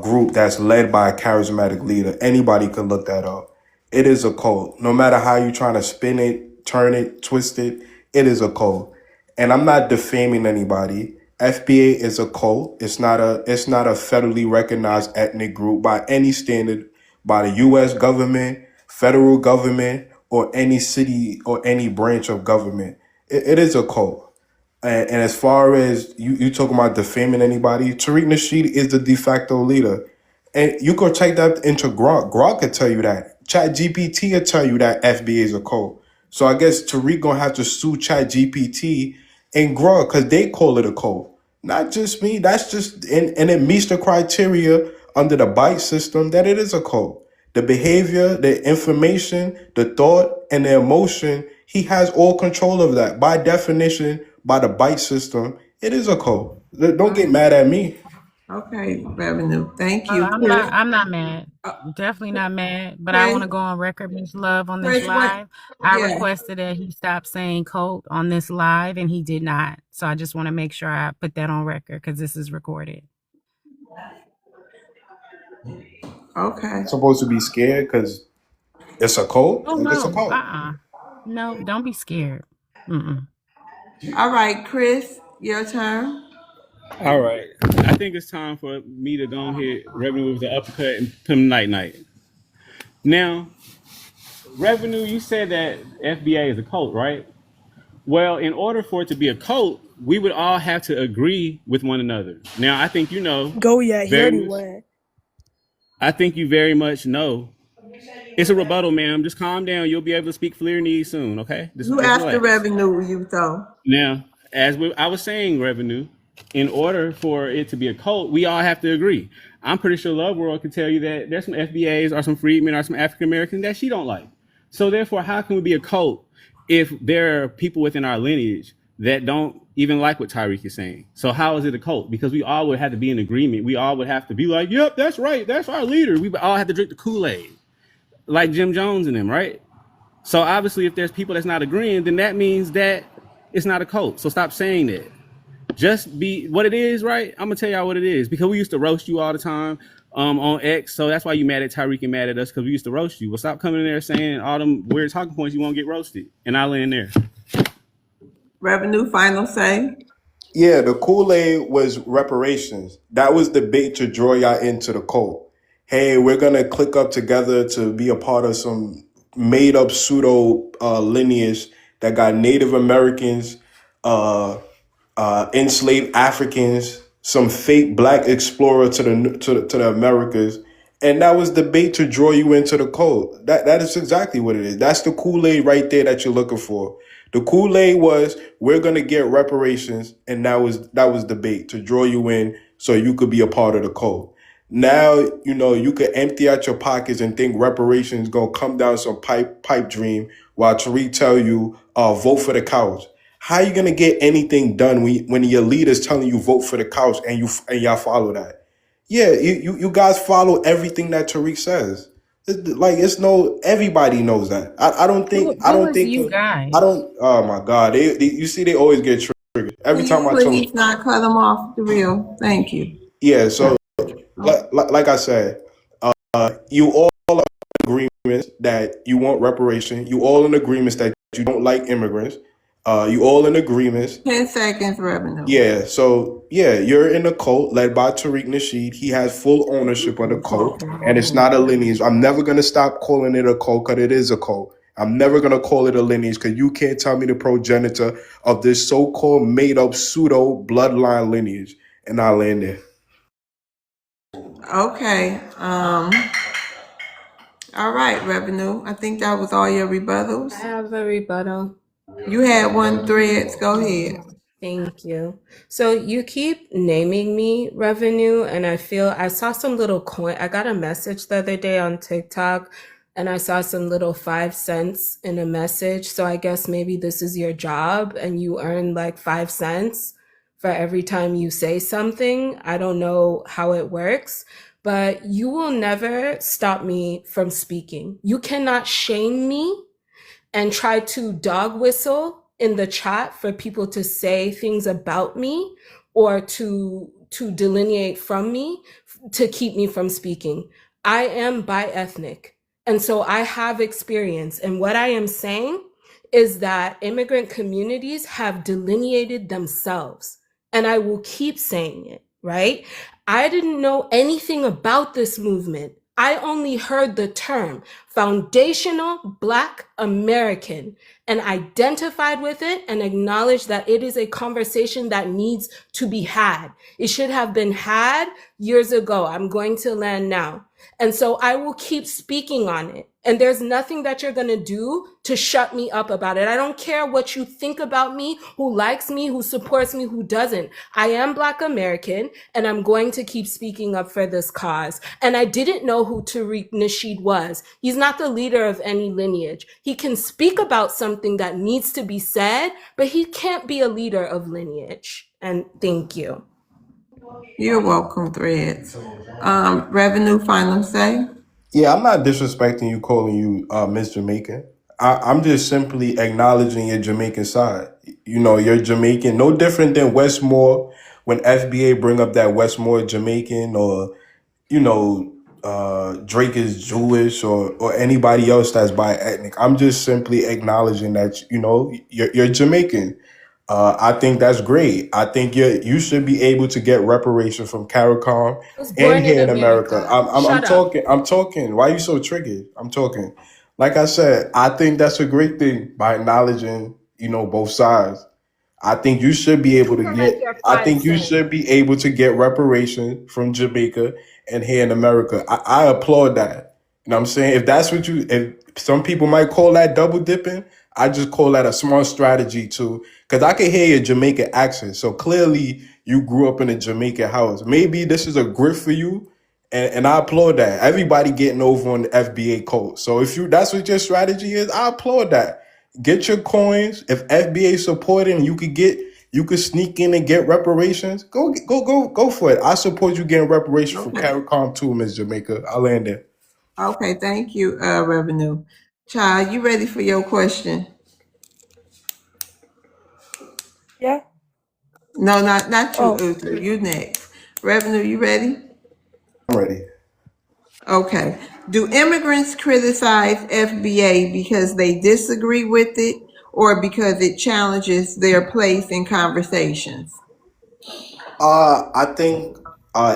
group that's led by a charismatic leader. Anybody could look that up. It is a cult. No matter how you trying to spin it, turn it, twist it, it is a cult. And I'm not defaming anybody. FBA is a cult. It's not a federally recognized ethnic group by any standard by the US government, federal government, or any city or any branch of government. It is a cult. And as far as you talking about defaming anybody, Tariq Nasheed is the de facto leader. And you could take that into Gronk. Gronk could tell you that. Chat GPT will tell you that FBA is a cult. So I guess Tariq gonna have to sue Chat GPT and Gronk because they call it a cult. Not just me. That's just and it meets the criteria under the BITE system that it is a cult. The behavior, the information, the thought, and the emotion, he has all control of that. By definition, by the BITE system, it is a cult. Don't get mad at me. Okay, Revenue. Thank you. I'm not mad. Definitely not mad. But I want to go on record, Miss Love, on this live. I requested that he stop saying cult on this live, and he did not. So I just want to make sure I put that on record because this is recorded. Okay. Supposed to be scared because it's a cult? Oh, no. It's a cult. No, don't be scared. All right, Chris, your turn. All right. I think it's time for me to go ahead, Revenue with the uppercut and put him night. Now, Revenue, you said that FBA is a cult, right? Well, in order for it to be a cult, we would all have to agree with one another. Now, I think you know. Go, yeah, he already went. I think you very much know. It's a rebuttal, ma'am. Just calm down. You'll be able to speak fluently soon, okay? You after Revenue, you thought. Now, I was saying, Revenue, in order for it to be a cult, we all have to agree. I'm pretty sure Love World can tell you that there's some FBAs or some freedmen or some African Americans that she don't like. So therefore, how can we be a cult if there are people within our lineage that don't even like what Tyreek is saying? So how is it a cult? Because we all would have to be in agreement. We all would have to be like, yep, that's right. That's our leader. We would all have to drink the Kool-Aid like Jim Jones and them, right? So obviously, if there's people that's not agreeing, then that means that it's not a cult. So stop saying that. Just be what it is, right? I'm gonna tell y'all what it is because we used to roast you all the time on X. So that's why you mad at Tyreek and mad at us because we used to roast you. Well, stop coming in there saying all them weird talking points. You won't get roasted, and I'll land there. Revenue final say. Yeah, the Kool-Aid was reparations. That was the bait to draw y'all into the cult. Hey, we're gonna click up together to be a part of some made-up pseudo lineage that got Native Americans, enslaved Africans, some fake black explorer to the Americas, and that was the bait to draw you into the cult. That is exactly what it is. That's the Kool-Aid right there that you're looking for. The Kool-Aid was we're gonna get reparations, and that was the bait to draw you in so you could be a part of the cult. Now you could empty out your pockets and think reparations gonna come down some pipe dream while Tariq tell you vote for the couch. How are you gonna get anything done when your leader's telling you vote for the couch and y'all follow that? Yeah, you guys follow everything that Tariq says. It's no everybody knows that. Who is you I guys? don't. Oh my God, you see they always get triggered every Can you time I tell them. please not cut them off the real? Thank you. Yeah, so like I said, you all are in agreement that you want reparation. You all in agreements that you don't like immigrants. You all in agreements. 10 seconds revenue. Yeah, so yeah, you're in a cult led by Tariq Nasheed. He has full ownership of the cult, and it's not a lineage. I'm never gonna stop calling it a cult because it is a cult. I'm never gonna call it a lineage because you can't tell me the progenitor of this so-called made-up pseudo bloodline lineage. And I'll land there. Okay. All right, revenue. I think that was all your rebuttals. I have a rebuttal. You had one, Threads. Go ahead. Thank you. So you keep naming me revenue, and I saw some little coin. I got a message the other day on TikTok, and I saw some little 5 cents in a message. So I guess maybe this is your job, and you earn like 5 cents for every time you say something. I don't know how it works, but you will never stop me from speaking. You cannot shame me and try to dog whistle in the chat for people to say things about me or to delineate from me to keep me from speaking. I am bi-ethnic, and so I have experience. And what I am saying is that immigrant communities have delineated themselves, and I will keep saying it, right? I didn't know anything about this movement. I only heard the term foundational Black American and identified with it and acknowledged that it is a conversation that needs to be had. It should have been had years ago. I'm going to land now. And so I will keep speaking on it. And there's nothing that you're going to do to shut me up about it. I don't care what you think about me, who likes me, who supports me, who doesn't. I am Black American, and I'm going to keep speaking up for this cause. And I didn't know who Tariq Nasheed was. He's not the leader of any lineage. He can speak about something that needs to be said, but he can't be a leader of lineage. And thank you. You're welcome, Threads. Revenue, final say. Yeah, I'm not disrespecting you, calling you Miss Jamaican. I'm just simply acknowledging your Jamaican side. You know, you're Jamaican, no different than Westmore when FBA bring up that Westmore Jamaican, or you know, Drake is Jewish, or anybody else that's bi-ethnic. I'm just simply acknowledging that you're Jamaican. I think that's great. I think you should be able to get reparation from CARICOM I was and born in here in America. America. I'm Shut up. talking. I'm talking. Why are you so triggered? I'm talking. Like I said, I think that's a great thing by acknowledging, both sides. I think you should be able to You can get. make your I 5 think you cents. should be able to get reparation from Jamaica and here in America. I applaud that. You know what I'm saying? If that's what if some people might call that double dipping, I just call that a smart strategy too. Because I can hear your Jamaican accent. So clearly you grew up in a Jamaican house. Maybe this is a grip for you. And I applaud that. Everybody getting over on the FBA code. So if that's what your strategy is, I applaud that. Get your coins. If FBA supporting, you could sneak in and get reparations. Go for it. I support you getting reparations from Okay. CARICOM too, Miss Jamaica. I'll land there. Okay, thank you, Revenue. Child, you ready for your question? Yeah. No, not you, Oh. Uther. You next. Revenue, you ready? I'm ready. Okay. Do immigrants criticize FBA because they disagree with it or because it challenges their place in conversations? I think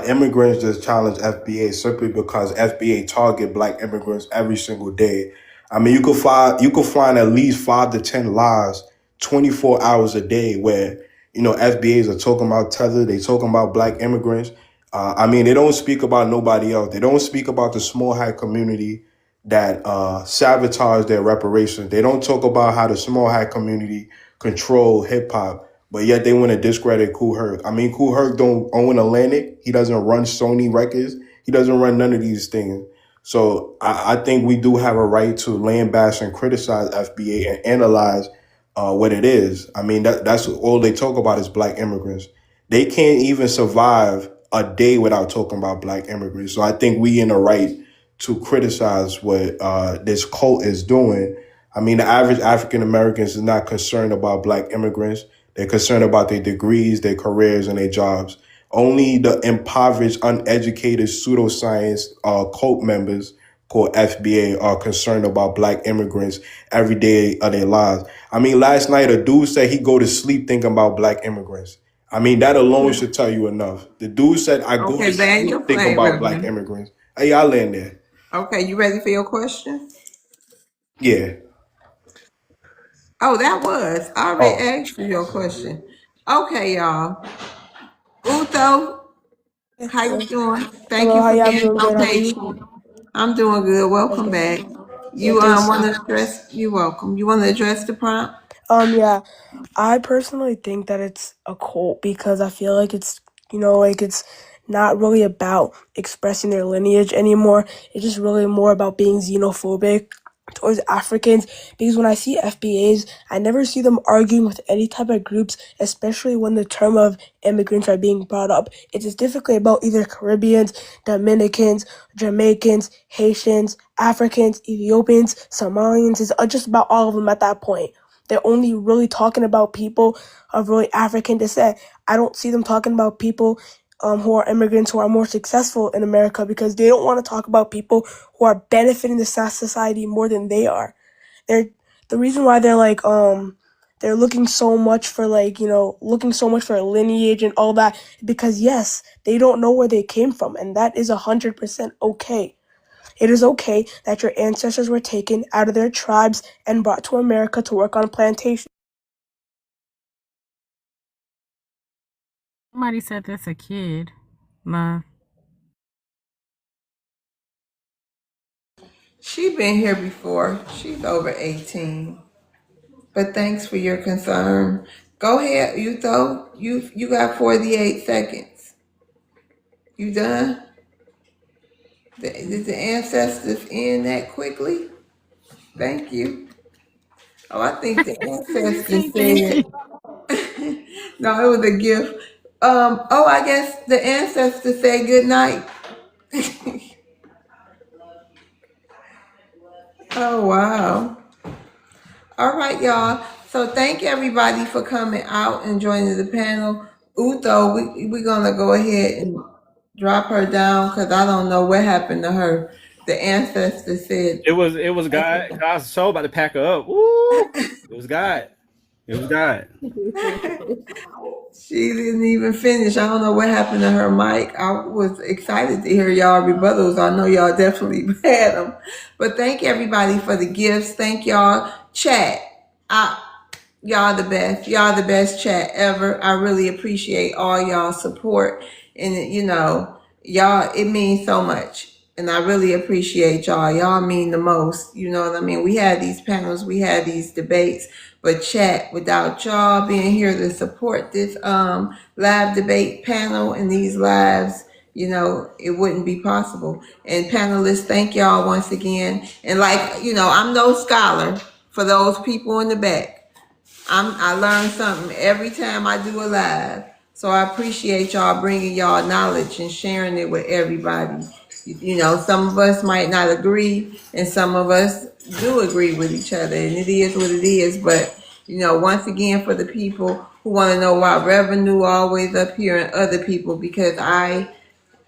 immigrants just challenge FBA simply because FBA target Black immigrants every single day. I mean, you could find at least 5 to 10 lies 24 hours a day where FBAs are talking about Tether, they talking about Black immigrants. I mean, they don't speak about nobody else. They don't speak about the small hat community that sabotage their reparations. They don't talk about how the small hat community control hip hop, but yet they want to discredit Kool Herc. I mean, Kool Herc don't own Atlantic. He doesn't run Sony Records. He doesn't run none of these things. So I think we do have a right to land bash and criticize FBA and analyze what it is. I mean, that's all they talk about is Black immigrants. They can't even survive a day without talking about Black immigrants. So I think we in the right to criticize what this cult is doing. I mean, the average African Americans is not concerned about Black immigrants. They're concerned about their degrees, their careers, and their jobs. Only the impoverished, uneducated pseudoscience cult members called FBA are concerned about Black immigrants every day of their lives. I mean, last night a dude said he go to sleep thinking about Black immigrants. I mean, that alone should tell you enough. The dude said, I go to land sleep your thinking plane, about Black Reverend. immigrants. Hey, y'all land there. Okay, you ready for your question? Yeah. Oh, that was. I already Oh. asked you your question. Okay, y'all. Uto, how you doing? Thank Hello, you how for y'all being doing? so Good, how are you? patient. I'm doing good. That's Welcome good. back. Yeah, You thanks. want to address? You're welcome. You want to address the prompt? Yeah. I personally think that it's a cult because I feel like it's, like it's not really about expressing their lineage anymore. It's just really more about being xenophobic towards Africans, because when I see FBAs, I never see them arguing with any type of groups, especially when the term of immigrants are being brought up. It's specifically about either Caribbeans, Dominicans, Jamaicans, Haitians, Africans, Ethiopians, Somalians. It's just about all of them at that point. They're only really talking about people of really African descent. I don't see them talking about people who are immigrants who are more successful in America, because they don't want to talk about people who are benefiting the society more than they are. The reason why they're looking so much for a lineage and all that, because yes, they don't know where they came from, and that is 100% okay. It is okay that your ancestors were taken out of their tribes and brought to America to work on plantations. Somebody said that's a kid. Love. She been here before. She's over 18. But thanks for your concern. Go ahead, Uto. You got 48 seconds. You done? Did the ancestors end that quickly? Thank you. Oh, I think the ancestors Thank you. said. No, it was a gift. I guess the ancestors say good night. Oh, wow. All right, y'all. So thank everybody for coming out and joining the panel. Uto, we're going to go ahead and drop her down because I don't know what happened to her. The ancestor said It was God. God's so about to pack her up. Woo! It was God. It was God. she didn't even finish. I don't know what happened to her mic. I was excited to hear y'all rebuttals. I know y'all definitely had them. But thank everybody for the gifts. Thank y'all. Chat. Y'all the best. Y'all the best chat ever. I really appreciate all y'all support. And y'all, it means so much. And I really appreciate y'all. Y'all mean the most. You know what I mean? We had these panels, we had these debates, but chat, without y'all being here to support this live debate panel and these lives, it wouldn't be possible. And panelists, thank y'all once again. And I'm no scholar for those people in the back. I learn something every time I do a live. So I appreciate y'all bringing y'all knowledge and sharing it with everybody. Some of us might not agree and some of us do agree with each other, and it is what it is. But, once again, for the people who want to know why revenue always up here and other people, because I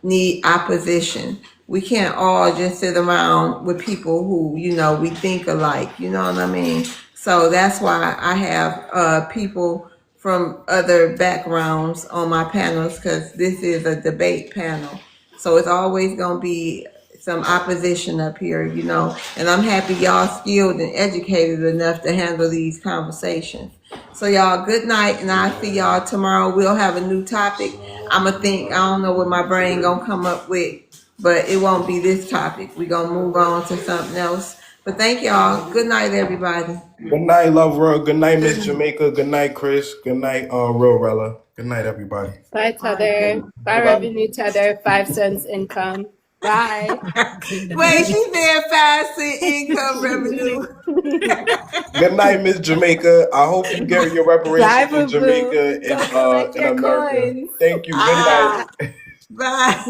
need opposition. We can't all just sit around with people who, we think alike. You know what I mean? So that's why I have people from other backgrounds on my panels, because this is a debate panel. So it's always going to be some opposition up here, and I'm happy y'all skilled and educated enough to handle these conversations. So y'all, good night, and I'll see y'all tomorrow. We'll have a new topic. I don't know what my brain gonna come up with, but it won't be this topic. We're gonna move on to something else. But thank y'all. Good night, everybody. Good night, Love World. Good night, Miss Jamaica. Good night, Chris. Good night, Real Rella. Good night, everybody. Bye, Tether. Bye, Bye-bye. Revenue Tether. 5 cents income. Bye. Wait, she said 5-cent income revenue. Good night, Miss Jamaica. I hope you get your reparations Bye, in boo boo. Jamaica Go collect in your America. coins. Thank you. Good night. Bye.